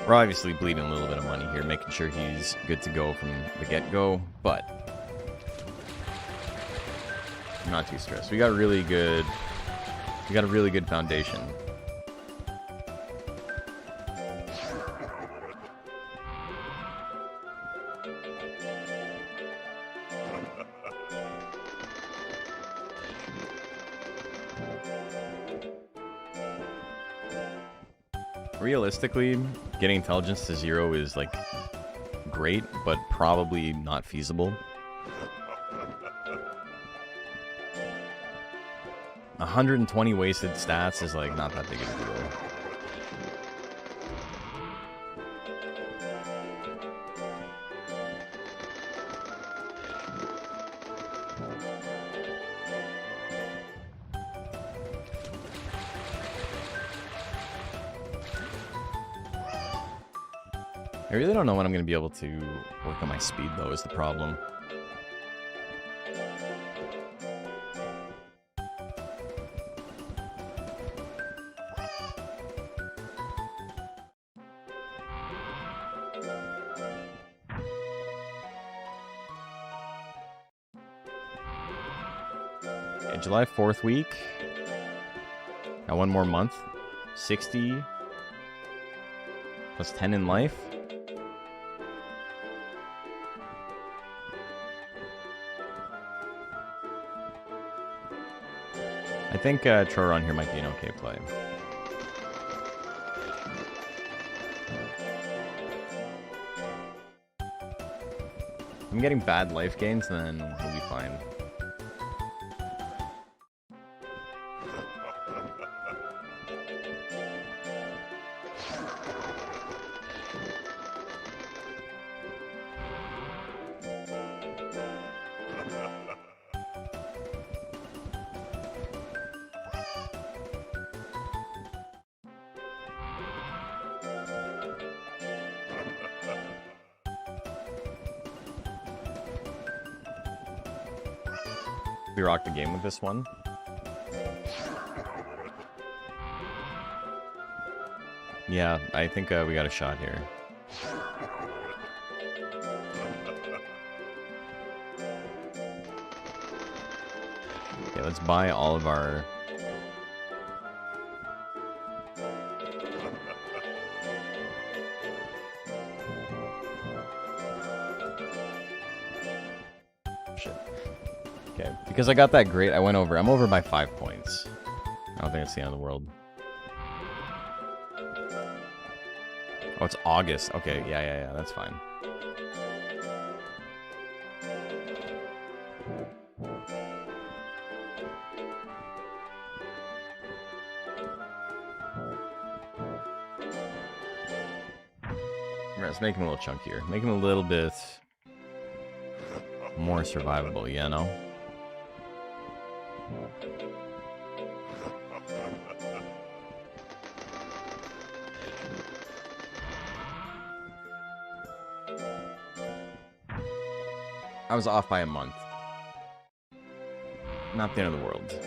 We're obviously bleeding a little bit of money here, making sure he's good to go from the get-go, but I'm not too stressed. We got a really good foundation. Realistically, getting intelligence to 0 is like great, but probably not feasible. 120 wasted stats is like not that big of a deal. I really don't know when I'm going to be able to work on my speed, though, is the problem. Okay, July 4th week. Got one more month. 60 plus 10 in life. I think Troron here might be an okay play. I'm getting bad life gains, then we'll be fine. We rocked the game with this one. Yeah, I think we got a shot here. Okay, let's buy all of our... Shit. Okay, because I got that great, I went over. I'm over by 5 points. I don't think it's the end of the world. Oh, it's August. Okay, yeah, that's fine. Let's make him a little chunkier. Make him a little bit more survivable, you know? I was off by a month. Not the end of the world.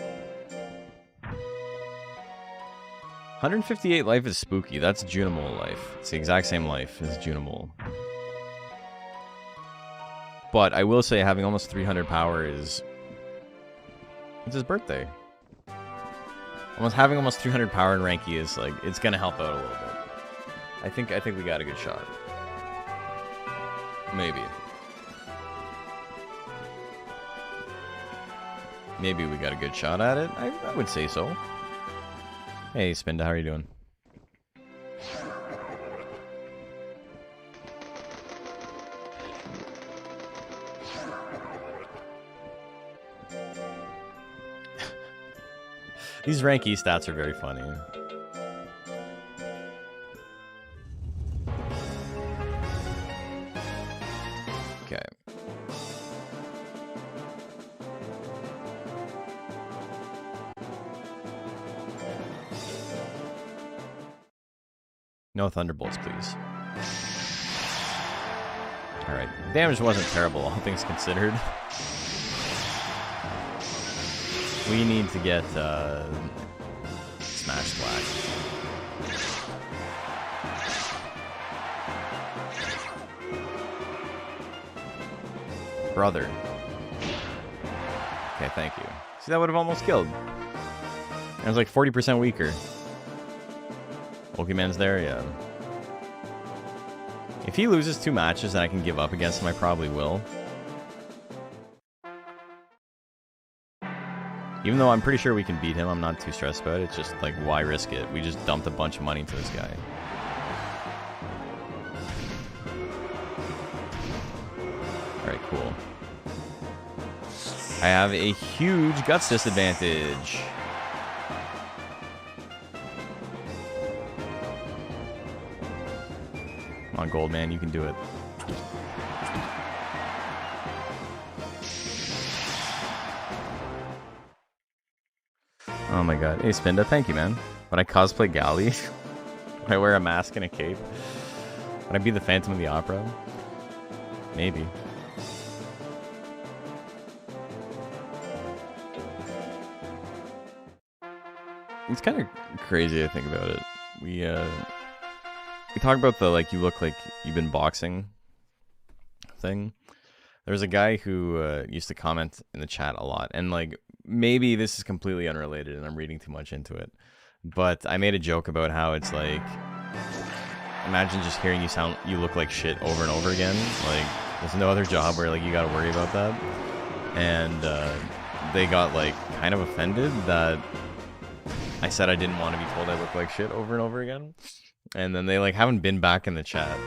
158 life is spooky. That's Junimole life. It's the exact same life as Junimole. But I will say having almost 300 power is... It's his birthday. Having almost 300 power in Ranky is like... It's gonna help out a little bit. I think we got a good shot. Maybe. Maybe we got a good shot at it. I would say so. Hey, Spinda, how are you doing? These Ranky stats are very funny. Okay. No Thunderbolts, please. Alright. Damage wasn't terrible, all things considered. We need to get Smash Black. brother. Okay, thank you. See, that would have almost killed. I was like 40% weaker. Pokemans there, yeah. If he loses 2 matches and I can give up against him, I probably will. Even though I'm pretty sure we can beat him, I'm not too stressed about it. It's just like, why risk it? We just dumped a bunch of money into this guy. Alright, cool. I have a huge guts disadvantage. Come on, Goldman, you can do it. Oh my god. Hey, Spinda, thank you, man. When I cosplay Gali, when I wear a mask and a cape, when I be the Phantom of the Opera, maybe. It's kind of crazy to think about it. We talk about the, like, you look like you've been boxing thing. There's a guy who used to comment in the chat a lot, and, like, maybe this is completely unrelated and I'm reading too much into it, but I made a joke about how it's like, imagine just hearing you look like shit over and over again. Like, there's no other job where, like, you gotta worry about that. And they got, like, kind of offended that I said I didn't want to be told I look like shit over and over again. And then they, like, haven't been back in the chat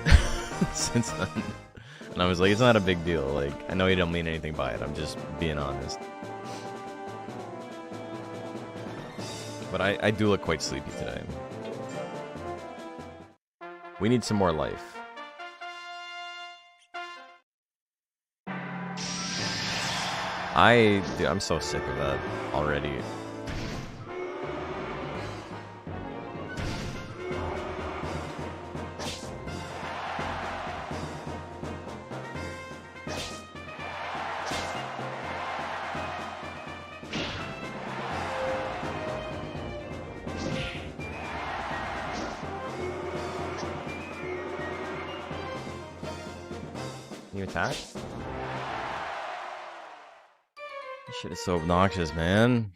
since then. And I was like, it's not a big deal. Like, I know you don't mean anything by it. I'm just being honest. But I do look quite sleepy today. We need some more life. Dude, I'm so sick of that already. You attack? This shit is so obnoxious, man.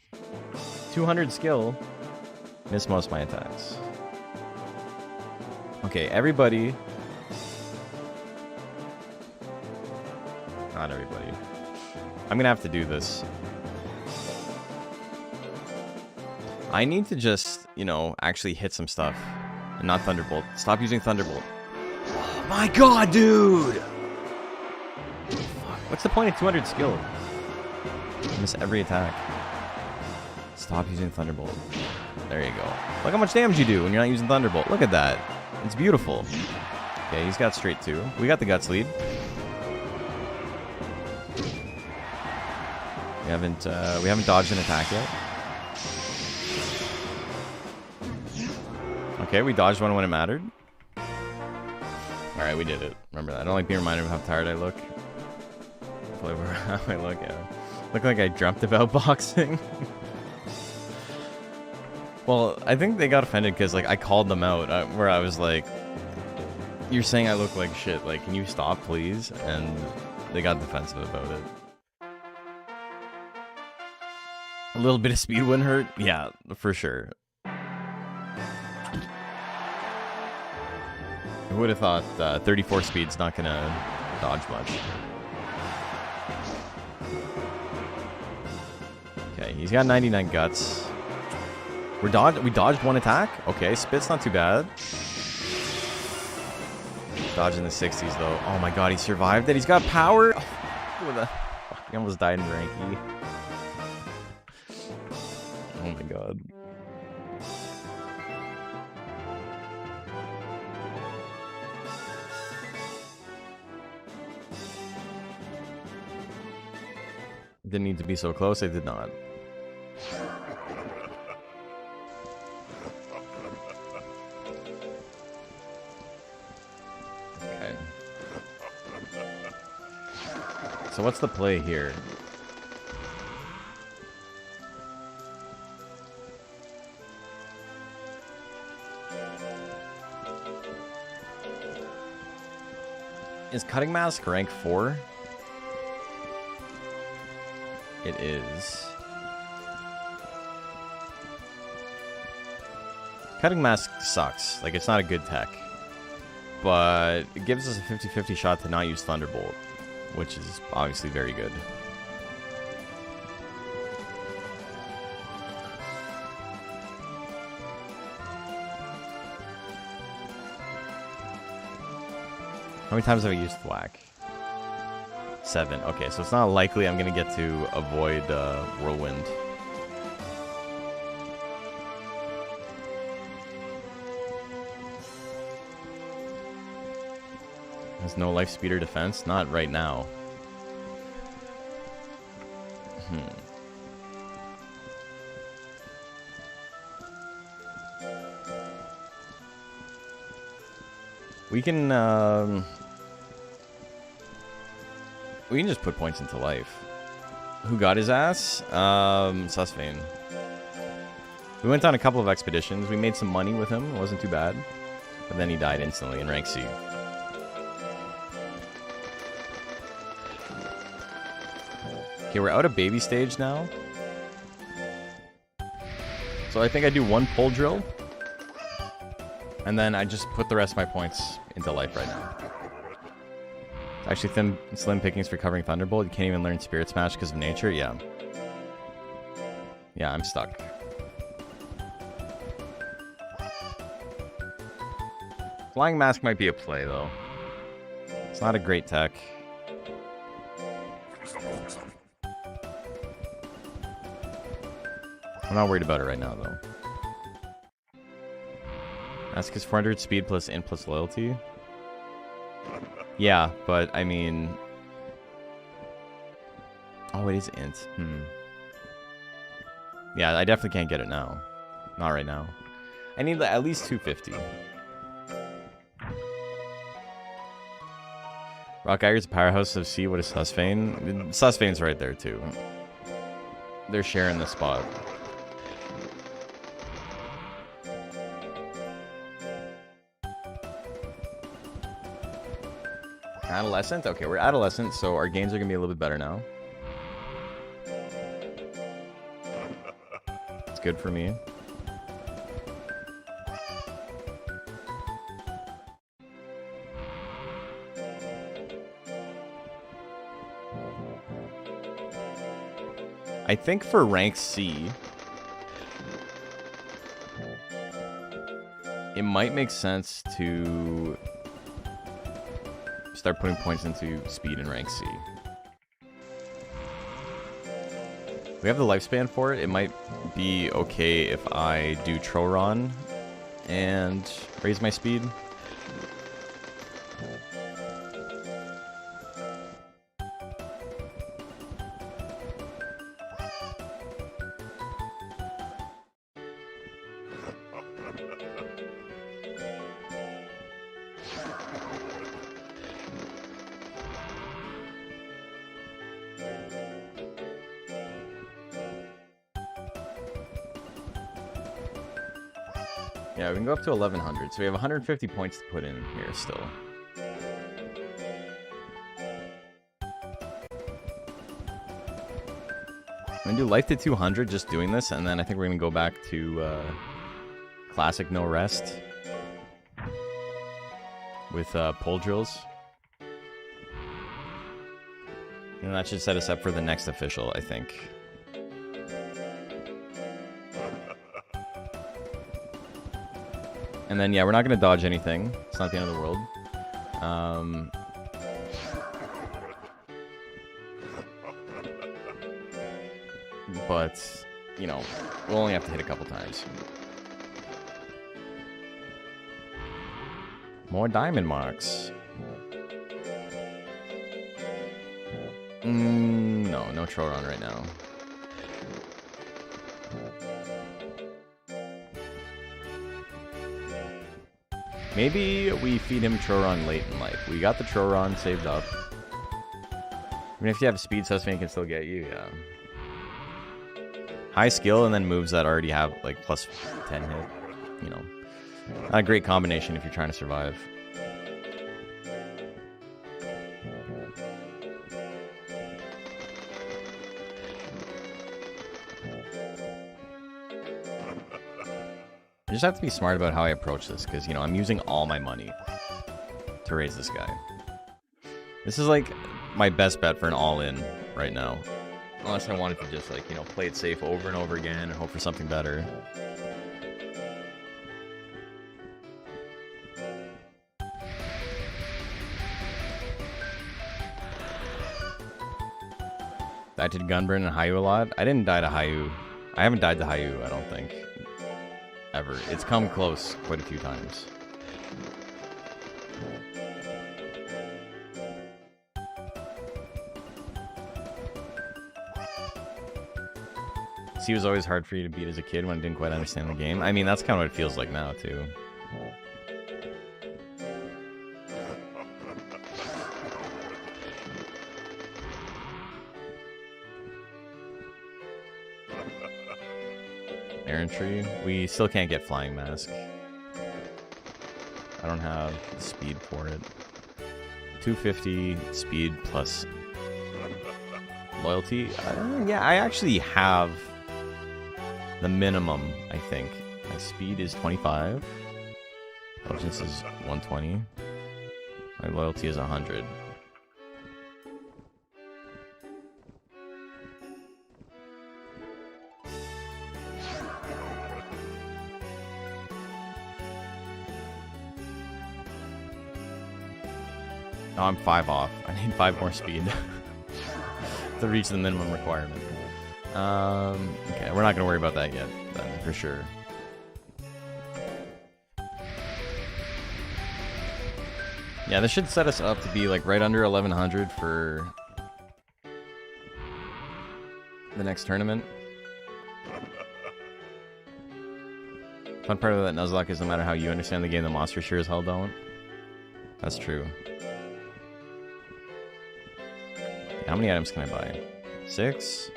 200 skill. Miss most of my attacks. Okay, everybody. Not everybody. I'm gonna have to do this. I need to just, you know, actually hit some stuff. And not Thunderbolt. Stop using Thunderbolt. Oh my god, dude! What's the point of 200 skill? I miss every attack. Stop using Thunderbolt. There you go. Look how much damage you do when you're not using Thunderbolt. Look at that. It's beautiful. Okay, he's got straight 2. We got the guts lead. We haven't dodged an attack yet. Okay, we dodged one when it mattered. Alright, we did it. Remember that. I don't like being reminded of how tired I look. How I look, yeah. Look like I dreamt about boxing. Well, I think they got offended because, like, I called them out where I was like, you're saying I look like shit, like, can you stop, please? And they got defensive about it. A little bit of speed wouldn't hurt? Yeah, for sure. I would have thought 34 speed's not gonna dodge much. Okay, he's got 99 guts. We dodged one attack? Okay, Spit's not too bad. Dodging the 60s though. Oh my god, he survived it. He's got power. Oh, he almost died in rank E. Oh my god. Didn't need to be so close. I did not. Okay. So what's the play here? Is Cutting Mask rank 4? It is. Cutting Mask sucks. Like, it's not a good tech. But it gives us a 50-50 shot to not use Thunderbolt, which is obviously very good. How many times have I used Thwack? 7. Okay, so it's not likely I'm going to get to avoid Whirlwind. Has no life speed or defense? Not right now. We can just put points into life. Who got his ass? Susvane. We went on a couple of expeditions. We made some money with him. It wasn't too bad. But then he died instantly in rank C. Okay, we're out of baby stage now. So I think I do one pull drill. And then I just put the rest of my points into life right now. Actually, slim pickings for covering Thunderbolt. You can't even learn Spirit Smash because of nature. Yeah. Yeah, I'm stuck. Flying Mask might be a play, though. It's not a great tech. I'm not worried about it right now, though. Mask is 400 speed plus int plus loyalty. Yeah, but I mean... Oh, it is int. Yeah, I definitely can't get it now. Not right now. I need at least 250. Rock Iger's a powerhouse of C. What is Susvane? Susvane's right there, too. They're sharing the spot. Adolescent? Okay, we're adolescent, so our games are going to be a little bit better now. It's good for me. I think for rank C, it might make sense to start putting points into speed in rank C. We have the lifespan for it. It might be okay if I do Troron and raise my speed. Yeah, we can go up to 1100, so we have 150 points to put in here still. I'm gonna do life to 200 just doing this, and then I think we're gonna go back to classic no rest with pull drills. And that should set us up for the next official, I think. And then, yeah, we're not going to dodge anything. It's not the end of the world. But, you know, we'll only have to hit a couple times. More diamond marks. No Troron right now. Maybe we feed him Troron late in life. We got the Troron saved up. Even if you have speed, Susvane can still get you, yeah. High skill and then moves that already have like plus 10 hit. You know, not a great combination if you're trying to survive. just have to be smart about how I approach this, because, you know, I'm using all my money to raise this guy. This is, like, my best bet for an all-in right now. Unless I wanted to just, like, you know, play it safe over and over again and hope for something better. I did Gunburn and Hayu a lot. I didn't die to Hayu. I haven't died to Hayu, I don't think. Ever. It's come close quite a few times. See, it was always hard for you to beat as a kid when I didn't quite understand the game. I mean, that's kind of what it feels like now, too. Errantry. We still can't get Flying Mask. I don't have the speed for it. 250 speed plus loyalty. Yeah, I actually have the minimum, I think. My speed is 25. Intelligence is 120. My loyalty is 100. No, I'm 5 off. I need 5 more speed to reach the minimum requirement. Okay, we're not going to worry about that yet, then, for sure. Yeah, this should set us up to be, like, right under 1100 for the next tournament. Fun part of that Nuzlocke is no matter how you understand the game, the monster sure as hell don't. That's true. How many items can I buy? 6?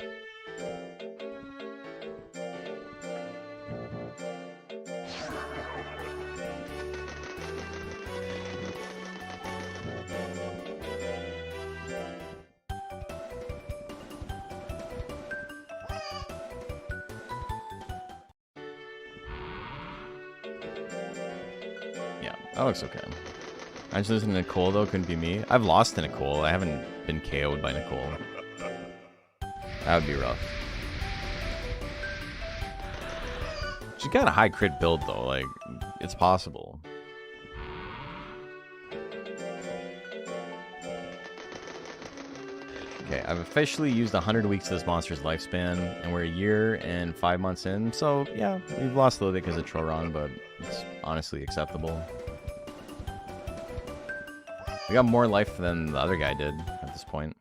Yeah, that looks okay. I just losing to Nicole, though, couldn't be me. I've lost to Nicole. I haven't been KO'd by Nicole. That would be rough. She's got a high crit build, though. Like, it's possible. Okay, I've officially used 100 weeks of this monster's lifespan, and we're a year and 5 months in. So, yeah, we've lost a little bit because of Troron, but it's honestly acceptable. We got more life than the other guy did at this point.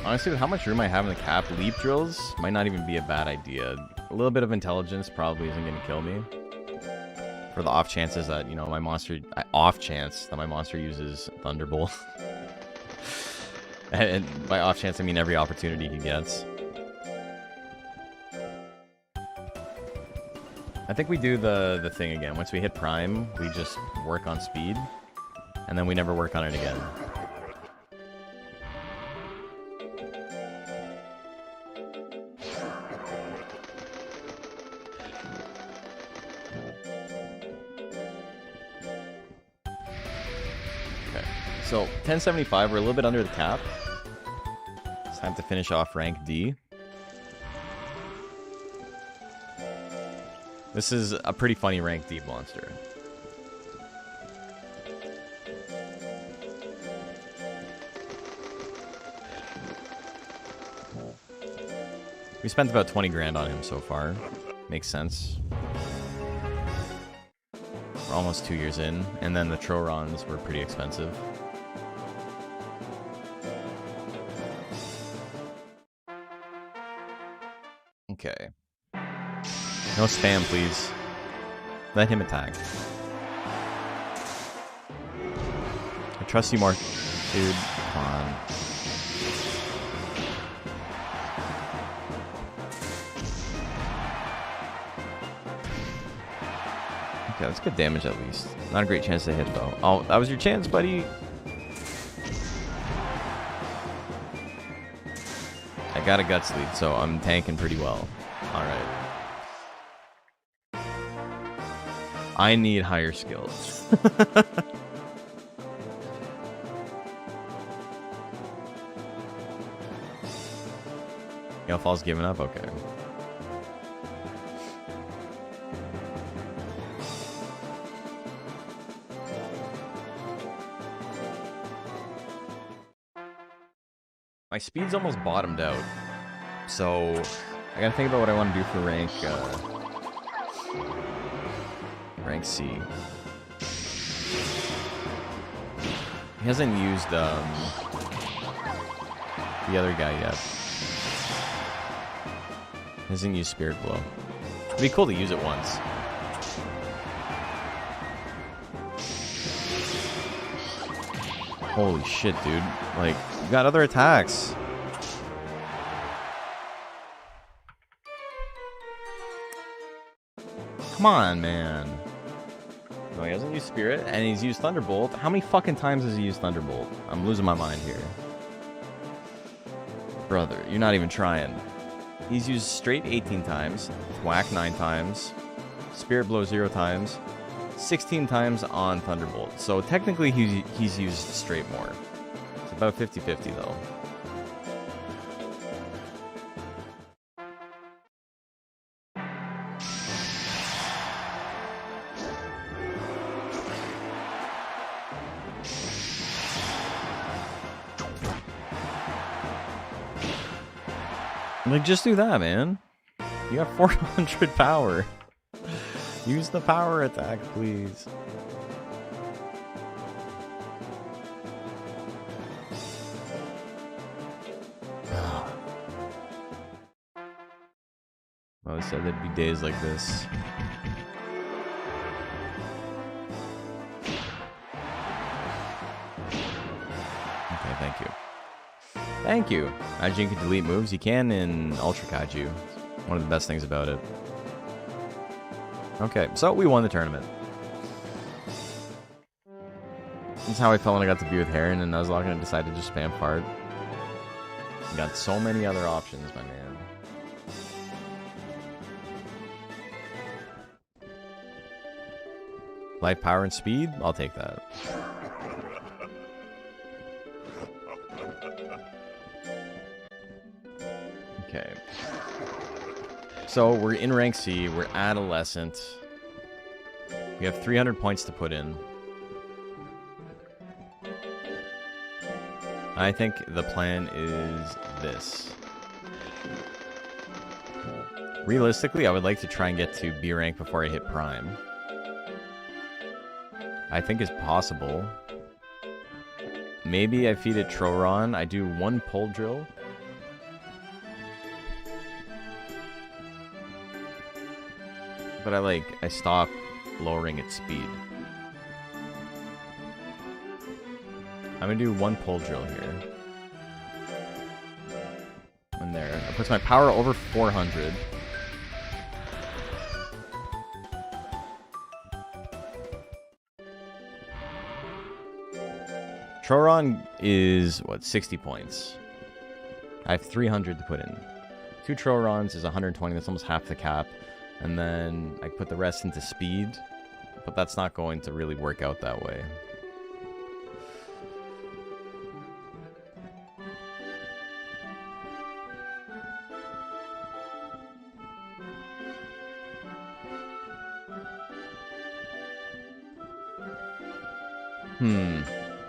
Honestly, with how much room I have in the cap, leap drills might not even be a bad idea. A little bit of intelligence probably isn't going to kill me. For the off chances that, you know, my monster... off chance that my monster uses Thunderbolt. And by off chance, I mean every opportunity he gets. I think we do the thing again. Once we hit Prime, we just work on speed. And then we never work on it again. So, 1075, we're a little bit under the cap. It's time to finish off rank D. This is a pretty funny rank D monster. We spent about 20 grand on him so far. Makes sense. We're almost 2 years in, and then the Trorons were pretty expensive. Okay. No spam, please. Let him attack. I trust you more. Dude, come on. Okay, that's good damage at least. Not a great chance to hit though. Oh, that was your chance, buddy. I got a guts lead, so I'm tanking pretty well. Alright. I need higher skills. Fall's giving up? Okay. My speed's almost bottomed out, so I gotta think about what I want to do for rank C. He hasn't used the other guy yet. He hasn't used Spirit Blow. It'd be cool to use it once. Holy shit, dude. Like, you got other attacks. Come on, man. No, he hasn't used Spirit, and he's used Thunderbolt. How many fucking times has he used Thunderbolt? I'm losing my mind here. Brother, you're not even trying. He's used Straight 18 times, Whack 9 times, Spirit Blow 0 times, 16 times on Thunderbolt. So technically he's used Straight more. It's about 50-50 though. Like, just do that, man. You got 400 power. Use the power attack, please. Well, I said there'd be days like this. Okay, thank you. Thank you. Kaiju can delete moves. You can in Ultra Kaiju. One of the best things about it. Okay, so we won the tournament. This is how I felt when I got to be with Heron and Nuzlocke and I decided to just spam fart. You got so many other options, my man. Life, power, and speed? I'll take that. Okay. So we're in rank C, we're adolescent. We have 300 points to put in. I think the plan is this. Realistically, I would like to try and get to B rank before I hit Prime. I think it's possible. Maybe I feed it Troron. I do one pole drill. But I stop lowering its speed. I'm gonna do one pole drill here. And there. That puts my power over 400. Troron is, what, 60 points. I have 300 to put in. 2 Trorons is 120, that's almost half the cap. And then I put the rest into speed, but that's not going to really work out that way.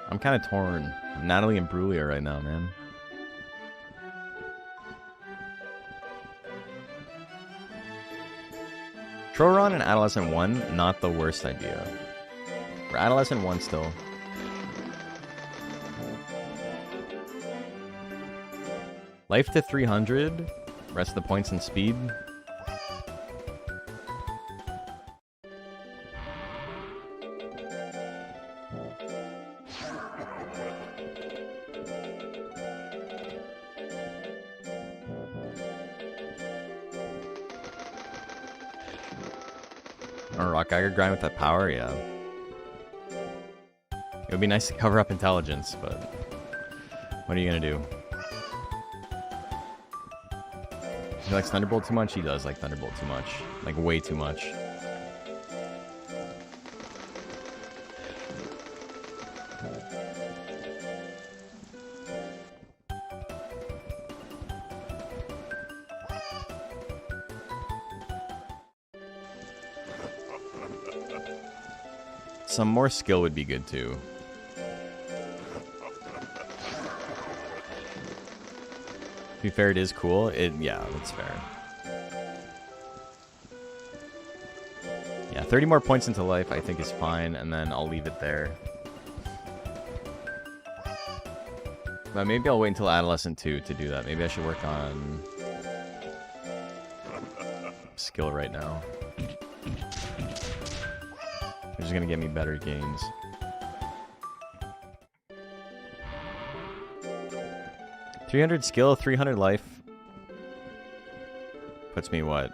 I'm kind of torn. I'm Natalie and Brulia right now, man. Troron and Adolescent 1, not the worst idea. We're Adolescent 1 still. Life to 300. Rest of the points in speed. Or Rock Geiger grind with that power, yeah. It would be nice to cover up intelligence, but what are you gonna do? He likes Thunderbolt too much? He does like Thunderbolt too much. Like, way too much. Some more skill would be good too. To be fair, it is cool. Yeah, that's fair. Yeah, 30 more points into life I think is fine, and then I'll leave it there. But maybe I'll wait until Adolescent 2 to do that. Maybe I should work on skill right now. Which is going to get me better gains. $300 skill, 300 life. Puts me what?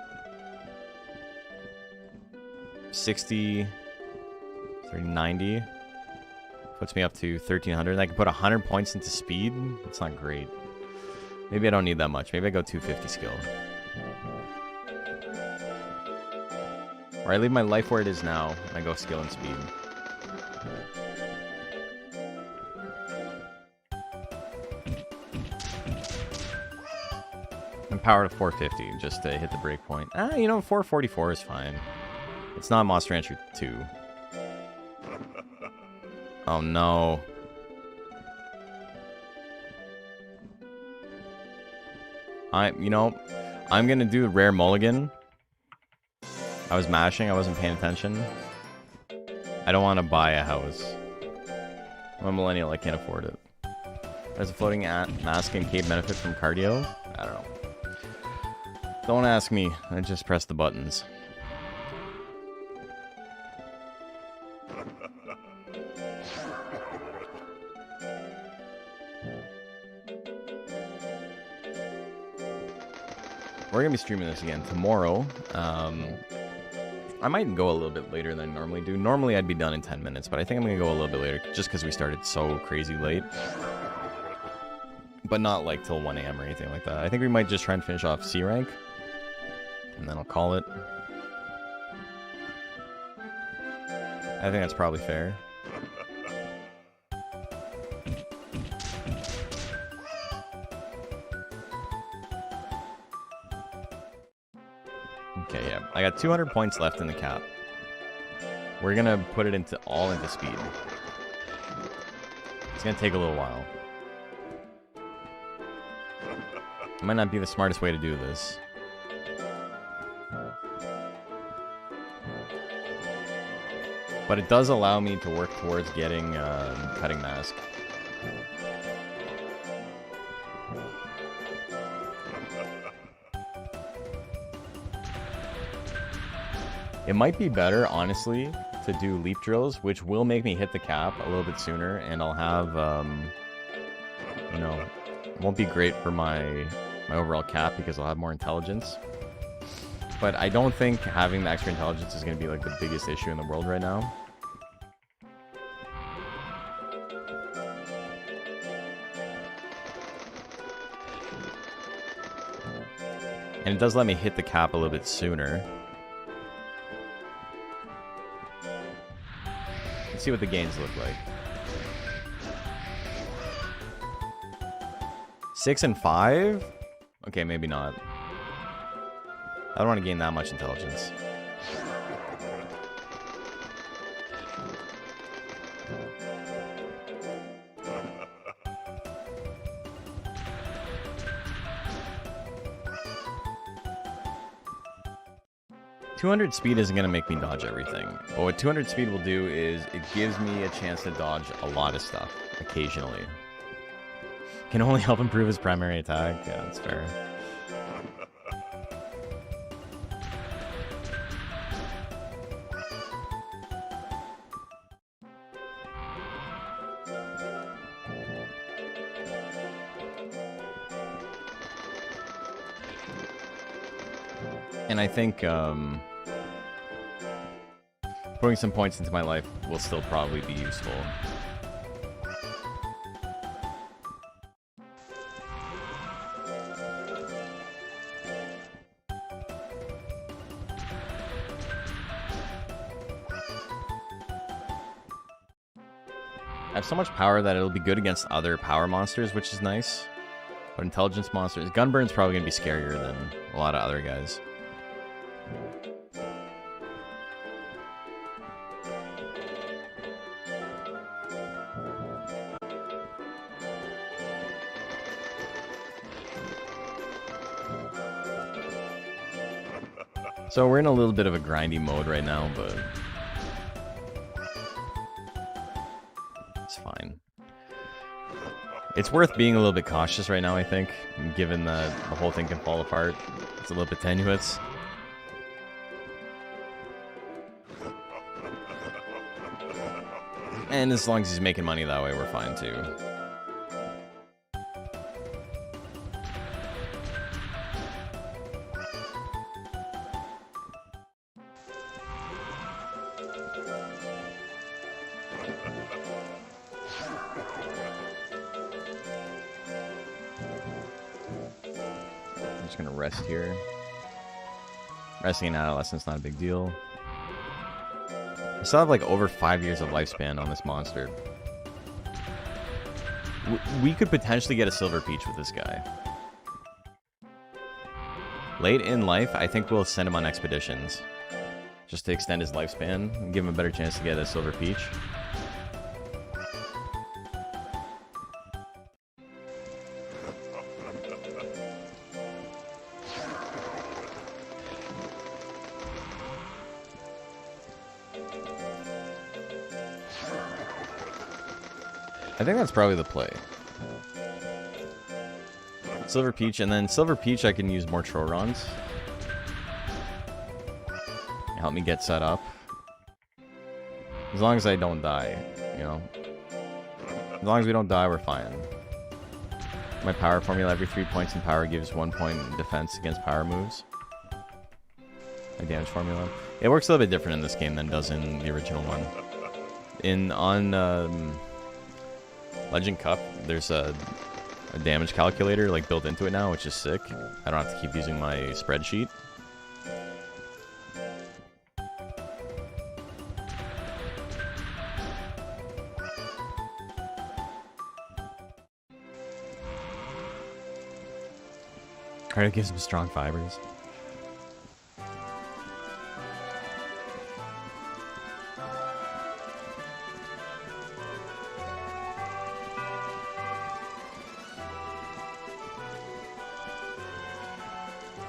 60, 30, 90. Puts me up to 1300. And I can put 100 points into speed. That's not great. Maybe I don't need that much. Maybe I go 250 skill. Or I leave my life where it is now, and I go skill and speed. And power to 450, just to hit the break point. You know, 444 is fine. It's not Monster Rancher 2. Oh no. I'm gonna do the rare mulligan. I was mashing, I wasn't paying attention. I don't want to buy a house. I'm a millennial, I can't afford it. There's a floating mask and cape benefit from cardio? I don't know. Don't ask me, I just press the buttons. We're gonna be streaming this again tomorrow. I might go a little bit later than I normally do. Normally I'd be done in 10 minutes, but I think I'm gonna go a little bit later just because we started so crazy late. But not like till 1 AM or anything like that. I think we might just try and finish off C rank. And then I'll call it. I think that's probably fair. Okay, yeah. I got 200 points left in the cap. We're gonna put it all into speed. It's gonna take a little while. It might not be the smartest way to do this. But it does allow me to work towards getting Cutting Mask. It might be better, honestly, to do leap drills, which will make me hit the cap a little bit sooner, and I'll have, you know, it won't be great for my overall cap because I'll have more intelligence. But I don't think having the extra intelligence is going to be like the biggest issue in the world right now. And it does let me hit the cap a little bit sooner. Let's see what the gains look like. 6 and 5? Okay, maybe not. I don't want to gain that much intelligence. .200 speed isn't going to make me dodge everything. But what 200 speed will do is it gives me a chance to dodge a lot of stuff, occasionally. Can only help improve his primary attack. Yeah, that's fair. And I think, putting some points into my life will still probably be useful. I have so much power that it'll be good against other power monsters, which is nice. But intelligence monsters... Gunburn's probably going to be scarier than a lot of other guys. So we're in a little bit of a grindy mode right now, but... it's fine. It's worth being a little bit cautious right now, I think, given that the whole thing can fall apart. It's a little bit tenuous. And as long as he's making money that way, we're fine too. I'm just gonna rest here. Resting in adolescence, not a big deal. I still have like over 5 years of lifespan on this monster. We could potentially get a Silver Peach with this guy. Late in life, I think we'll send him on expeditions. Just to extend his lifespan and give him a better chance to get a Silver Peach. I think that's probably the play. Silver Peach, and then Silver Peach I can use more Trorons. Help me get set up. As long as I don't die, you know. As long as we don't die, we're fine. My power formula, every 3 points in power gives 1 point in defense against power moves. My damage formula. It works a little bit different in this game than it does in the original one. On Legend Cup, there's a damage calculator like built into it now, which is sick. I don't have to keep using my spreadsheet. Try to give some strong fibers.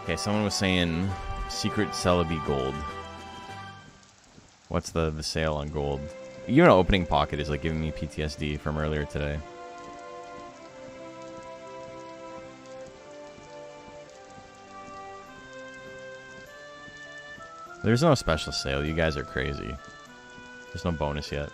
Okay, someone was saying Secret Celebi Gold. What's the sale on gold? Even opening Pocket is like giving me PTSD from earlier today. There's no special sale. You guys are crazy. There's no bonus yet.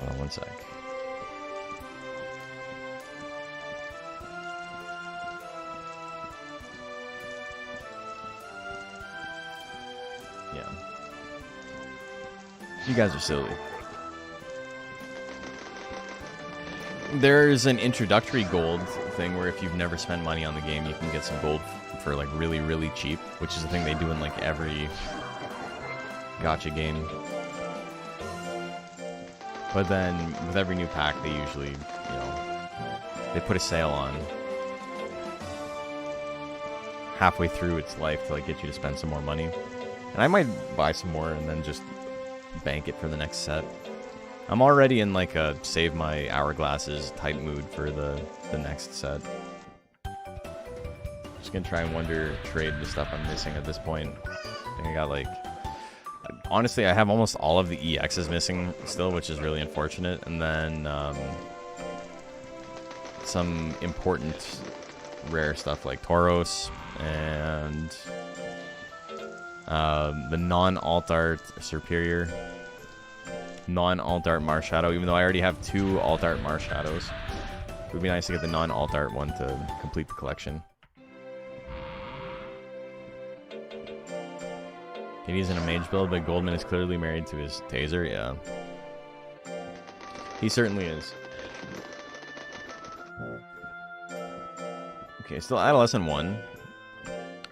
Hold on one sec. Yeah. You guys are silly. There's an introductory gold thing where if you've never spent money on the game, you can get some gold for like really, really cheap, which is a thing they do in like every gacha game. But then with every new pack, they usually, you know, they put a sale on halfway through its life to like get you to spend some more money. And I might buy some more and then just bank it for the next set. I'm already in like a save my hourglasses type mood for the next set. Just gonna try and wonder trade the stuff I'm missing at this point. I think I got like, honestly, I have almost all of the EXs missing still, which is really unfortunate. And then some important rare stuff like Tauros and the non-alt art Superior. Non-alt art Marshadow, even though I already have 2 alt art Marshadows. It would be nice to get the non-alt art one to complete the collection. Katie's in a mage build, but Goldman is clearly married to his taser. Yeah. He certainly is. Okay, still Adolescent 1.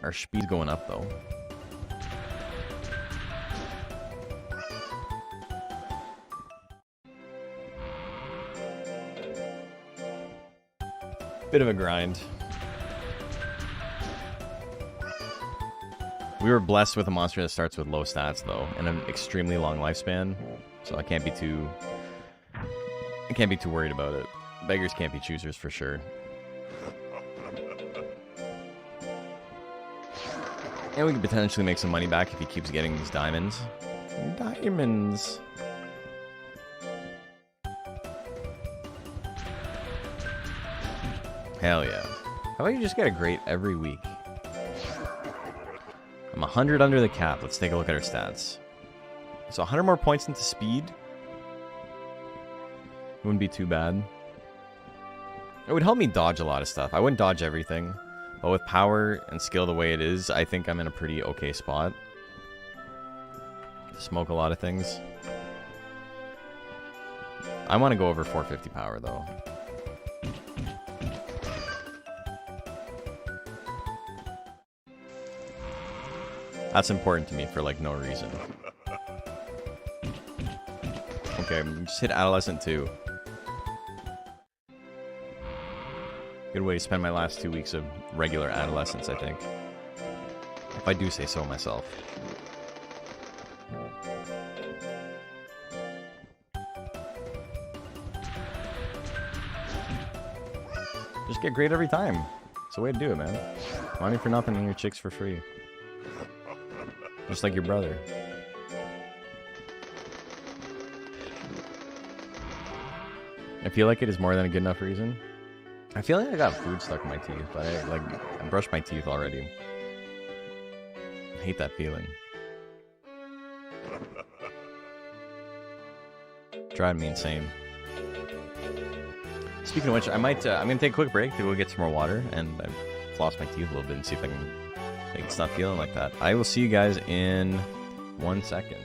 Our speed's going up, though. Bit of a grind. We were blessed with a monster that starts with low stats, though, and an extremely long lifespan, so I can't be too worried about it. Beggars can't be choosers for sure. And we can potentially make some money back if he keeps getting these diamonds. Diamonds! Hell yeah. How about you just get a great every week? I'm 100 under the cap. Let's take a look at our stats. So 100 more points into speed. Wouldn't be too bad. It would help me dodge a lot of stuff. I wouldn't dodge everything. But with power and skill the way it is, I think I'm in a pretty okay spot. Smoke a lot of things. I want to go over 450 power, though. That's important to me for, like, no reason. Okay, just hit Adolescent 2. Good way to spend my last 2 weeks of regular adolescence, I think. If I do say so myself. Just get great every time. It's the way to do it, man. Money for nothing and your chicks for free. Just like your brother. I feel like it is more than a good enough reason. I feel like I got food stuck in my teeth, but I brushed my teeth already. I hate that feeling. Driving me insane. Speaking of which, I'm gonna take a quick break to go get some more water and floss my teeth a little bit and see if I can make it stop feeling like that. I will see you guys in 1 second.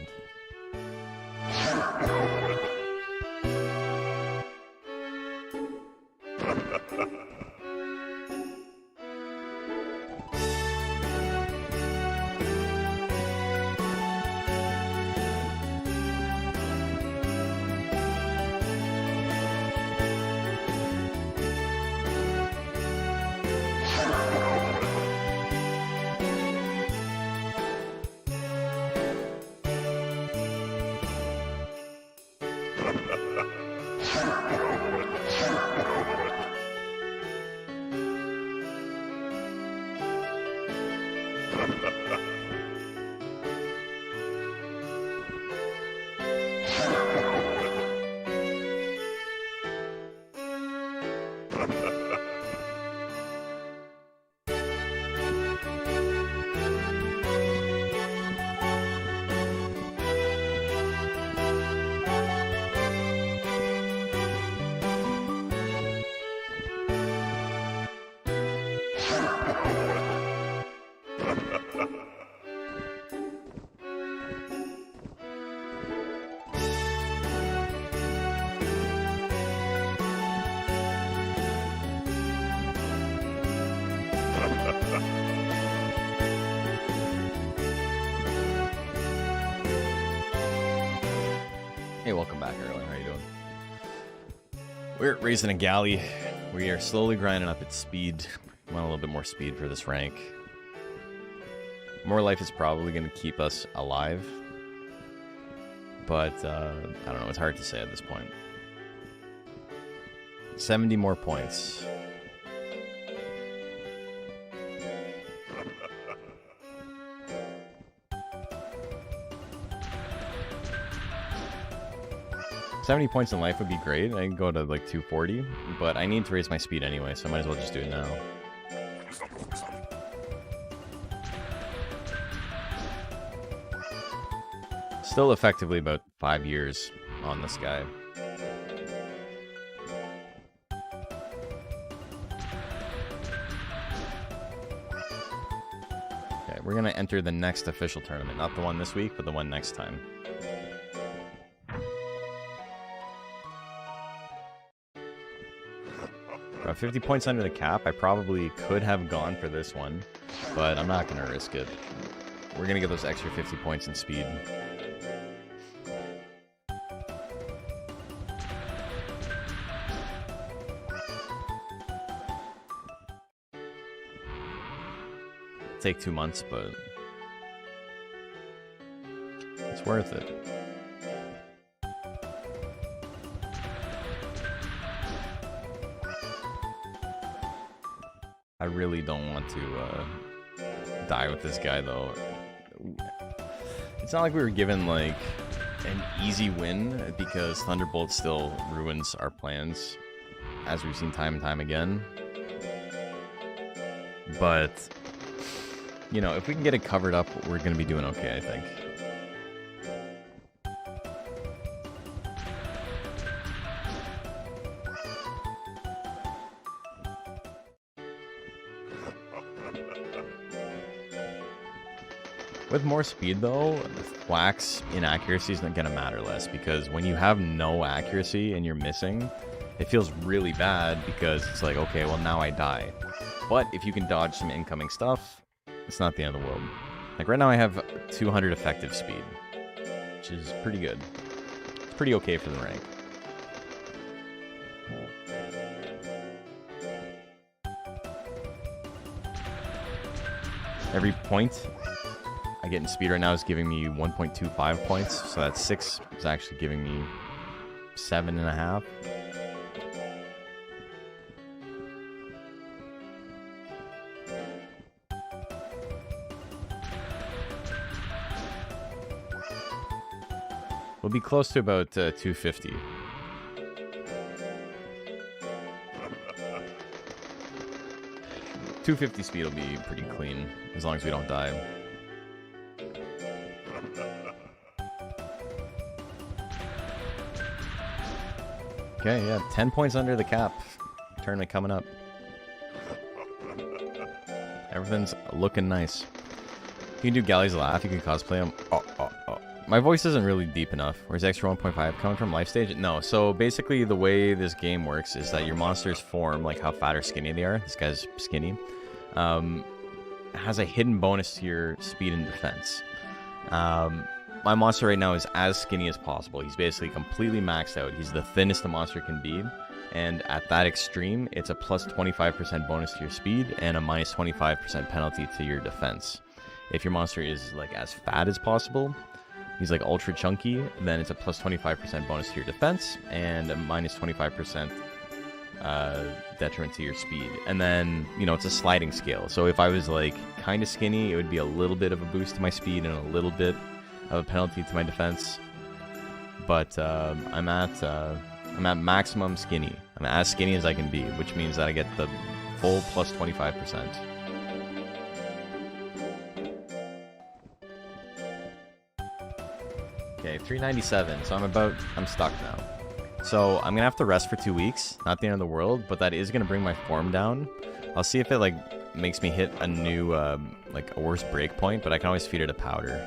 Hey, welcome back, Erlen. How are you doing? We're racing a Gali. We are slowly grinding up its speed. Want a little bit more speed for this rank. More life is probably going to keep us alive. But, I don't know. It's hard to say at this point. 70 more points. $70 points in life would be great. I can go to like 240, but I need to raise my speed anyway, so I might as well just do it now. Still effectively about 5 years on this guy. we're gonna enter the next official tournament. Not the one this week, but the one next time. About 50 points under the cap. I probably could have gone for this one, but I'm not gonna risk it. We're gonna get those extra 50 points in speed. Take 2 months, but it's worth it. I really don't want to die with this guy, though. It's not like we were given, like, an easy win, because Thunderbolt still ruins our plans, as we've seen time and time again. But, you know, if we can get it covered up, we're going to be doing okay, I think. With more speed, though, Thwack's inaccuracy is not going to matter less, because when you have no accuracy and you're missing, it feels really bad, because it's like, okay, well, now I die. But if you can dodge some incoming stuff, it's not the end of the world. Like, right now I have 200 effective speed, which is pretty good. It's pretty okay for the rank. Every point I get in speed right now is giving me 1.25 points, so that 6 is actually giving me 7.5. We'll be close to about 250. .250 speed will be pretty clean, as long as we don't die. Okay, yeah, 10 points under the cap. Tournament coming up. Everything's looking nice. You can do Gali's laugh, you can cosplay him. Oh. My voice isn't really deep enough. Where's extra 1.5 coming from life stage? No, so basically the way this game works is that your monsters form, like how fat or skinny they are. This guy's skinny. Has a hidden bonus to your speed and defense. My monster right now is as skinny as possible. He's basically completely maxed out. He's the thinnest a monster can be. And at that extreme, it's a plus 25% bonus to your speed and a minus 25% penalty to your defense. If your monster is like as fat as possible, he's like ultra chunky, then it's a plus 25% bonus to your defense and a minus 25% detriment to your speed. And then, you know, it's a sliding scale. So if I was like kind of skinny, it would be a little bit of a boost to my speed and a little bit of a penalty to my defense. But I'm at maximum skinny. I'm as skinny as I can be, which means that I get the full plus 25%. Okay, 397. So I'm stuck now. So I'm gonna have to rest for 2 weeks. Not the end of the world, but that is gonna bring my form down. I'll see if it like makes me hit a new like a worse break point, but I can always feed it a powder.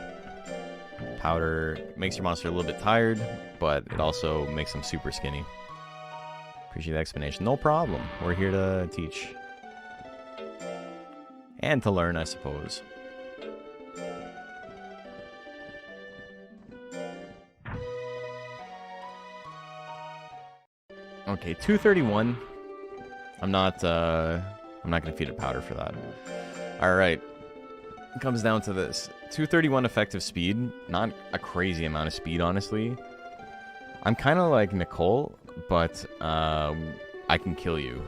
Powder makes your monster a little bit tired, but it also makes them super skinny. Appreciate the explanation. No problem. We're here to teach. And to learn, I suppose. Okay, 231. I'm not gonna feed it powder for that. Alright. It comes down to this. 231 effective speed. Not a crazy amount of speed, honestly. I'm kind of like Nicole, but I can kill you.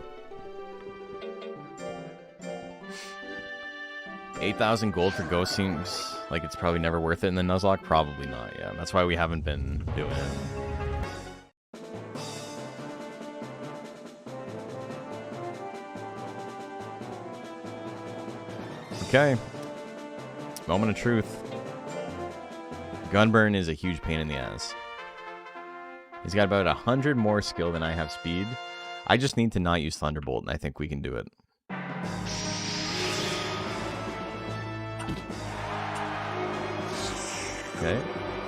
8,000 gold for Ghost seems like it's probably never worth it in the Nuzlocke. Probably not, yeah. That's why we haven't been doing it. Okay. Moment of truth. Gunburn is a huge pain in the ass. He's got about 100 more skill than I have speed. I just need to not use Thunderbolt, and I think we can do it. Okay.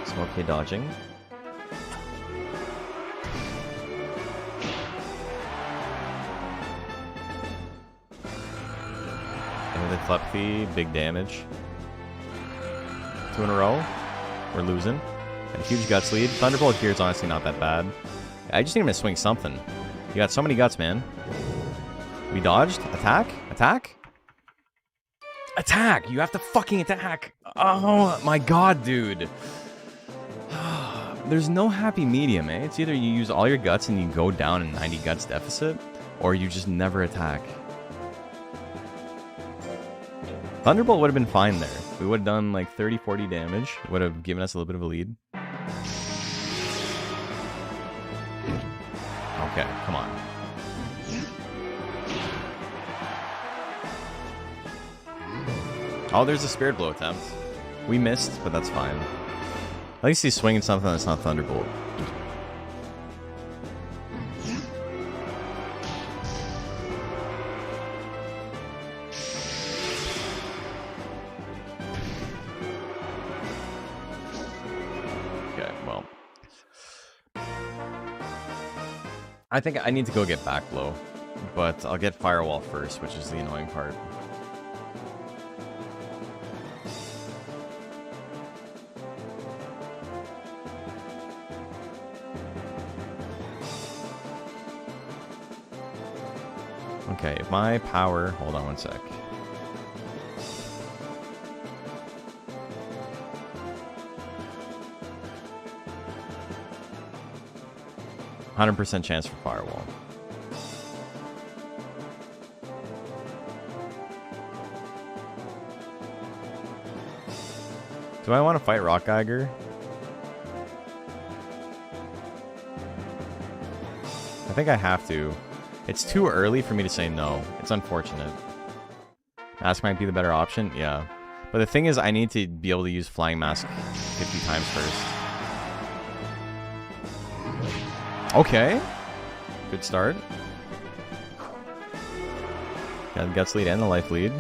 Some okay dodging. And with the telepathy, big damage. 2 in a row. We're losing. Got a huge guts lead. Thunderbolt here is honestly not that bad. I just need him to swing something. You got so many guts, man. We dodged. Attack? Attack? Attack! You have to fucking attack! Oh my god, dude. There's no happy medium, eh? It's either you use all your guts and you go down in 90 guts deficit, or you just never attack. Thunderbolt would have been fine there. We would have done like 30, 40 damage. Would have given us a little bit of a lead. Okay, come on. Oh, there's a Spirit Blow attempt. We missed, but that's fine. At least he's swinging something that's not Thunderbolt. Okay, well. I think I need to go get Back Blow, but I'll get Firewall first, which is the annoying part. Okay, if my power... Hold on one sec. %100% chance for Firewall. Do I want to fight Rock Geiger? I think I have to. It's too early for me to say no. It's unfortunate. Mask might be the better option, yeah. But the thing is, I need to be able to use Flying Mask 50 times first. Okay. Good start. Got the Guts lead and the Life lead.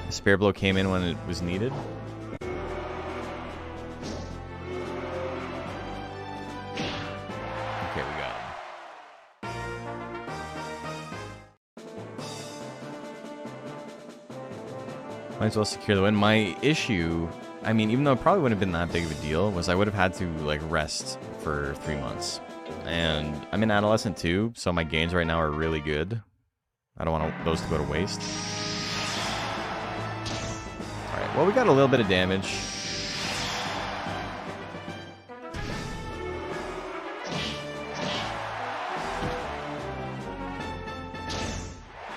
The Spirit Blow came in when it was needed. Might as well secure the win. My issue, I mean, even though it probably wouldn't have been that big of a deal, was I would have had to, like, rest for 3 months. And I'm in Adolescent too, so my gains right now are really good. I don't want those to go to waste. Alright, well, we got a little bit of damage.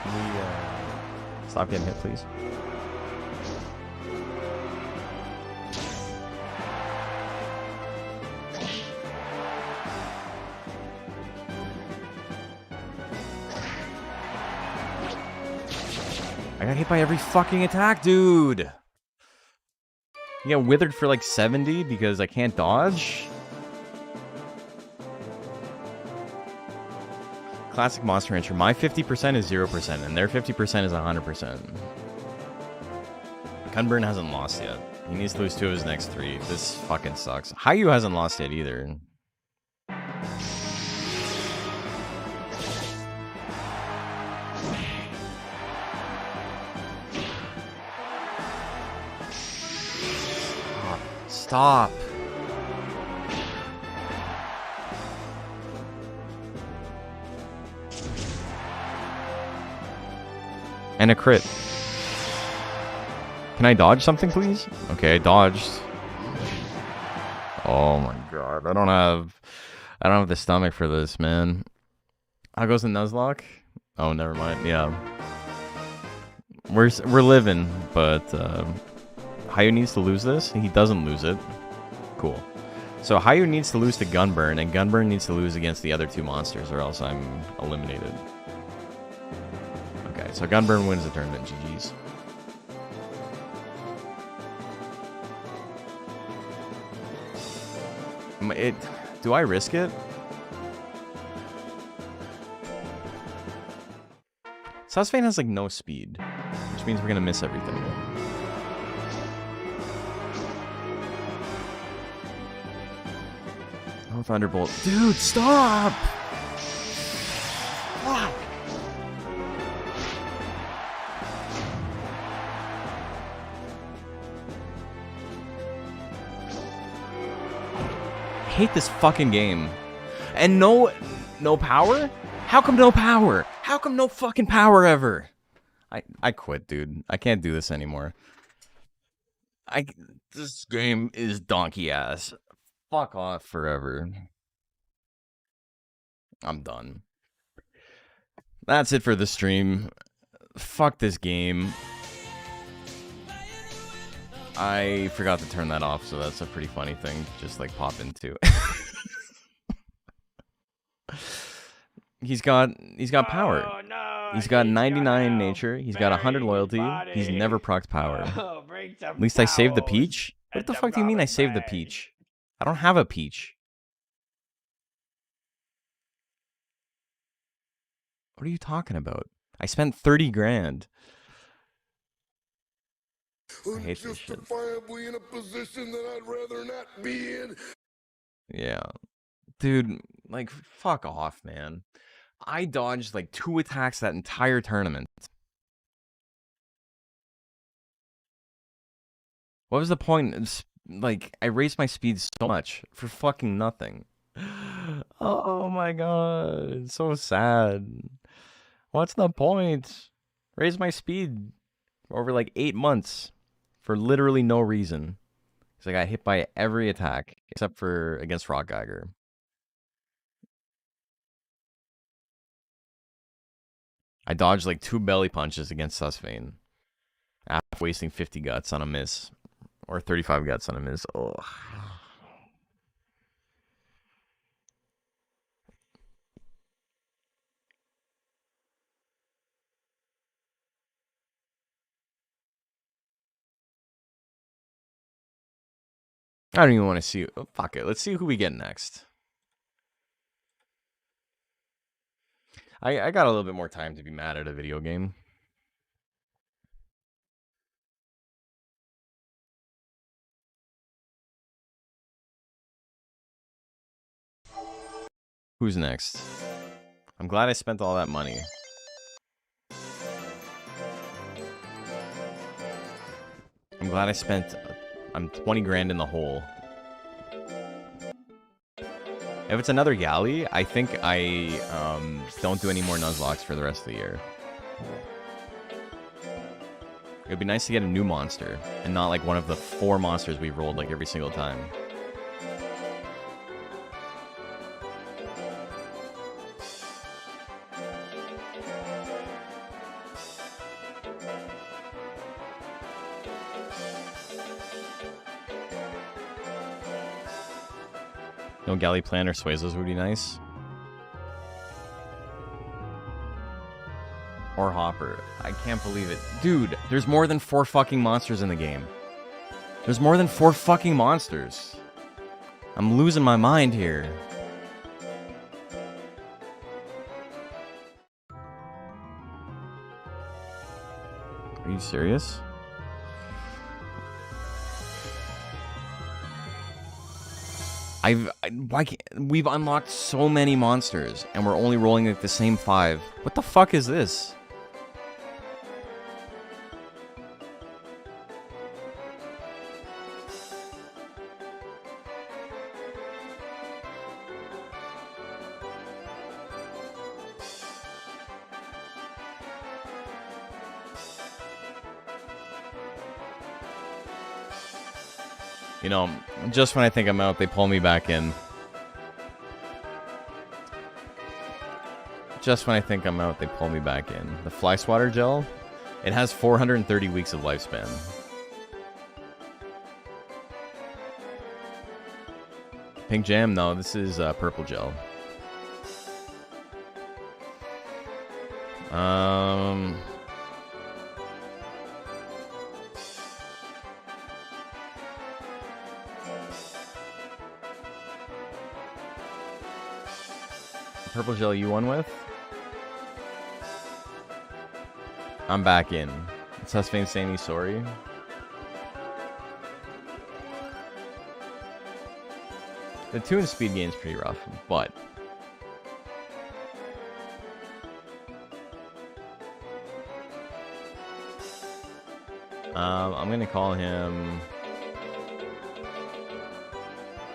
Can we, stop getting hit, please? I got hit by every fucking attack, dude! You get withered for like 70 because I can't dodge? Classic Monster Rancher. My 50% is 0%, and their 50% is 100%. Gunburn hasn't lost yet. He needs to lose 2 of his next 3. This fucking sucks. Hayu hasn't lost yet either. Stop. And a crit. Can I dodge something, please? Okay, I dodged. Oh my god, I don't have the stomach for this, man. How goes the Nuzlocke? Oh, never mind. Yeah, we're living, but Hayu needs to lose this. He doesn't lose it. Cool. So Hayu needs to lose to Gunburn, and Gunburn needs to lose against the other 2 monsters, or else I'm eliminated. Okay, so Gunburn wins the tournament. GG's. Do I risk it? Susvane has like no speed, which means we're gonna miss everything. Thunderbolt. Dude, stop! Fuck! I hate this fucking game. And no power? How come no power? How come no fucking power ever? I quit, dude. I can't do this anymore. This game is donkey ass. Fuck off forever. I'm done. That's it for the stream. Fuck this game. I forgot to turn that off, so that's a pretty funny thing. Just like pop into. He's got power. Oh, no, He's got 99 nature. He's got 100 loyalty. He's never procced power. Oh, At least I saved the peach. What the fuck do you mean I saved the peach? I don't have a peach. What are you talking about? I spent 30 grand. I hate this shit. In a position that I'd rather not be in. Yeah. Dude, like, fuck off, man. I dodged like 2 attacks that entire tournament. What was the point? It's, like, I raised my speed so much for fucking nothing. Oh my god, it's so sad. What's the point? Raise my speed over like 8 months for literally no reason. Because I got hit by every attack except for against Rock Geiger. I dodged like 2 belly punches against Susvane after wasting 50 guts on a miss. Or 35 guts on a miss. Ugh. I don't even want to see. Oh, fuck it. Let's see who we get next. I got a little bit more time to be mad at a video game. Who's next? I'm glad I spent all that money. I'm glad I spent... I'm 20 grand in the hole. If it's another Gali, I think I don't do any more Nuzlocks for the rest of the year. It would be nice to get a new monster, and not like one of the 4 monsters we rolled like every single time. No Gali Plan or Suezos would be nice. Or Hopper. I can't believe it. Dude, there's more than 4 fucking monsters in the game. There's more than 4 fucking monsters. I'm losing my mind here. Are you serious? We've unlocked so many monsters, and we're only rolling like the same 5. What the fuck is this? You know, just when I think I'm out, they pull me back in. Just when I think I'm out, they pull me back in. The Fly Swatter Gel, it has 430 weeks of lifespan. Pink Jam? No, this is Purple Gel. Purple Gel you won with? I'm back in. It's Husvain saying he's sorry. The tune speed gain's pretty rough, but I'm gonna call him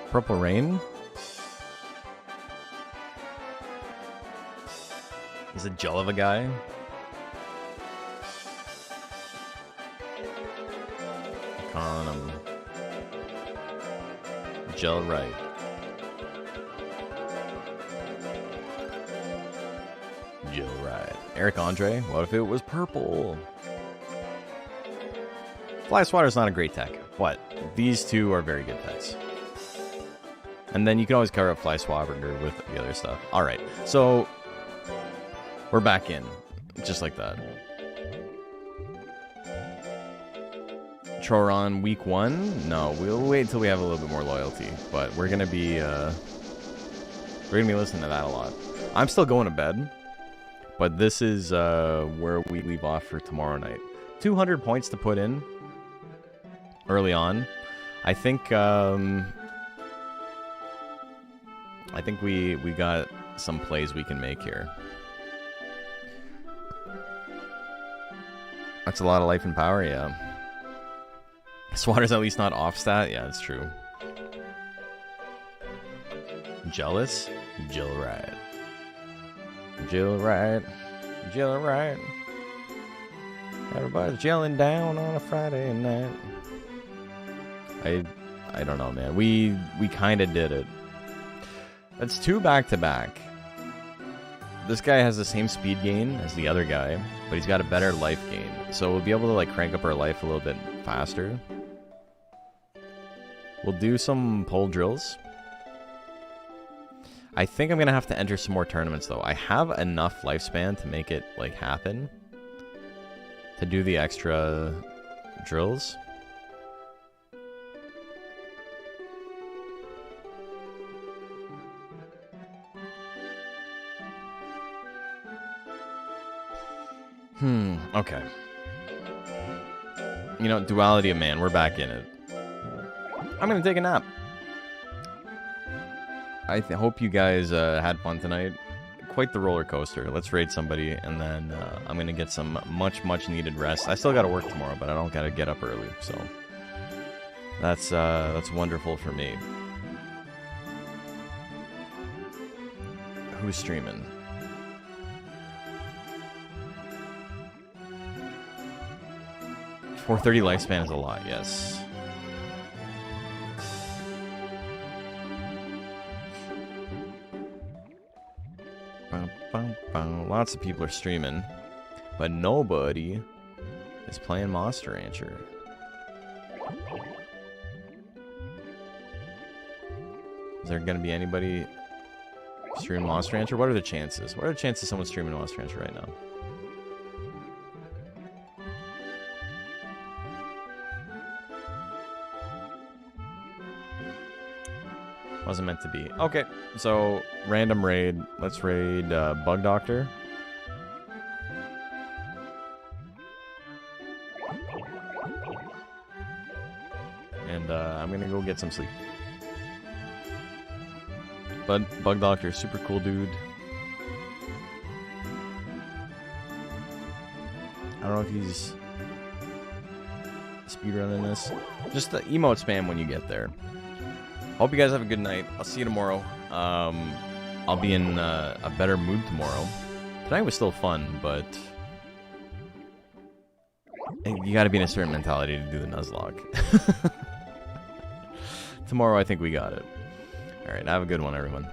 Purple Rain. He's a gel of a guy. Calling him Gel Right. Gel Right. Eric Andre, what if it was purple? Fly Swatter's not a great tech, but these two are very good techs. And then you can always cover up Fly Swatter with the other stuff. Alright, so we're back in. Just like that. Troron week 1? No, we'll wait until we have a little bit more loyalty. But we're gonna be listening to that a lot. I'm still going to bed, but this is where we leave off for tomorrow night. 200 points to put in early on. I think we got some plays we can make here. That's a lot of life and power, yeah. Swatter's at least not off stat. Yeah, that's true. Jealous? Jill right. Jill right. Jill right. Everybody's gelling down on a Friday night. I don't know, man. We kind of did it. That's 2 back-to-back. This guy has the same speed gain as the other guy, but he's got a better life gain. So we'll be able to like crank up our life a little bit faster. We'll do some pole drills. I think I'm going to have to enter some more tournaments, though. I have enough lifespan to make it like happen. To do the extra drills. Okay. You know, duality of man, we're back in it. I'm gonna take a nap. I hope you guys had fun tonight. Quite the roller coaster. Let's raid somebody, and then I'm gonna get some much needed rest. I still gotta work tomorrow, but I don't gotta get up early, so that's wonderful for me. Who's streaming? $430 lifespan is a lot, yes. Lots of people are streaming, but nobody is playing Monster Rancher. Is there going to be anybody streaming Monster Rancher? What are the chances? What are the chances someone's streaming Monster Rancher right now? Wasn't meant to be. Okay, so random raid. Let's raid Bug Doctor. And I'm gonna go get some sleep. Bug Doctor, super cool dude. I don't know if he's speedrunning this. Just the emote spam when you get there. Hope you guys have a good night. I'll see you tomorrow. I'll be in a better mood tomorrow. Tonight was still fun, but you got to be in a certain mentality to do the Nuzlocke. Tomorrow, I think we got it. All right, have a good one, everyone.